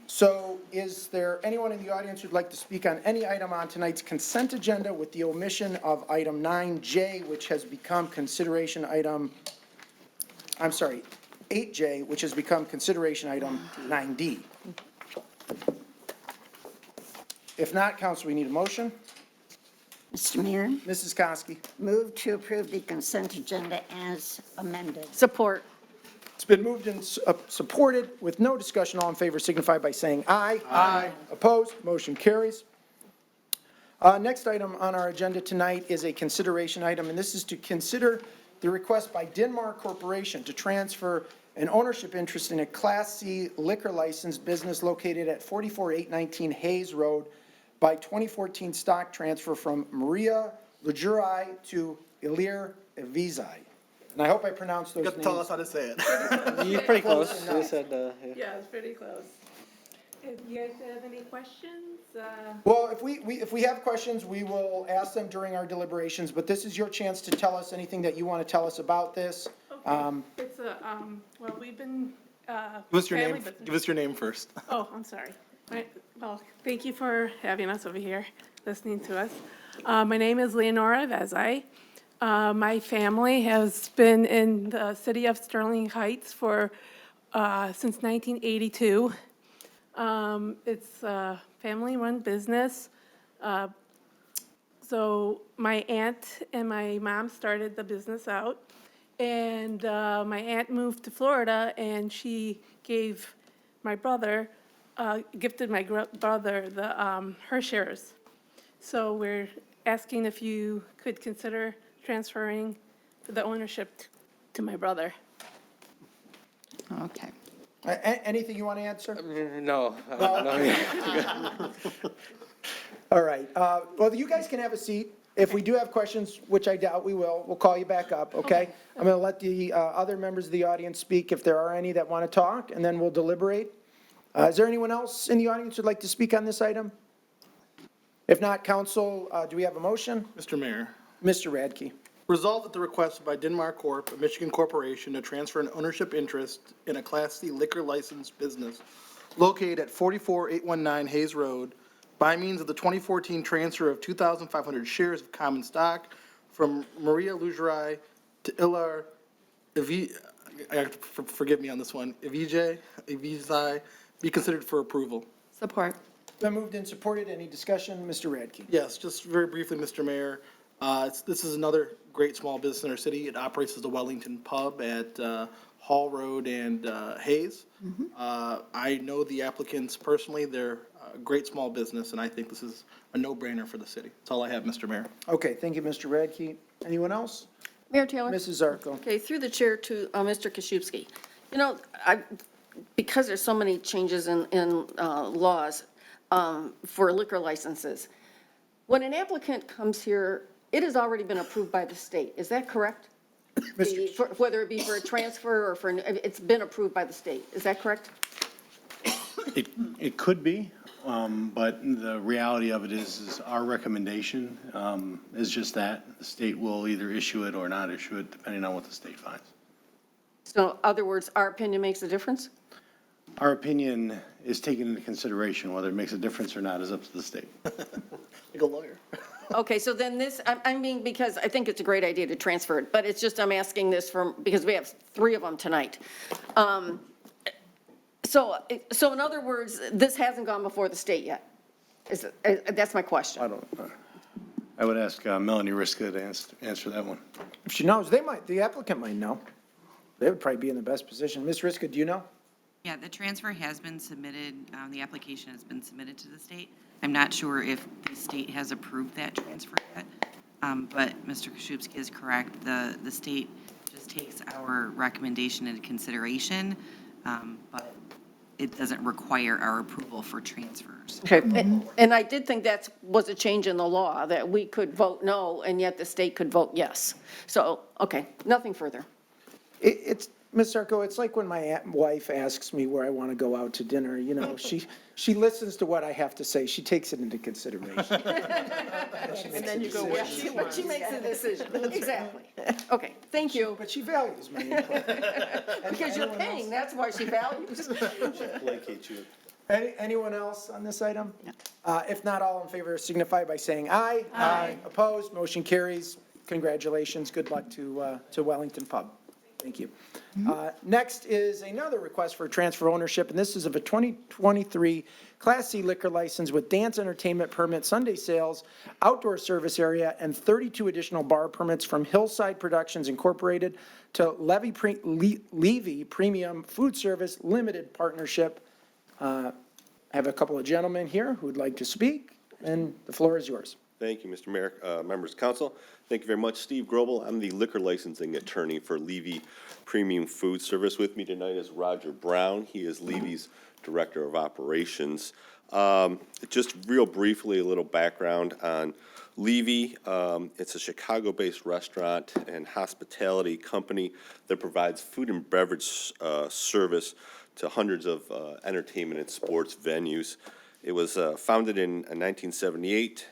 So is there anyone in the audience who'd like to speak on any item on tonight's consent agenda with the omission of item 9J, which has become consideration item, 8J, which has become consideration item 9D? If not, council, we need a motion. Mr. Mayor, Mrs. Koski. move to approve the consent agenda as amended. Support. It's been moved and supported with no discussion. All in favor signify by saying aye. Aye. Opposed? Motion carries. Next item on our agenda tonight is a consideration item, and this is to consider the request by Denmark Corporation to transfer an ownership interest in a Class C liquor license business located at 44819 Hayes Road by 2014 stock transfer from Maria Lujurai to Ilir Evizai. And I hope I pronounced those You names. got to tell us how to say it. You're pretty close. You said, Yeah, it's pretty close. If you guys have any questions? Well, if we have questions, we will ask them during our deliberations, but this is your chance to tell us anything that you want to tell us about this. It's a, well, we've been, Give us your family name. business. Give us your name first. Oh, I'm sorry. Well, thank you for having us over here, listening to us. My name is Leonora Vezai. My family has been in the city of Sterling Heights for, since 1982. It's a family-run business. So my aunt and my mom started the business out, and my aunt moved to Florida, and she gave my brother, gifted my brother the her shares. So we're asking if you could consider transferring the ownership to my brother. Okay. Anything you want to answer? No. All right. Well, you guys can have a seat. If we do have questions, which I doubt we will, we'll call you back up, okay? I'm going to let the other members of the audience speak if there are any that want to talk, and then we'll deliberate. Is there anyone else in the audience who'd like to speak on this item? If not, council, do we have a motion? Mr. Mayor. Mr. Radke. Resolved at the request by Denmark Corp., a Michigan corporation, to transfer an ownership interest in a Class C liquor license business located at 44819 Hayes Road by means of the 2014 transfer of 2,500 shares of common stock from Maria Lujurai to Ilar forgive me on this one, Evizai, be considered for approval. Support. Been moved and supported. Any discussion? Mr. Radke. Yes, just very briefly, Mr. Mayor. This is another great small business in our city. It operates as the Wellington Pub at Hall Road and Hayes. I know the applicants personally. They're a great small business, and I think this is a no-brainer for the city. That's all I have, Mr. Mayor. Okay, thank you, Mr. Radke. Anyone else? Mayor Taylor? Mrs. Zarko. Okay, through the chair to Mr. Koszewski. You know, because there's so many changes in laws for liquor licenses, when an applicant comes here, it has already been approved by the state. Is that correct? Whether it be for a transfer or it's been approved by the state. Is that correct? It could be, but the reality of it is our recommendation is just that. The state will either issue it or not issue it, depending on what the state finds. So in other words, our opinion makes a difference? Our opinion is taken into consideration. Whether it makes a difference or not is up to the state. Like a lawyer. Okay, so then this, I mean, because I think it's a great idea to transfer it, but it's just, I'm asking this because we have 3 of them tonight. So in other words, this hasn't gone before the state yet? That's my question. I would ask Melanie Riska to answer that one. If she knows, the applicant might know. They would probably be in the best position. Ms. Riska, do you know? Yeah, the transfer has been submitted, the application has been submitted to the state. I'm not sure if the state has approved that transfer yet, but Mr. Koszewski is correct. The state just takes our recommendation into consideration, but it doesn't require our approval for transfers. Okay, and I did think that was a change in the law, that we could vote no, and yet the state could vote yes. So, okay, nothing further. It's, Ms. Zarko, it's like when my wife asks me where I want to go out to dinner, you know, she listens to what I have to say. She takes it into consideration. And then you go, she makes the decision. Exactly. Okay, thank you. But she values my input. Because you're paying, that's why she values. Placate you. Anyone else on this item? If not, all in favor signify by saying aye. Aye. Opposed, motion carries. Congratulations. Good luck to Wellington Pub. Thank you. Next is another request for a transfer ownership, and this is of a 2023 Class C liquor license with dance entertainment permit, Sunday sales, outdoor service area, and 32 additional bar permits from Hillside Productions Incorporated to Levy Premium Food Service Limited Partnership. I have a couple of gentlemen here who would like to speak, and the floor is yours. Thank you, Mr. Mayor, members of council. Thank you very much. Steve Grobel, I'm the liquor licensing attorney for Levy Premium Food Service. With me tonight is Roger Brown. He is Levy's Director of Operations. Just real briefly, a little background on Levy. It's a Chicago-based restaurant and hospitality company that provides food and beverage service to hundreds of entertainment and sports venues. It was founded in 1978.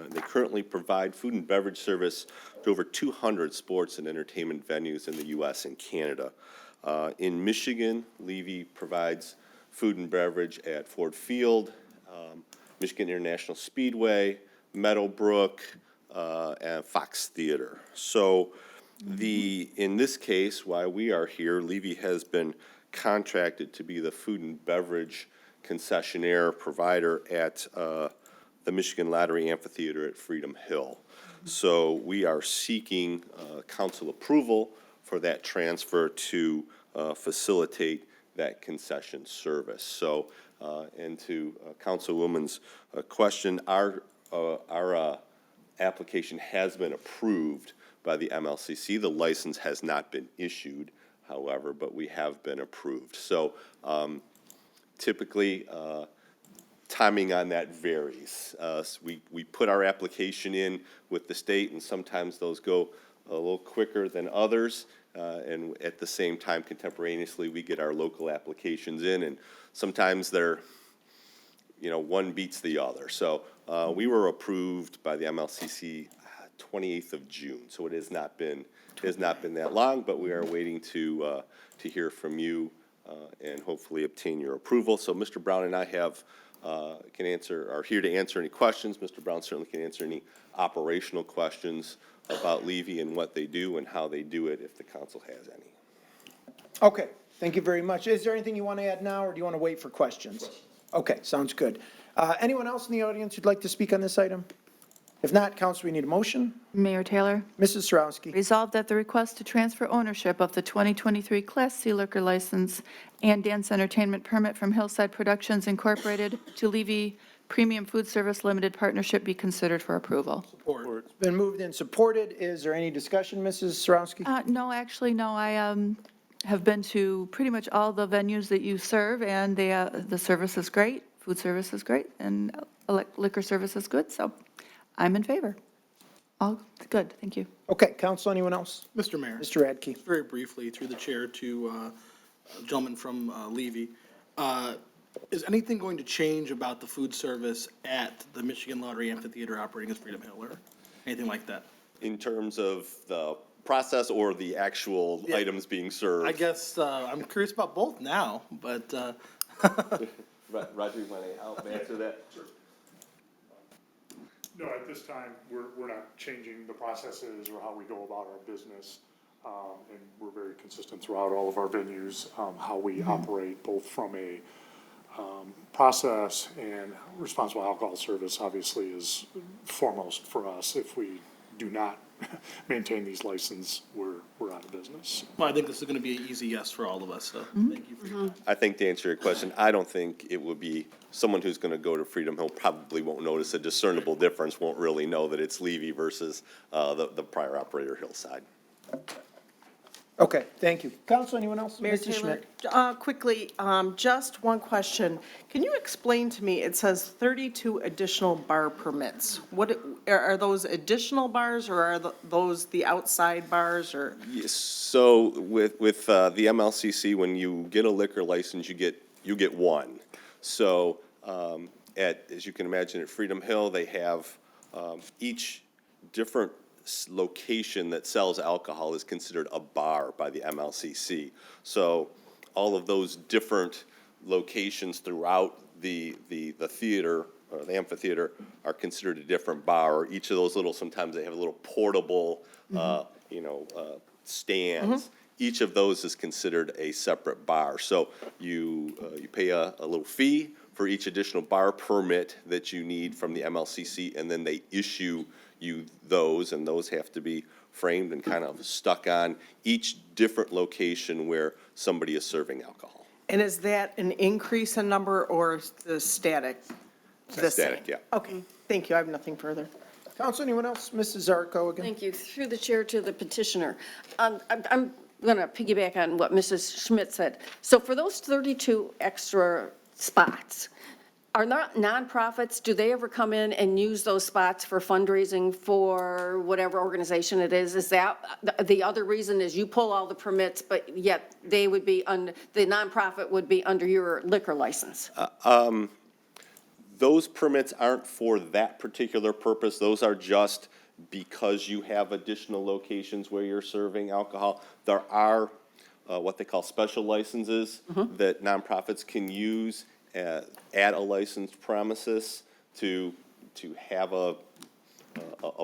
They currently provide food and beverage service to over 200 sports and entertainment venues in the U.S. and Canada. In Michigan, Levy provides food and beverage at Ford Field, Michigan International Speedway, Meadowbrook, and Fox Theater. So in this case, why we are here, Levy has been contracted to be the food and beverage concessionaire provider at the Michigan Lottery Amphitheater at Freedom Hill. So we are seeking council approval for that transfer to facilitate that concession service. So, and to Councilwoman's question, our application has been approved by the MLCC. The license has not been issued, however, but we have been approved. So typically, timing on that varies. We put our application in with the state, and sometimes those go a little quicker than others. And at the same time, contemporaneously, we get our local applications in, and sometimes they're, one beats the other. So we were approved by the MLCC 28th of June, so it has not been that long, but we are waiting to hear from you and hopefully obtain your approval. So Mr. Brown and I are here to answer any questions. Mr. Brown certainly can answer any operational questions about Levy and what they do and how they do it if the council has any. Okay, thank you very much. Is there anything you want to add now, or do you want to wait for questions? Okay, sounds good. Anyone else in the audience who'd like to speak on this item? If not, council, we need a motion. Mayor Taylor, Mrs. Sarowski. resolved that the request to transfer ownership of the 2023 Class C liquor license and dance entertainment permit from Hillside Productions Incorporated to Levy Premium Food Service Limited Partnership be considered for approval. Support. It's been moved and supported. Is there any discussion, Mrs. Sarowski? No, actually, no. I have been to pretty much all the venues that you serve, and the service is great, food service is great, and liquor service is good, so I'm in favor. All good, thank you. Okay, council, anyone else? Mr. Mayor. Mr. Radke. Very briefly, through the chair to a gentleman from Levy. Is anything going to change about the food service at the Michigan Lottery Amphitheater operating as Freedom Hill, or anything like that? In terms of the process or the actual items being served? I guess I'm curious about both now, but. Roger, you want to answer that? Sure. No, at this time, we're not changing the processes or how we go about our business. And we're very consistent throughout all of our venues, how we operate, both from a process and responsible alcohol service obviously is foremost for us. If we do not maintain these licenses, we're out of business. Well, I think this is going to be an easy yes for all of us, so thank you for your time. I think to answer your question, I don't think it would be, someone who's going to go to Freedom Hill probably won't notice a discernible difference, won't really know that it's Levy versus the prior operator Hillside. Okay, thank you. Council, anyone else? Mayor Mrs. Taylor, Schmidt. quickly, just one question. Can you explain to me, it says 32 additional bar permits. What, are those additional bars, or are those the outside bars, or? Yes, so with the MLCC, when you get a liquor license, you get one. So as you can imagine, at Freedom Hill, they have each different location that sells alcohol is considered a bar by the MLCC. So all of those different locations throughout the theater or the amphitheater are considered a different bar. Or each of those little, sometimes they have a little portable, stands, each of those is considered a separate bar. So you pay a little fee for each additional bar permit that you need from the MLCC, and then they issue you those, and those have to be framed and kind of stuck on each different location where somebody is serving alcohol. And is that an increase in number or the static? The Static, same? yeah. Okay, thank you. I have nothing further. Council, anyone else? Mrs. Zarko again? Thank you. Through the chair to the petitioner. I'm going to piggyback on what Mrs. Schmidt said. So for those 32 extra spots, are not nonprofits, do they ever come in and use those spots for fundraising for whatever organization it is? Is that the other reason is you pull all the permits, but yet they would be, the nonprofit would be under your liquor license? Those permits aren't for that particular purpose. Those are just because you have additional locations where you're serving alcohol. There are what they call special licenses that nonprofits can use at a licensed premises to have a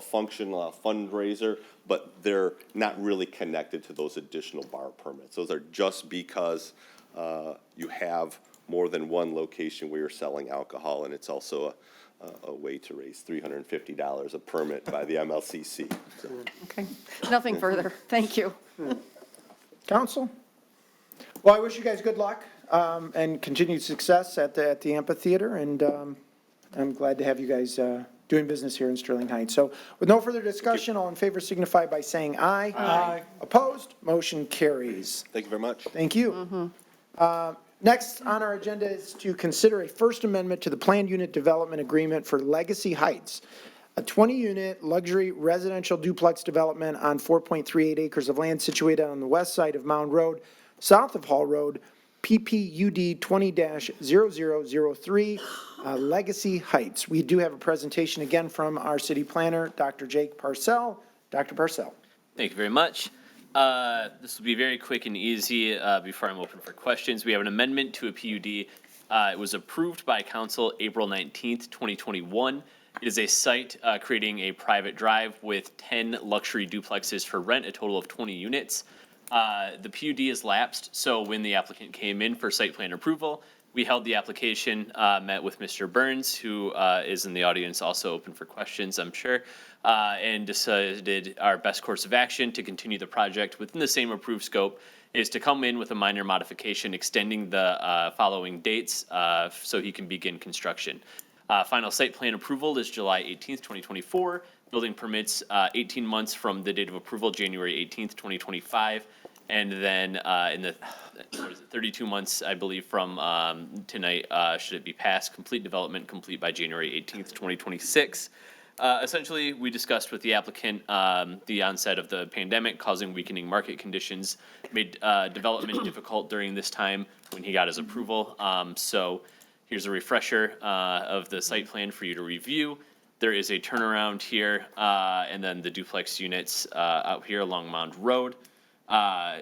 function, a fundraiser, but they're not really connected to those additional bar permits. Those are just because you have more than one location where you're selling alcohol, and it's also a way to raise $350 a permit by the MLCC. So. Okay, nothing further. Thank you. Council? Well, I wish you guys good luck and continued success at the amphitheater, and I'm glad to have you guys doing business here in Sterling Heights. So with no further discussion, all in favor signify by saying aye. Aye. Opposed? Motion carries. Thank you very much. Thank you. Next on our agenda is to consider a First Amendment to the Planned Unit Development Agreement for Legacy Heights, a 20-unit luxury residential duplex development on 4.38 acres of land situated on the west side of Mound Road, south of Hall Road, PPUD 20-0003, Legacy Heights. We do have a presentation again from our city planner, Dr. Jake Parcell. Dr. Parcell. Thank you very much. This will be very quick and easy before I'm open for questions. We have an amendment to a PUD. It was approved by council April 19th, 2021. It is a site creating a private drive with 10 luxury duplexes for rent, a total of 20 units. The PUD is lapsed, so when the applicant came in for site plan approval, we held the application, met with Mr. Burns, who is in the audience, also open for questions, I'm sure, and decided our best course of action to continue the project within the same approved scope is to come in with a minor modification extending the following dates so he can begin construction. Final site plan approval is July 18th, 2024. Building permits 18 months from the date of approval, January 18th, 2025. And then in the 32 months, I believe, from tonight, should it be passed, complete development complete by January 18th, 2026. Essentially, we discussed with the applicant the onset of the pandemic causing weakening market conditions, made development difficult during this time when he got his approval. So here's a refresher of the site plan for you to review. There is a turnaround here, and then the duplex units out here along Mound Road.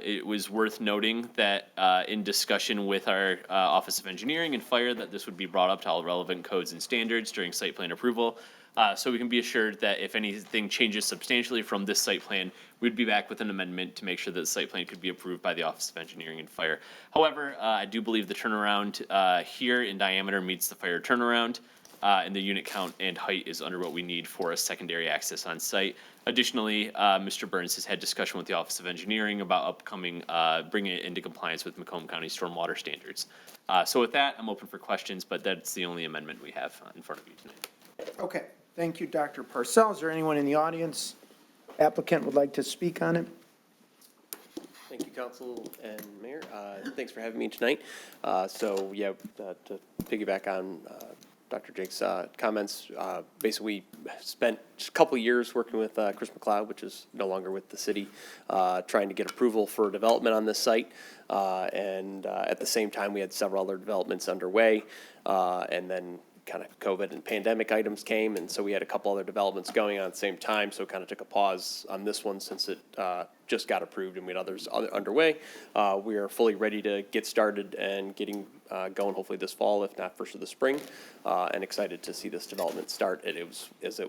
It was worth noting that in discussion with our Office of Engineering and Fire that this would be brought up to all relevant codes and standards during site plan approval. So we can be assured that if anything changes substantially from this site plan, we'd be back with an amendment to make sure that the site plan could be approved by the Office of Engineering and Fire. However, I do believe the turnaround here in diameter meets the fire turnaround. And the unit count and height is under what we need for a secondary access on site. Additionally, Mr. Burns has had discussion with the Office of Engineering about upcoming, bringing it into compliance with Macomb County stormwater standards. So with that, I'm open for questions, but that's the only amendment we have in front of you tonight. Okay, thank you, Dr. Parcell. Is there anyone in the audience, applicant, would like to speak on it? Thank you, Council and Mayor. Thanks for having me tonight. To piggyback on Dr. Jake's comments, basically we spent a couple years working with Chris McLeod, which is no longer with the city, trying to get approval for development on this site. And at the same time, we had several other developments underway. And then kind of COVID and pandemic items came, and so we had a couple other developments going on at the same time, so kind of took a pause on this one since it just got approved and we had others underway. We are fully ready to get started and getting going hopefully this fall, if not first of the spring, and excited to see this development start. It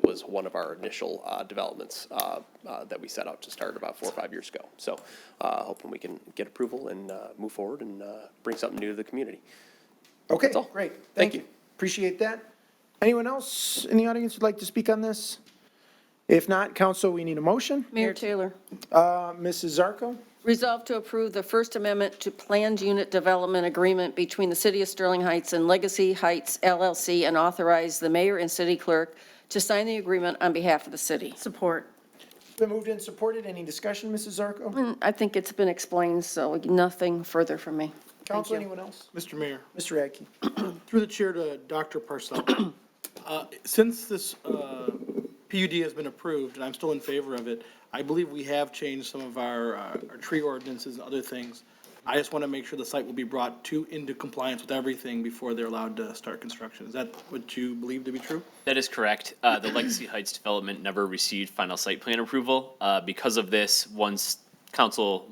was one of our initial developments that we set out to start about 4 or 5 years ago. So hoping we can get approval and move forward and bring something new to the community. Okay, That's all. great. Thank you. Appreciate that. Anyone else in the audience who'd like to speak on this? If not, council, we need a motion. Mayor Taylor, Mrs. Zarco? resolve to approve the First Amendment to Planned Unit Development Agreement between the City of Sterling Heights and Legacy Heights LLC and authorize the mayor and city clerk to sign the agreement on behalf of the city. Support. Been moved and supported. Any discussion, Mrs. Zarco? I think it's been explained, so nothing further from me. Council, anyone else? Mr. Mayor, Mr. Radke? through the chair to Dr. Parcell. Since this PUD has been approved, and I'm still in favor of it, I believe we have changed some of our tree ordinances and other things. I just want to make sure the site will be brought into compliance with everything before they're allowed to start construction. Is that what you believe to be true? That is correct. The Legacy Heights development never received final site plan approval. Because of this, once council,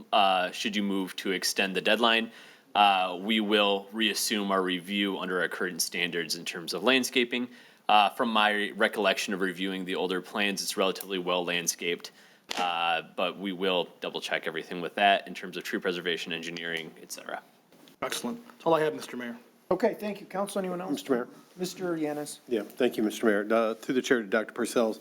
should you move to extend the deadline, we will reassume our review under our current standards in terms of landscaping. From my recollection of reviewing the older plans, it's relatively well landscaped. But we will double check everything with that in terms of tree preservation, engineering, et cetera. Excellent. That's all I have, Mr. Mayor. Okay, thank you. Council, anyone else? Mr. Mayor? Mr. Yanis? Yeah, thank you, Mr. Mayor. Through the chair to Dr. Parcells,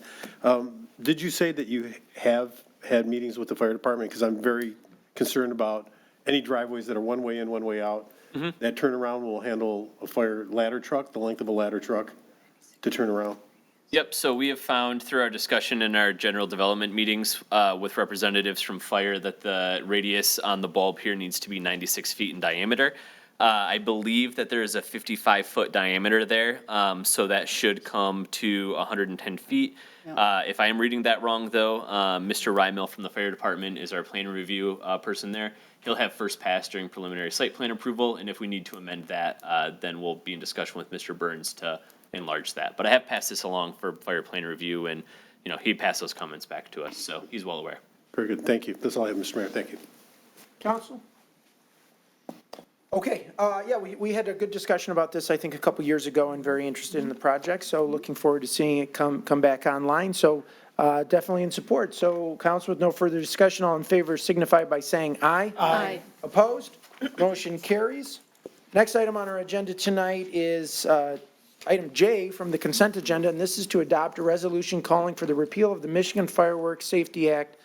did you say that you have had meetings with the fire department? Because I'm very concerned about any driveways that are one way in, one way out. That turnaround will handle a fire ladder truck, the length of a ladder truck to turn around. Yep, so we have found through our discussion in our general development meetings with representatives from fire that the radius on the bulb here needs to be 96 feet in diameter. I believe that there is a 55-foot diameter there, so that should come to 110 feet. If I am reading that wrong, though, Mr. Rymill from the fire department is our plan review person there. He'll have first pass during preliminary site plan approval, and if we need to amend that, then we'll be in discussion with Mr. Burns to enlarge that. But I have passed this along for fire plan review, and, you know, he passed those comments back to us, so he's well aware. Very good, thank you. That's all I have, Mr. Mayor, thank you. Council? Okay, yeah, we had a good discussion about this, I think, a couple years ago, and very interested in the project, so looking forward to seeing it come back online. So definitely in support. So council, with no further discussion, all in favor signify by saying aye. Aye. Opposed? Motion carries. Next item on our agenda tonight is item J from the consent agenda, and this is to adopt a resolution calling for the repeal of the Michigan Fireworks Safety Act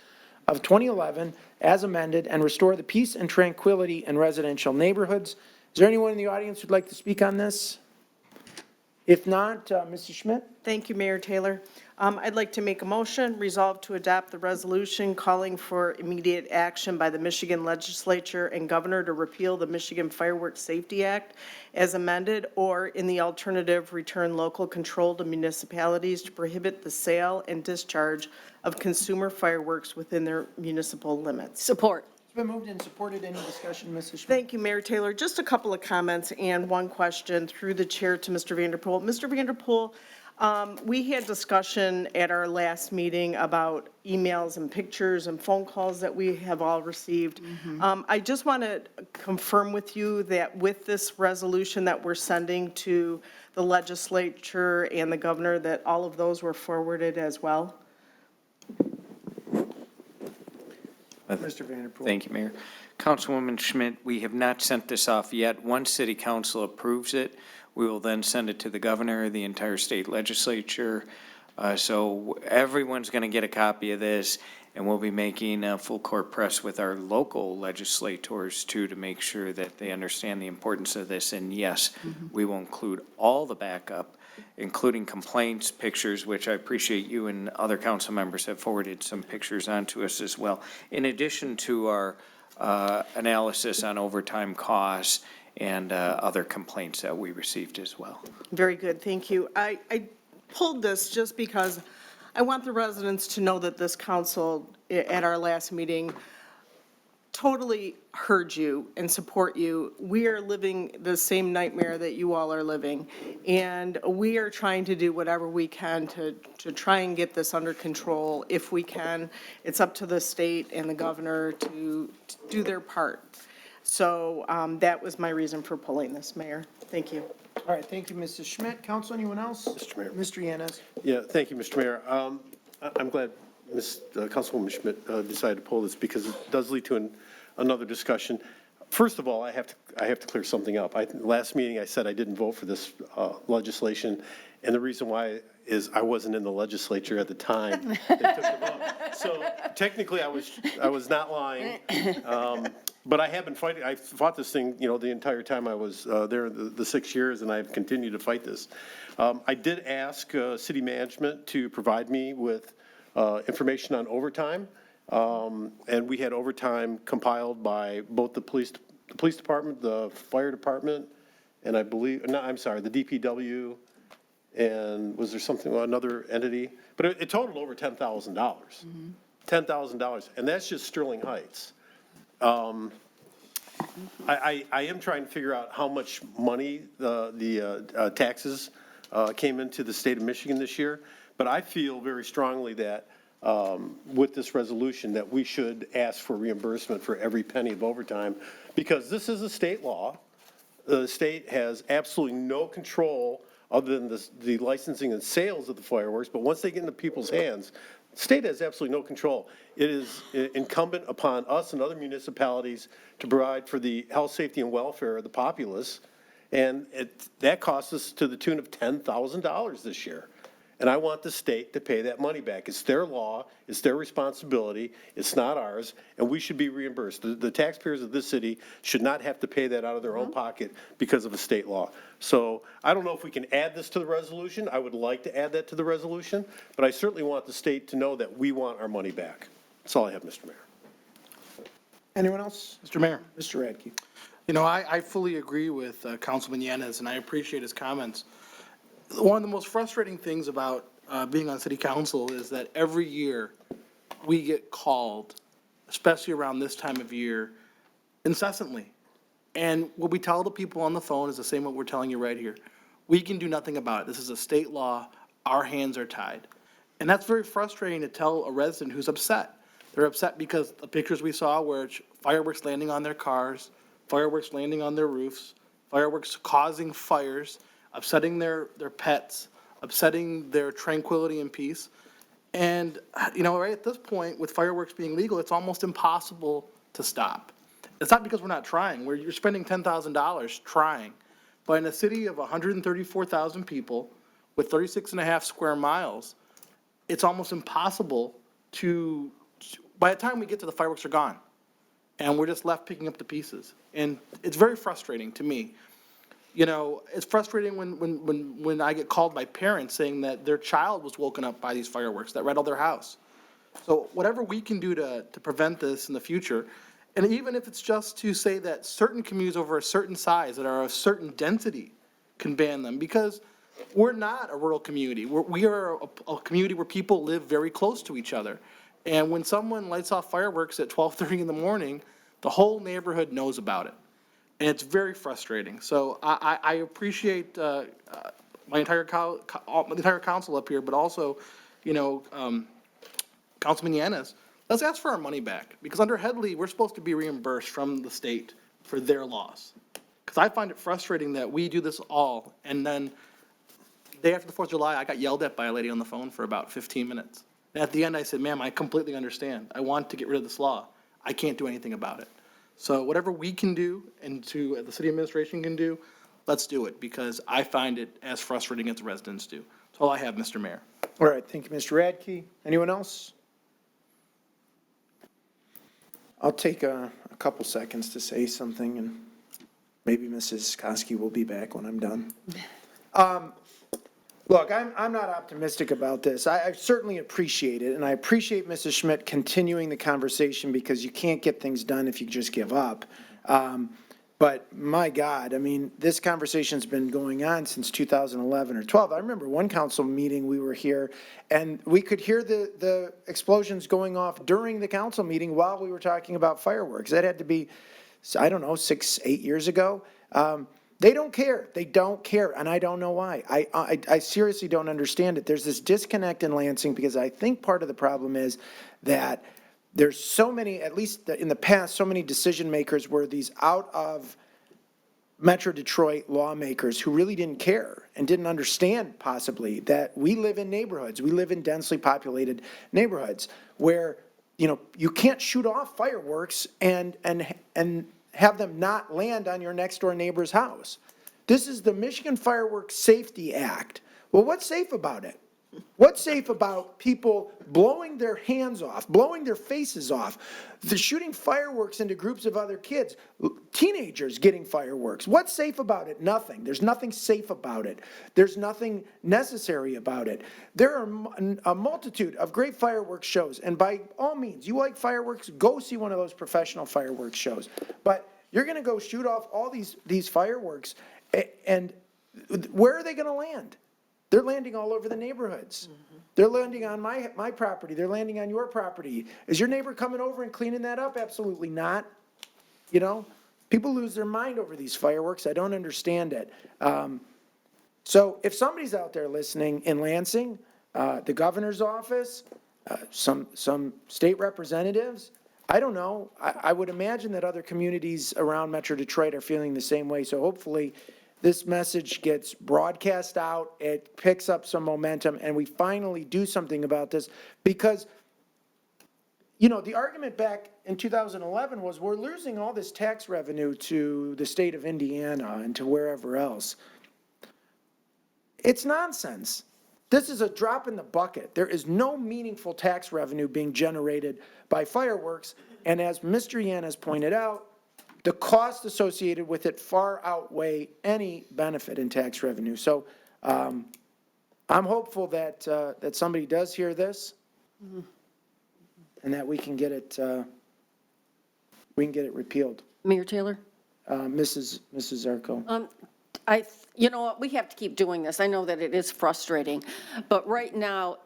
of 2011 as amended and restore the peace and tranquility in residential neighborhoods. Is there anyone in the audience who'd like to speak on this? If not, Mrs. Schmidt? Thank you, Mayor Taylor. I'd like to make a motion, resolve to adopt the resolution calling for immediate action by the Michigan Legislature and Governor to repeal the Michigan Fireworks Safety Act as amended, or in the alternative, return local control to municipalities to prohibit the sale and discharge of consumer fireworks within their municipal limits. Support. It's been moved and supported. Any discussion, Mrs. Schmidt? Thank you, Mayor Taylor. Just a couple of comments and one question through the chair to Mr. Vanderpool. Mr. Vanderpool, we had discussion at our last meeting about emails and pictures and phone calls that we have all received. I just want to confirm with you that with this resolution that we're sending to the legislature and the governor, that all of those were forwarded as well. Mr. Vanderpool. Thank you, Mayor. Councilwoman Schmidt, we have not sent this off yet. Once City Council approves it, we will then send it to the governor, the entire state legislature. So everyone's going to get a copy of this, and we'll be making a full court press with our local legislators too to make sure that they understand the importance of this. And yes, we will include all the backup, including complaints, pictures, which I appreciate you and other council members have forwarded some pictures onto us as well, in addition to our analysis on overtime costs and other complaints that we received as well. Very good, thank you. I pulled this just because I want the residents to know that this council, at our last meeting, totally heard you and support you. We are living the same nightmare that you all are living. And we are trying to do whatever we can to try and get this under control if we can. It's up to the state and the governor to do their part. So that was my reason for pulling this, Mayor. Thank you. All right, thank you, Mrs. Schmidt. Council, anyone else? Mr. Mayor. Mr. Yanez. Yeah, thank you, Mr. Mayor. I'm glad Councilwoman Schmidt decided to pull this because it does lead to another discussion. First of all, I have to clear something up. Last meeting, I said I didn't vote for this legislation, and the reason why is I wasn't in the legislature at the time they took the vote. So technically, I was not lying. But I have been fighting. I fought this thing, the entire time I was there, the 6 years, and I've continued to fight this. I did ask city management to provide me with information on overtime, and we had overtime compiled by both the police department, the fire department, and I believe, no, I'm sorry, the DPW, and was there something, another entity? But it totaled over $10,000. $10,000, and that's just Sterling Heights. I am trying to figure out how much money the taxes came into the state of Michigan this year, but I feel very strongly that with this resolution that we should ask for reimbursement for every penny of overtime, because this is a state law. The state has absolutely no control other than the licensing and sales of the fireworks, but once they get into people's hands, the state has absolutely no control. It is incumbent upon us and other municipalities to provide for the health, safety, and welfare of the populace, and that costs us to the tune of $10,000 this year. And I want the state to pay that money back. It's their law, it's their responsibility, it's not ours, and we should be reimbursed. The taxpayers of this city should not have to pay that out of their own pocket because of a state law. So I don't know if we can add this to the resolution. I would like to add that to the resolution, but I certainly want the state to know that we want our money back. That's all I have, Mr. Mayor. Anyone else? Mr. Mayor. Mr. Radke. I fully agree with Councilman Yanez, and I appreciate his comments. One of the most frustrating things about being on city council is that every year we get called, especially around this time of year, incessantly. And what we tell the people on the phone is the same what we're telling you right here. We can do nothing about it. This is a state law. Our hands are tied. And that's very frustrating to tell a resident who's upset. They're upset because the pictures we saw where fireworks landing on their cars, fireworks landing on their roofs, fireworks causing fires, upsetting their pets, upsetting their tranquility and peace. And, right at this point, with fireworks being legal, it's almost impossible to stop. It's not because we're not trying. You're spending $10,000 trying. But in a city of 134,000 people with 36 and a half square miles, it's almost impossible by the time we get to the fireworks are gone. And we're just left picking up the pieces. And it's very frustrating to me. It's frustrating when I get called by parents saying that their child was woken up by these fireworks that rattled their house. So whatever we can do to prevent this in the future, and even if it's just to say that certain communities over a certain size that are of certain density can ban them, because we're not a rural community. We are a community where people live very close to each other. And when someone lights off fireworks at 12:30 in the morning, the whole neighborhood knows about it. And it's very frustrating. So I appreciate my entire council up here, but also, Councilman Yanez. Let's ask for our money back, because under Headley, we're supposed to be reimbursed from the state for their loss. Because I find it frustrating that we do this all, and then the day after the 4th of July, I got yelled at by a lady on the phone for about 15 minutes. And at the end, I said, ma'am, I completely understand. I want to get rid of this law. I can't do anything about it. So whatever we can do and the city administration can do, let's do it, because I find it as frustrating as the residents do. That's all I have, Mr. Mayor. All right, thank you, Mr. Radke. Anyone else? I'll take a couple seconds to say something, and maybe Mrs. Koski will be back when I'm done. Look, I'm not optimistic about this. I certainly appreciate it, and I appreciate Mrs. Schmidt continuing the conversation, because you can't get things done if you just give up. But my God, I mean, this conversation's been going on since 2011 or 12. I remember one council meeting, we were here, and we could hear the explosions going off during the council meeting while we were talking about fireworks. That had to be, I don't know, 6, 8 years ago. They don't care. They don't care, and I don't know why. I seriously don't understand it. There's this disconnect in Lansing because I think part of the problem is that there's so many, at least in the past, so many decision makers were these out of Metro Detroit lawmakers who really didn't care and didn't understand possibly that we live in neighborhoods. We live in densely populated neighborhoods where, you know, you can't shoot off fireworks and have them not land on your next door neighbor's house. This is the Michigan Fireworks Safety Act. Well, what's safe about it? What's safe about people blowing their hands off, blowing their faces off, they're shooting fireworks into groups of other kids, teenagers getting fireworks? What's safe about it? Nothing. There's nothing safe about it. There's nothing necessary about it. There are a multitude of great fireworks shows, and by all means, you like fireworks, go see one of those professional fireworks shows. But you're going to go shoot off all these fireworks, and where are they going to land? They're landing all over the neighborhoods. They're landing on my property. They're landing on your property. Is your neighbor coming over and cleaning that up? Absolutely not. You know, people lose their mind over these fireworks. I don't understand it. So if somebody's out there listening in Lansing, the governor's office, some state representatives, I don't know. I would imagine that other communities around Metro Detroit are feeling the same way. So hopefully this message gets broadcast out, it picks up some momentum, and we finally do something about this. Because, you know, the argument back in 2011 was we're losing all this tax revenue to the state of Indiana and to wherever else. It's nonsense. This is a drop in the bucket. There is no meaningful tax revenue being generated by fireworks, and as Mr. Yan has pointed out, the costs associated with it far outweigh any benefit in tax revenue. So I'm hopeful that somebody does hear this and that we can get it repealed. Mayor Taylor? Mrs. Zarko. You know what, we have to keep doing this. I know that it is frustrating, but right now,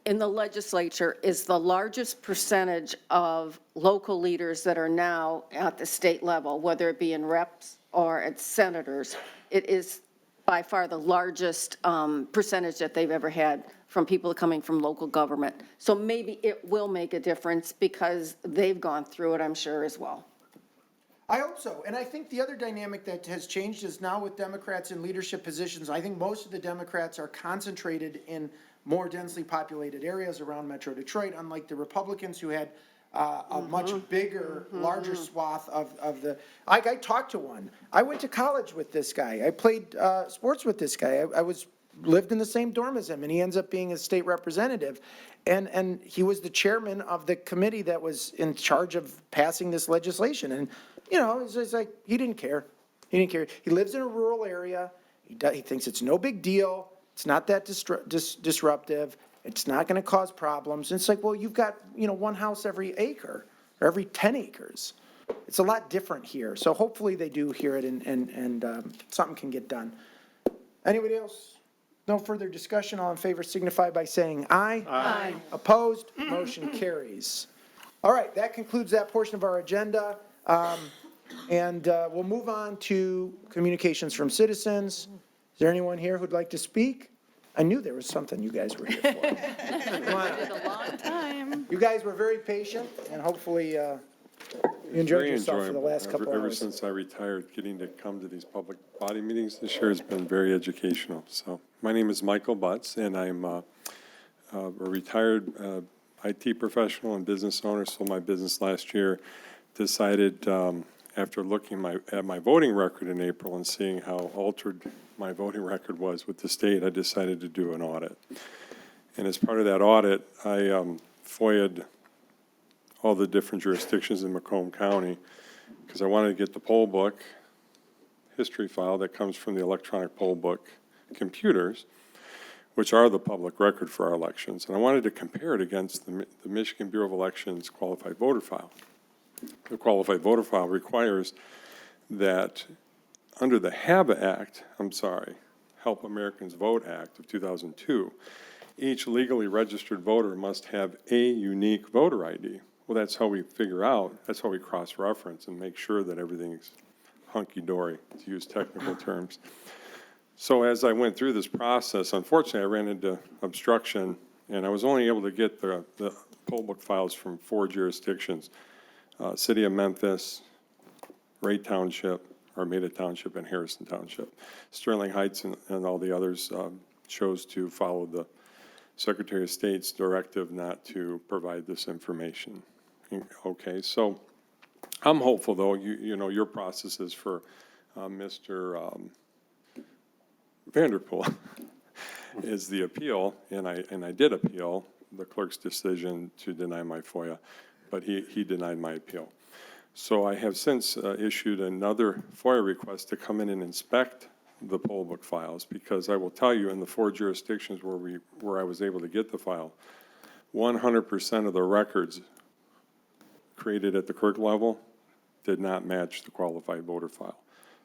in the legislature is the largest percentage of local leaders that are now at the state level, whether it be in reps or at senators. It is by far the largest percentage that they've ever had from people coming from local government. So maybe it will make a difference because they've gone through it, I'm sure, as well. I hope so. And I think the other dynamic that has changed is now with Democrats in leadership positions, I think most of the Democrats are concentrated in more densely populated areas around Metro Detroit, unlike the Republicans who had a much bigger, larger swath of the, I talked to one. I went to college with this guy. I played sports with this guy. I lived in the same dorm as him, and he ends up being a state representative. And he was the chairman of the committee that was in charge of passing this legislation. And, you know, it's like, he didn't care. He didn't care. He lives in a rural area. He thinks it's no big deal. It's not that disruptive. It's not going to cause problems. And it's like, well, you've got, you know, one house every acre or every 10 acres. It's a lot different here. So hopefully they do hear it and something can get done. Anybody else? No further discussion. All in favor signify by saying aye. Aye. Opposed? Motion carries. All right, that concludes that portion of our agenda. And we'll move on to communications from citizens. Is there anyone here who'd like to speak? I knew there was something you guys were here for. Come on. A long time. You guys were very patient, and hopefully you enjoyed yourself for the last couple Ever hours. since I retired, getting to come to these public body meetings this year has been very educational. So my name is Michael Butts, and I'm a retired IT professional and business owner. Sold my business last year. Decided after looking at my voting record in April and seeing how altered my voting record was with the state, I decided to do an audit. And as part of that audit, I FOIA'd all the different jurisdictions in Macomb County because I wanted to get the poll book history file that comes from the electronic poll book computers, which are the public record for our elections. And I wanted to compare it against the Michigan Bureau of Elections qualified voter file. The qualified voter file requires that under the HABA Act, Help Americans Vote Act of 2002, each legally registered voter must have a unique voter ID. Well, that's how we figure out, that's how we cross-reference and make sure that everything's hunky-dory, to use technical terms. So as I went through this process, unfortunately, I ran into obstruction, and I was only able to get the poll book files from 4 jurisdictions, City of Memphis, Ray Township, Armada Township, and Harrison Township. Sterling Heights and all the others chose to follow the Secretary of State's directive not to provide this information. Okay, so I'm hopeful, though, you know, your process is for Mr. Vanderpool is the appeal, and I did appeal the clerk's decision to deny my FOIA, but he denied my appeal. So I have since issued another FOIA request to come in and inspect the poll book files, because I will tell you, in the 4 jurisdictions where I was able to get the file, 100% of the records created at the clerk level did not match the qualified voter file.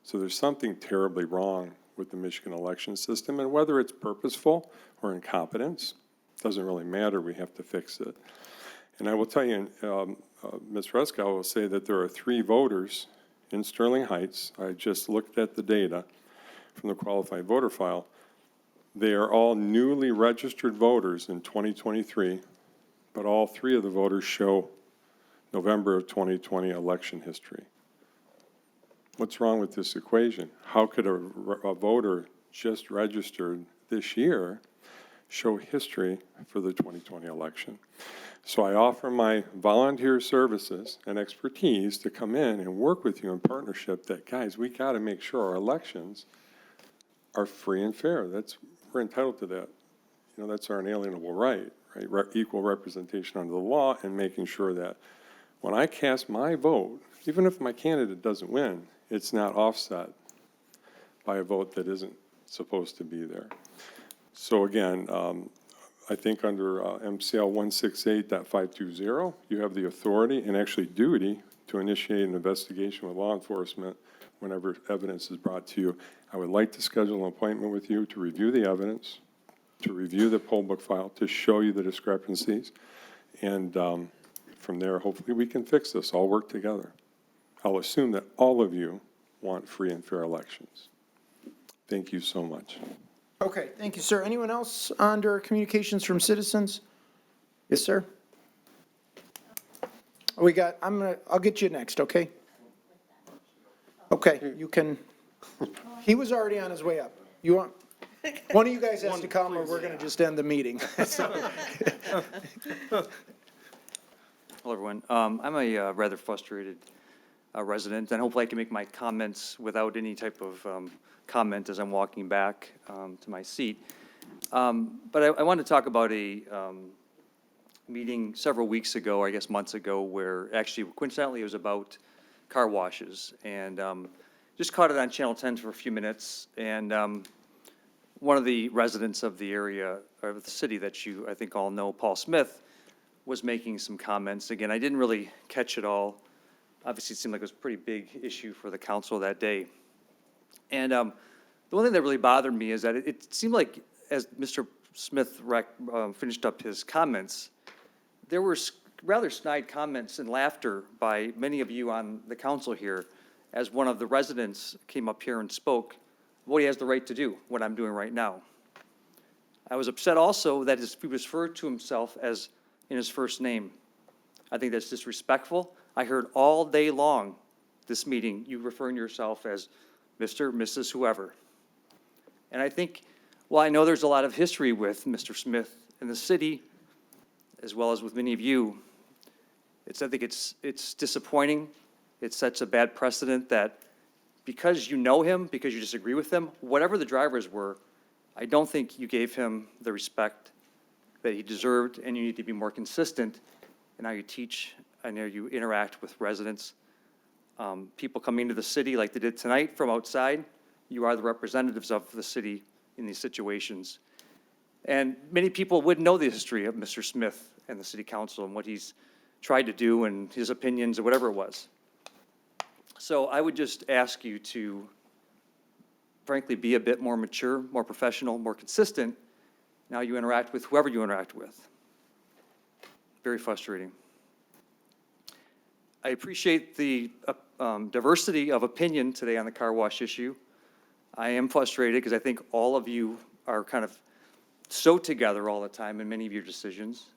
So there's something terribly wrong with the Michigan election system, and whether it's purposeful or incompetence, doesn't really matter. We have to fix it. And I will tell you, Ms. Ruskow will say that there are 3 voters in Sterling Heights. I just looked at the data from the qualified voter file. They are all newly registered voters in 2023, but all 3 of the voters show November of 2020 election history. What's wrong with this equation? How could a voter just registered this year show history for the 2020 election? So I offer my volunteer services and expertise to come in and work with you in partnership that, guys, we got to make sure our elections are free and fair. We're entitled to that. You know, that's our inalienable right? Equal representation under the law, and making sure that when I cast my vote, even if my candidate doesn't win, it's not offset by a vote that isn't supposed to be there. So again, I think under MCL 168.520, you have the authority and actually duty to initiate an investigation with law enforcement whenever evidence is brought to you. I would like to schedule an appointment with you to review the evidence, to review the poll book file, to show you the discrepancies, and from there, hopefully we can fix this, all work together. I'll assume that all of you want free and fair elections. Thank you so much. Okay, thank you, sir. Anyone else under communications from citizens? Yes, sir. I'll get you next, okay? Okay, you can, he was already on his way up. You want, one of you guys has to come, or we're going to just end the meeting. Hello, everyone. I'm a rather frustrated resident, and hopefully I can make my comments without any type of comment as I'm walking back to my seat. But I want to talk about a meeting several weeks ago, or I guess months ago, where actually coincidentally it was about car washes, and just caught it on Channel 10 for a few minutes, and one of the residents of the area, or the city that you, I think all know, Paul Smith, was making some comments. Again, I didn't really catch it all. Obviously, it seemed like it was a pretty big issue for the council that day. And the one thing that really bothered me is that it seemed like as Mr. Smith finished up his comments, there were rather snide comments and laughter by many of you on the council here as one of the residents came up here and spoke what he has the right to do, what I'm doing right now. I was upset also that he referred to himself as in his first name. I think that's disrespectful. I heard all day long this meeting, you referring to yourself as Mr., Mrs., whoever. And I think, well, I know there's a lot of history with Mr. Smith in the city, as well as with many of you. I think it's disappointing. It sets a bad precedent that because you know him, because you disagree with him, whatever the drivers were, I don't think you gave him the respect that he deserved, and you need to be more consistent in how you teach and how you interact with residents. People coming to the city like they did tonight from outside, you are the representatives of the city in these situations. And many people would know the history of Mr. Smith and the city council and what he's tried to do and his opinions or whatever it was. So I would just ask you to frankly be a bit more mature, more professional, more consistent now you interact with whoever you interact with. Very frustrating. I appreciate the diversity of opinion today on the car wash issue. I am frustrated because I think all of you are kind of so together all the time in many of your decisions.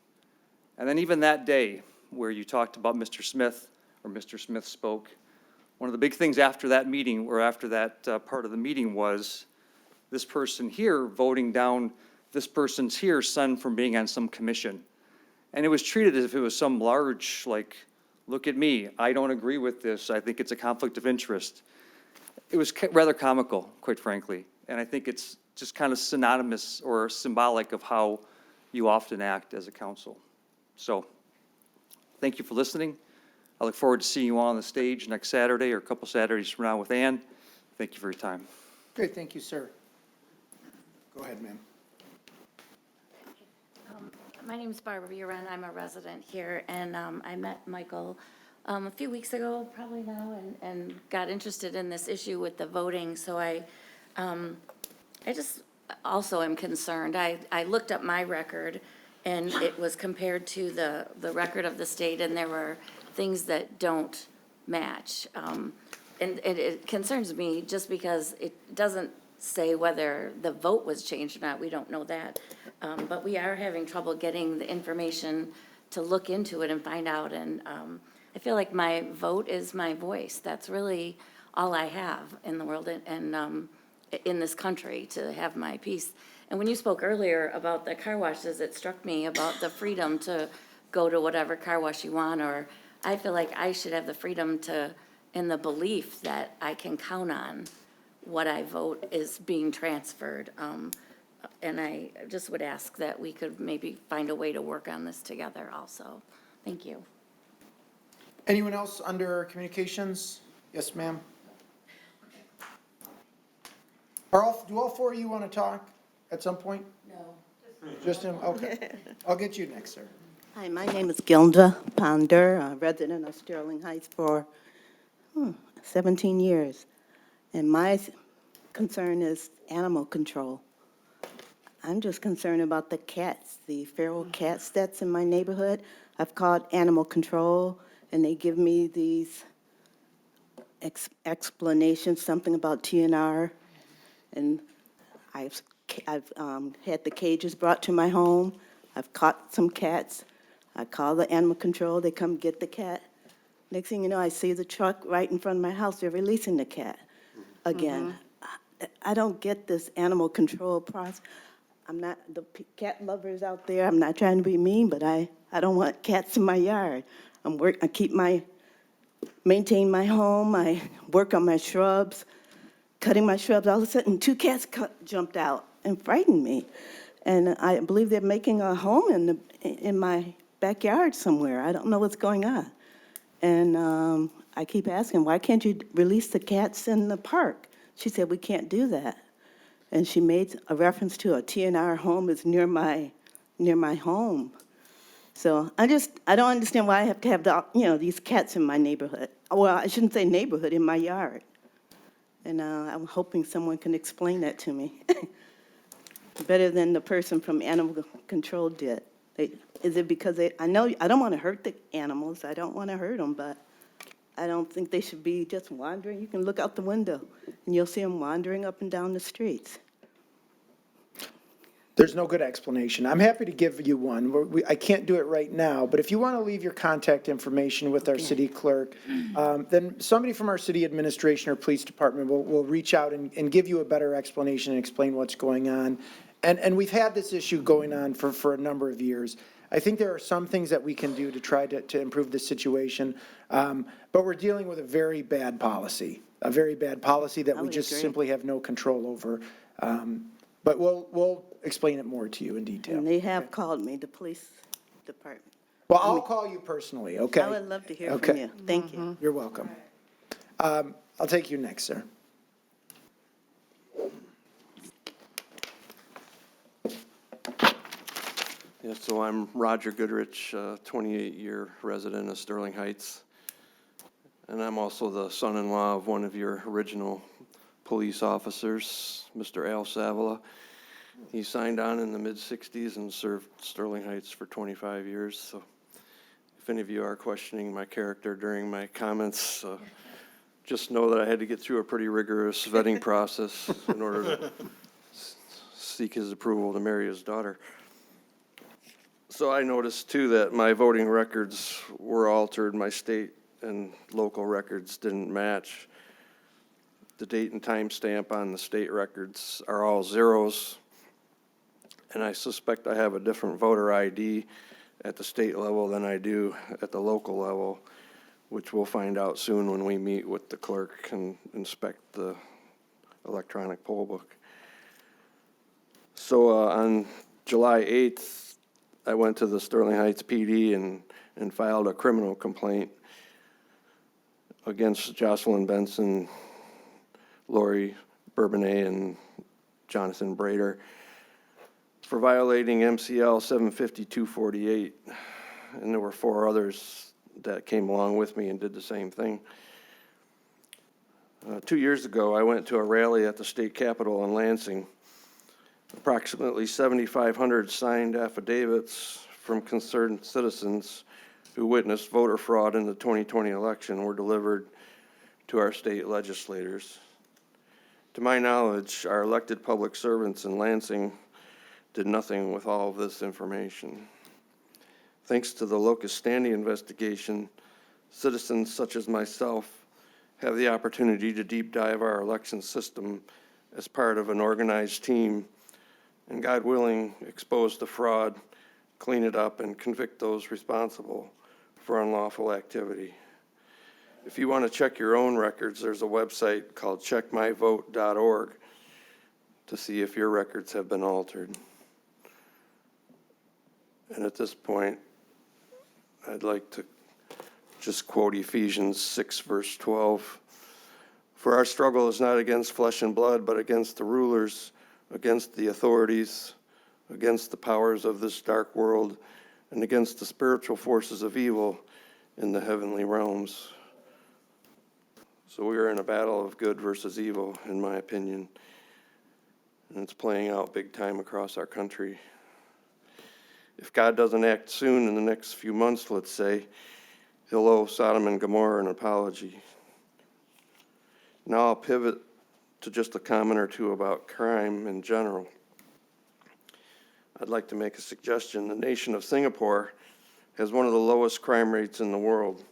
And then even that day where you talked about Mr. Smith, or Mr. Smith spoke, one of the big things after that meeting, or after that part of the meeting, was this person here voting down this person's here son from being on some commission. And it was treated as if it was some large, like, look at me, I don't agree with this, I think it's a conflict of interest. It was rather comical, quite frankly, and I think it's just kind of synonymous or symbolic of how you often act as a council. So, thank you for listening. I look forward to seeing you all on the stage next Saturday or a couple Saturdays from now with Ann. Thank you for your time. Great, thank you, sir. Go ahead, ma'am. My name is Barbara Buren. I'm a resident here, and I met Michael a few weeks ago, probably now, and got interested in this issue with the voting. So I just also am concerned. I looked up my record, and it was compared to the record of the state, and there were things that don't match. And it concerns me just because it doesn't say whether the vote was changed or not. We don't know that. But we are having trouble getting the information to look into it and find out. And I feel like my vote is my voice. That's really all I have in the world and in this country, to have my piece. And when you spoke earlier about the car washes, it struck me about the freedom to go to whatever car wash you want, or I feel like I should have the freedom to, in the belief that I can count on what I vote is being transferred. And I just would ask that we could maybe find a way to work on this together also. Thank you. Anyone else under communications? Yes, ma'am. Do all four of you want to talk at some point? No. Just him? Okay. I'll get you next, sir. Hi, my name is Gilda Ponder, a resident of Sterling Heights for 17 years. And my concern is animal control. I'm just concerned about the cats, the feral cats that's in my neighborhood. I've called animal control, and they give me these explanations, something about TNR. And I've had the cages brought to my home. I've caught some cats. I call the animal control, they come get the cat. Next thing you know, I see the truck right in front of my house, they're releasing the cat again. I don't get this animal control process. I'm not, the cat lovers out there, I'm not trying to be mean, but I don't want cats in my yard. I maintain my home, I work on my shrubs, cutting my shrubs. All of a sudden, 2 cats jumped out and frightened me. And I believe they're making a home in my backyard somewhere. I don't know what's going on. And I keep asking, why can't you release the cats in the park? She said, we can't do that. And she made a reference to a TNR home is near my home. So I don't understand why I have to have these cats in my neighborhood. Well, I shouldn't say neighborhood, in my yard. And I'm hoping someone can explain that to me. Better than the person from animal control did. Is it because I know, I don't want to hurt the animals, I don't want to hurt them, but I don't think they should be just wandering. You can look out the window, and you'll see them wandering up and down the streets. There's no good explanation. I'm happy to give you one. I can't do it right now, but if you want to leave your contact information with our city clerk, then somebody from our city administration or police department will reach out and give you a better explanation and explain what's going on. And we've had this issue going on for a number of years. I think there are some things that we can do to try to improve the situation, but we're dealing with a very bad policy that we just simply have no control over. But we'll explain it more to you in detail. And they have called me, the police department. Well, I'll call you personally, okay? I would love to hear from you. Thank you. You're welcome. I'll take you next, sir. Yeah, so I'm Roger Goodrich, 28-year resident of Sterling Heights. And I'm also the son-in-law of one of your original police officers, Mr. Al Savala. He signed on in the mid-'60s and served Sterling Heights for 25 years. So if any of you are questioning my character during my comments, just know that I had to get through a pretty rigorous vetting process in order to seek his approval to marry his daughter. So I noticed too that my voting records were altered. My state and local records didn't match. The date and time stamp on the state records are all zeros. And I suspect I have a different voter ID at the state level than I do at the local level, which we'll find out soon when we meet with the clerk and inspect the electronic poll book. So on July 8th, I went to the Sterling Heights PD and filed a criminal complaint against Jocelyn Benson, Lori Bourbonnais, and Jonathan Brader for violating MCL 75248. And there were 4 others that came along with me and did the same thing. 2 years ago, I went to a rally at the state capitol in Lansing. Approximately 7,500 signed affidavits from concerned citizens who witnessed voter fraud in the 2020 election were delivered to our state legislators. To my knowledge, our elected public servants in Lansing did nothing with all of this information. Thanks to the locus standi investigation, citizens such as myself have the opportunity to deep dive our election system as part of an organized team and, God willing, expose the fraud, clean it up, and convict those responsible for unlawful activity. If you want to check your own records, there's a website called checkmyvote.org to see if your records have been altered. And at this point, I'd like to just quote Ephesians 6, verse 12. For our struggle is not against flesh and blood, but against the rulers, against the authorities, against the powers of this dark world, and against the spiritual forces of evil in the heavenly realms. So we are in a battle of good versus evil, in my opinion, and it's playing out big time across our country. If God doesn't act soon, in the next few months, let's say, he'll owe Sodom and Gomorrah an apology. Now I'll pivot to just a comment or two about crime in general. I'd like to make a suggestion. The nation of Singapore has one of the lowest crime rates in the world.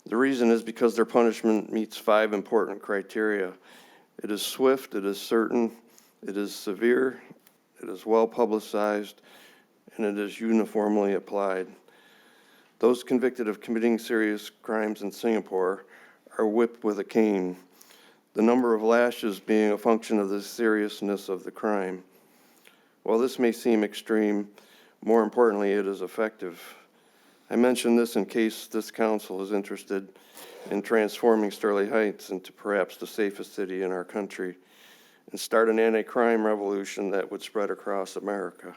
The reason is because their punishment meets 5 important criteria. It is swift, it is certain, it is severe, it is well publicized, and it is uniformly applied. Those convicted of committing serious crimes in Singapore are whipped with a cane, the number of lashes being a function of the seriousness of the crime. While this may seem extreme, more importantly, it is effective. I mention this in case this council is interested in transforming Sterling Heights into perhaps the safest city in our country and start an anti-crime revolution that would spread across America.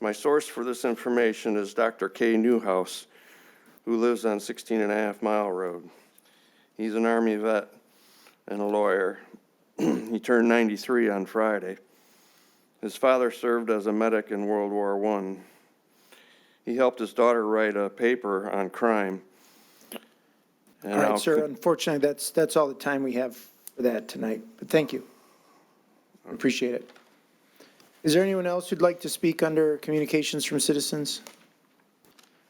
My source for this information is Dr. Kay Newhouse, who lives on 16.5 Mile Road. He's an Army vet and a lawyer. He turned 93 on Friday. His father served as a medic in World War I. He helped his daughter write a paper on crime. And All right, sir, unfortunately, that's all the time we have for that tonight, but thank you. I appreciate it. Is there anyone else who'd like to speak under communications from citizens?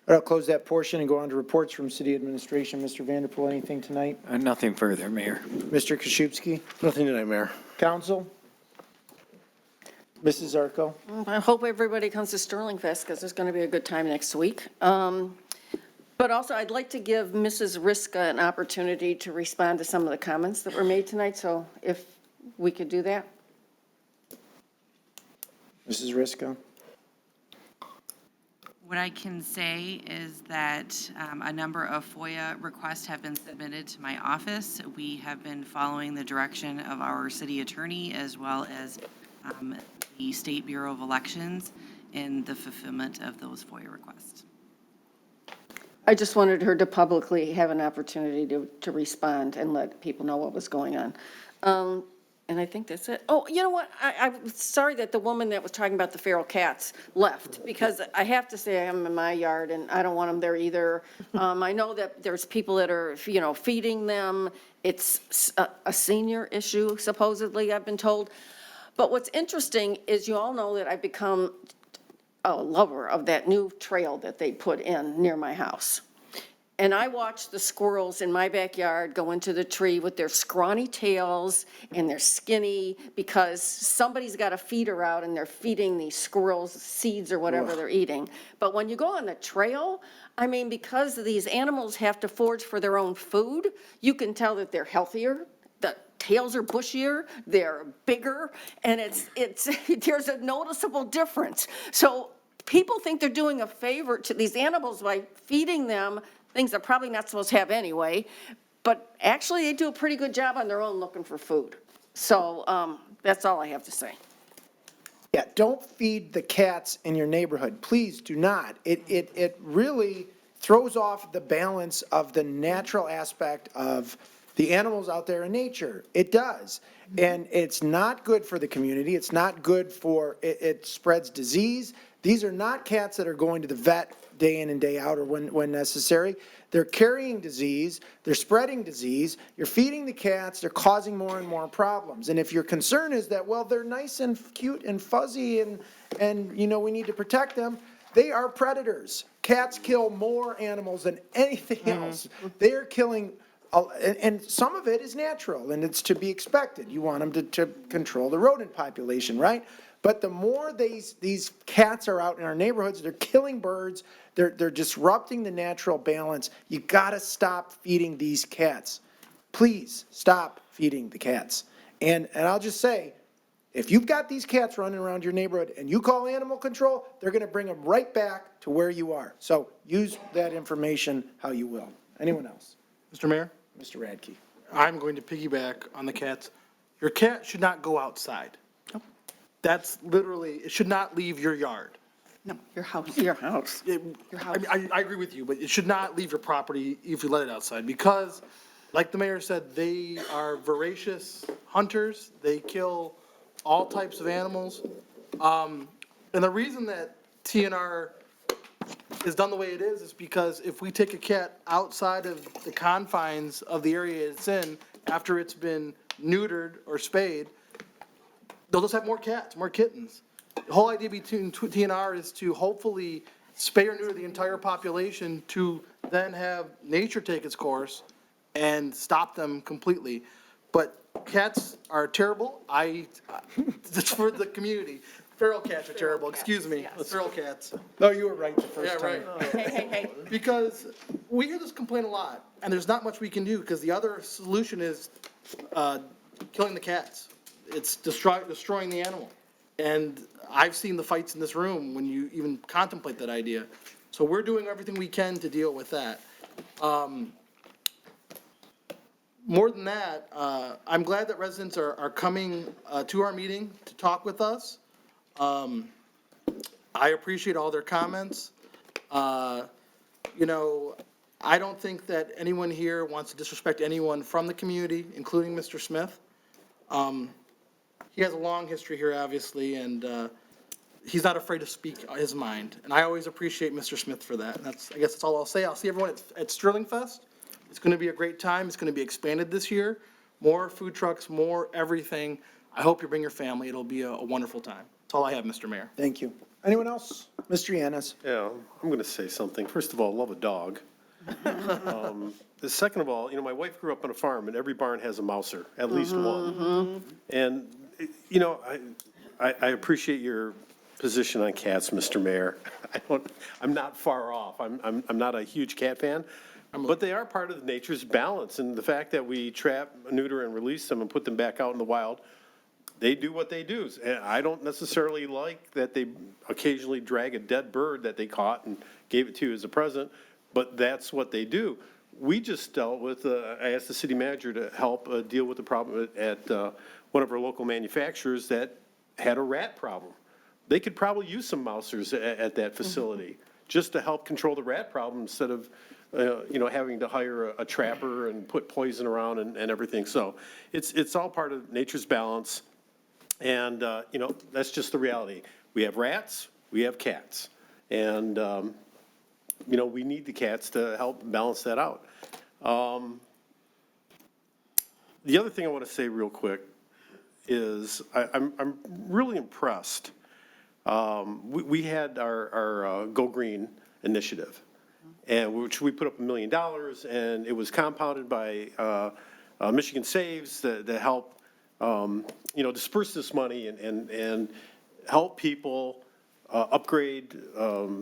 I'll close that portion and go on to reports from city administration. Mr. Vanderpool, anything tonight? Nothing further, Mayor. Mr. Koszybski? Nothing tonight, Mayor. Council? Mrs. Zarko? I hope everybody comes to Sterling Fest because there's going to be a good time next week. But also, I'd like to give Mrs. Riska an opportunity to respond to some of the comments that were made tonight, so if we could do that. Mrs. Riska? What I can say is that a number of FOIA requests have been submitted to my office. We have been following the direction of our city attorney as well as the State Bureau of Elections in the fulfillment of those FOIA requests. I just wanted her to publicly have an opportunity to respond and let people know what was going on. And I think that's it. Oh, you know what? I'm sorry that the woman that was talking about the feral cats left, because I have to say I'm in my yard and I don't want them there either. I know that there's people that are, feeding them. It's a senior issue supposedly, I've been told. But what's interesting is you all know that I've become a lover of that new trail that they put in near my house. And I watch the squirrels in my backyard go into the tree with their scrawny tails and they're skinny because somebody's got a feeder out and they're feeding these squirrels seeds or whatever they're eating. But when you go on the trail, I mean, because these animals have to forage for their own food, you can tell that they're healthier. The tails are bushier, they're bigger, and it's there's a noticeable difference. So people think they're doing a favor to these animals by feeding them things they're probably not supposed to have anyway, but actually they do a pretty good job on their own looking for food. So that's all I have to say. Yeah, don't feed the cats in your neighborhood. Please do not. It really throws off the balance of the natural aspect of the animals out there in nature. It does. And it's not good for the community. It's not good for, it spreads disease. These are not cats that are going to the vet day in and day out or when necessary. They're carrying disease, they're spreading disease, you're feeding the cats, they're causing more and more problems. And if your concern is that, well, they're nice and cute and fuzzy and we need to protect them, they are predators. Cats kill more animals than anything else. They are killing, and some of it is natural and it's to be expected. You want them to control the rodent population, right? But the more these cats are out in our neighborhoods, they're killing birds, they're disrupting the natural balance. You gotta stop feeding these cats. Please stop feeding the cats. And I'll just say, if you've got these cats running around your neighborhood and you call animal control, they're gonna bring them right back to where you are. So use that information how you will. Anyone else? Mr. Mayor, Mr. Radke. I'm going to piggyback on the cats. Your cat should not go outside. That's literally, it should not leave your yard. No, your house. Your house. Your house. I agree with you, but it should not leave your property if you let it outside, because, like the mayor said, they are voracious hunters. They kill all types of animals. And the reason that TNR is done the way it is because if we take a cat outside of the confines of the area it's in, after it's been neutered or spayed, they'll just have more cats, more kittens. The whole idea between TNR is to hopefully spay or neuter the entire population to then have nature take its course and stop them completely. But cats are terrible. It's for the community. Feral cats are terrible, excuse me, feral cats. No, you were right the first time. Hey. Because we hear this complaint a lot, and there's not much we can do, because the other solution is killing the cats. It's destroying the animal. And I've seen the fights in this room when you even contemplate that idea. So we're doing everything we can to deal with that. More than that, I'm glad that residents are coming to our meeting to talk with us. I appreciate all their comments. I don't think that anyone here wants to disrespect anyone from the community, including Mr. Smith. He has a long history here, obviously, and he's not afraid to speak his mind. And I always appreciate Mr. Smith for that. And I guess that's all I'll say. I'll see everyone at Sterling Fest. It's going to be a great time. It's going to be expanded this year. More food trucks, more everything. I hope you bring your family. It'll be a wonderful time. That's all I have, Mr. Mayor. Thank you. Anyone else? Mr. Yanis? Yeah, I'm going to say something. First of all, love a dog. Second of all, my wife grew up on a farm, and every barn has a mouser, at least one. And, I appreciate your position on cats, Mr. Mayor. I'm not far off. I'm not a huge cat fan, but they are part of nature's balance. And the fact that we trap, neuter, and release them and put them back out in the wild, they do what they do. And I don't necessarily like that they occasionally drag a dead bird that they caught and gave it to you as a present, but that's what they do. We just dealt with, I asked the city manager to help deal with the problem at one of our local manufacturers that had a rat problem. They could probably use some mousers at that facility. just to help control the rat problem instead of, having to hire a trapper and put poison around and everything. So it's all part of nature's balance. And, that's just the reality. We have rats, we have cats. And, we need the cats to help balance that out. The other thing I want to say real quick is I'm really impressed. We had our Go Green initiative, and which we put up $1 million, and it was compounded by Michigan Saves to help disperse this money and help people upgrade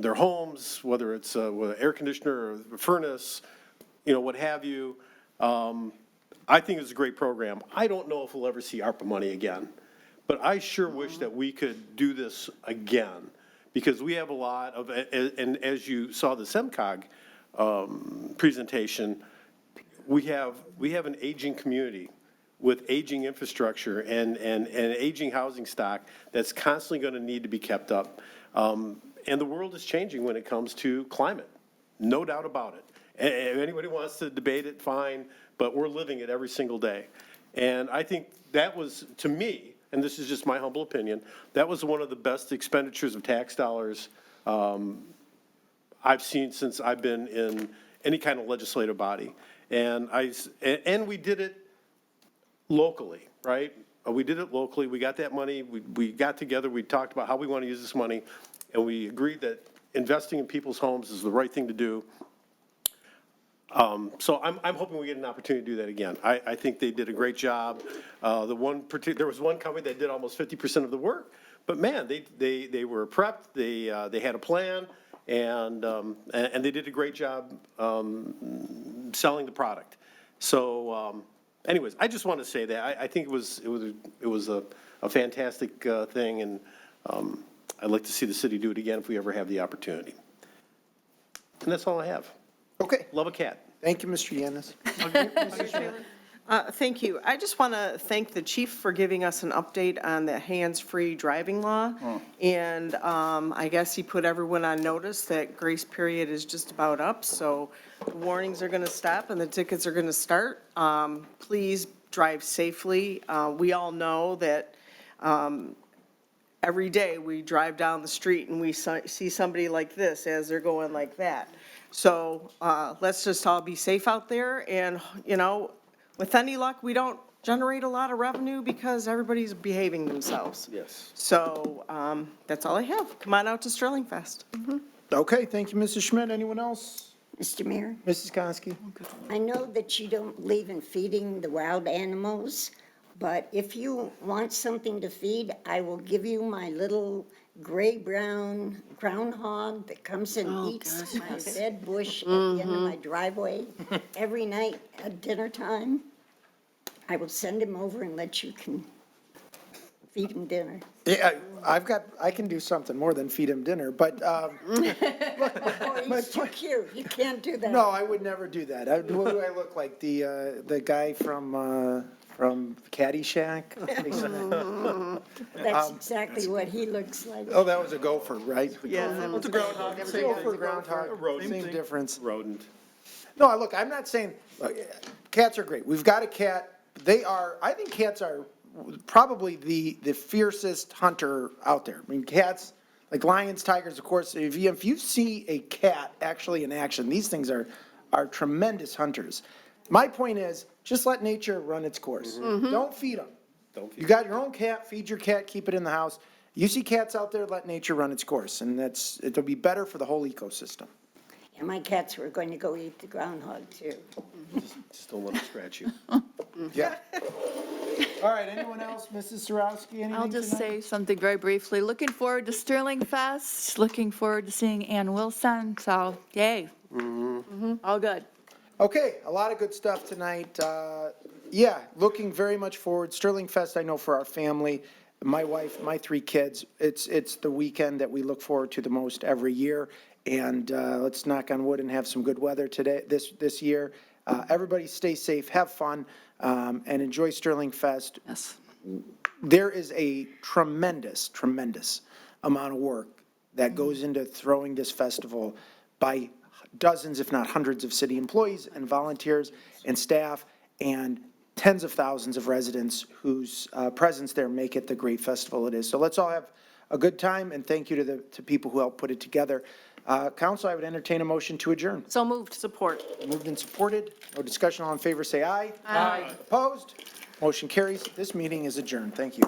their homes, whether it's with an air conditioner or a furnace, what have you. I think it's a great program. I don't know if we'll ever see ARPA money again, but I sure wish that we could do this again, because we have a lot of, and as you saw the SEMCOG presentation, we have an aging community with aging infrastructure and aging housing stock that's constantly going to need to be kept up. And the world is changing when it comes to climate, no doubt about it. And if anybody wants to debate it, fine, but we're living it every single day. And I think that was, to me, and this is just my humble opinion, that was one of the best expenditures of tax dollars I've seen since I've been in any kind of legislative body. And we did it locally, right? We did it locally. We got that money. We got together. We talked about how we want to use this money, and we agreed that investing in people's homes is the right thing to do. So I'm hoping we get an opportunity to do that again. I think they did a great job. There was one company that did almost 50% of the work, but man, they were prepped. They had a plan, and they did a great job selling the product. So, anyways, I just want to say that I think it was a fantastic thing, and I'd like to see the city do it again if we ever have the opportunity. And that's all I have. Okay. Love a cat. Thank you, Mr. Yanis. Thank you. I just want to thank the chief for giving us an update on the hands-free driving law. And I guess he put everyone on notice that grace period is just about up, so the warnings are going to stop and the tickets are going to start. Please drive safely. We all know that every day we drive down the street and we see somebody like this as they're going like that. So let's just all be safe out there, and, with any luck, we don't generate a lot of revenue because everybody's behaving themselves. Yes. So that's all I have. Come on out to Sterling Fest. Okay, thank you, Mrs. Schmidt. Anyone else? Mr. Mayor, Mrs. Konski? I know that you don't believe in feeding the wild animals, but if you want something to feed, I will give you my little gray-brown groundhog that comes and eats my dead bush at the end of my driveway every night at dinner time. I will send him over and let you can feed him dinner. Yeah, I can do something more than feed him dinner, but, Oh, he's too cute. You can't do that. no, I would never do that. What do I look like? The guy from Caddyshack? That's exactly what he looks like. Oh, that was a gopher, right? Yeah. What's a groundhog? Gopher, groundhog, same difference. Rodent. No, look, I'm not saying, cats are great. We've got a cat. I think cats are probably the fiercest hunter out there. I mean, cats, like lions, tigers, of course, if you see a cat actually in action, these things are tremendous hunters. My point is, just let nature run its course. Don't feed them. You got your own cat, feed your cat, keep it in the house. You see cats out there, let nature run its course, and it'll be better for the whole ecosystem. And my cats were going to go eat the groundhog too. Just don't let them scratch you. Yeah. All right, anyone else? Mrs. Sarowski, anything I'll just tonight? say something very briefly. Looking forward to Sterling Fest, looking forward to seeing Ann Wilson, so yay. All good. Okay, a lot of good stuff tonight. Yeah, looking very much forward. Sterling Fest, I know for our family, my wife, my 3 kids, it's the weekend that we look forward to the most every year. And let's knock on wood and have some good weather today, this year. Everybody stay safe, have fun, and enjoy Sterling Fest. Yes. There is a tremendous amount of work that goes into throwing this festival by dozens, if not hundreds, of city employees and volunteers and staff, and tens of thousands of residents whose presence there make it the great festival it is. So let's all have a good time, and thank you to people who helped put it together. Council, I would entertain a motion to adjourn. So moved. Support. Moved and supported. No discussion. All in favor, say aye. Aye. Opposed? Motion carries. This meeting is adjourned. Thank you.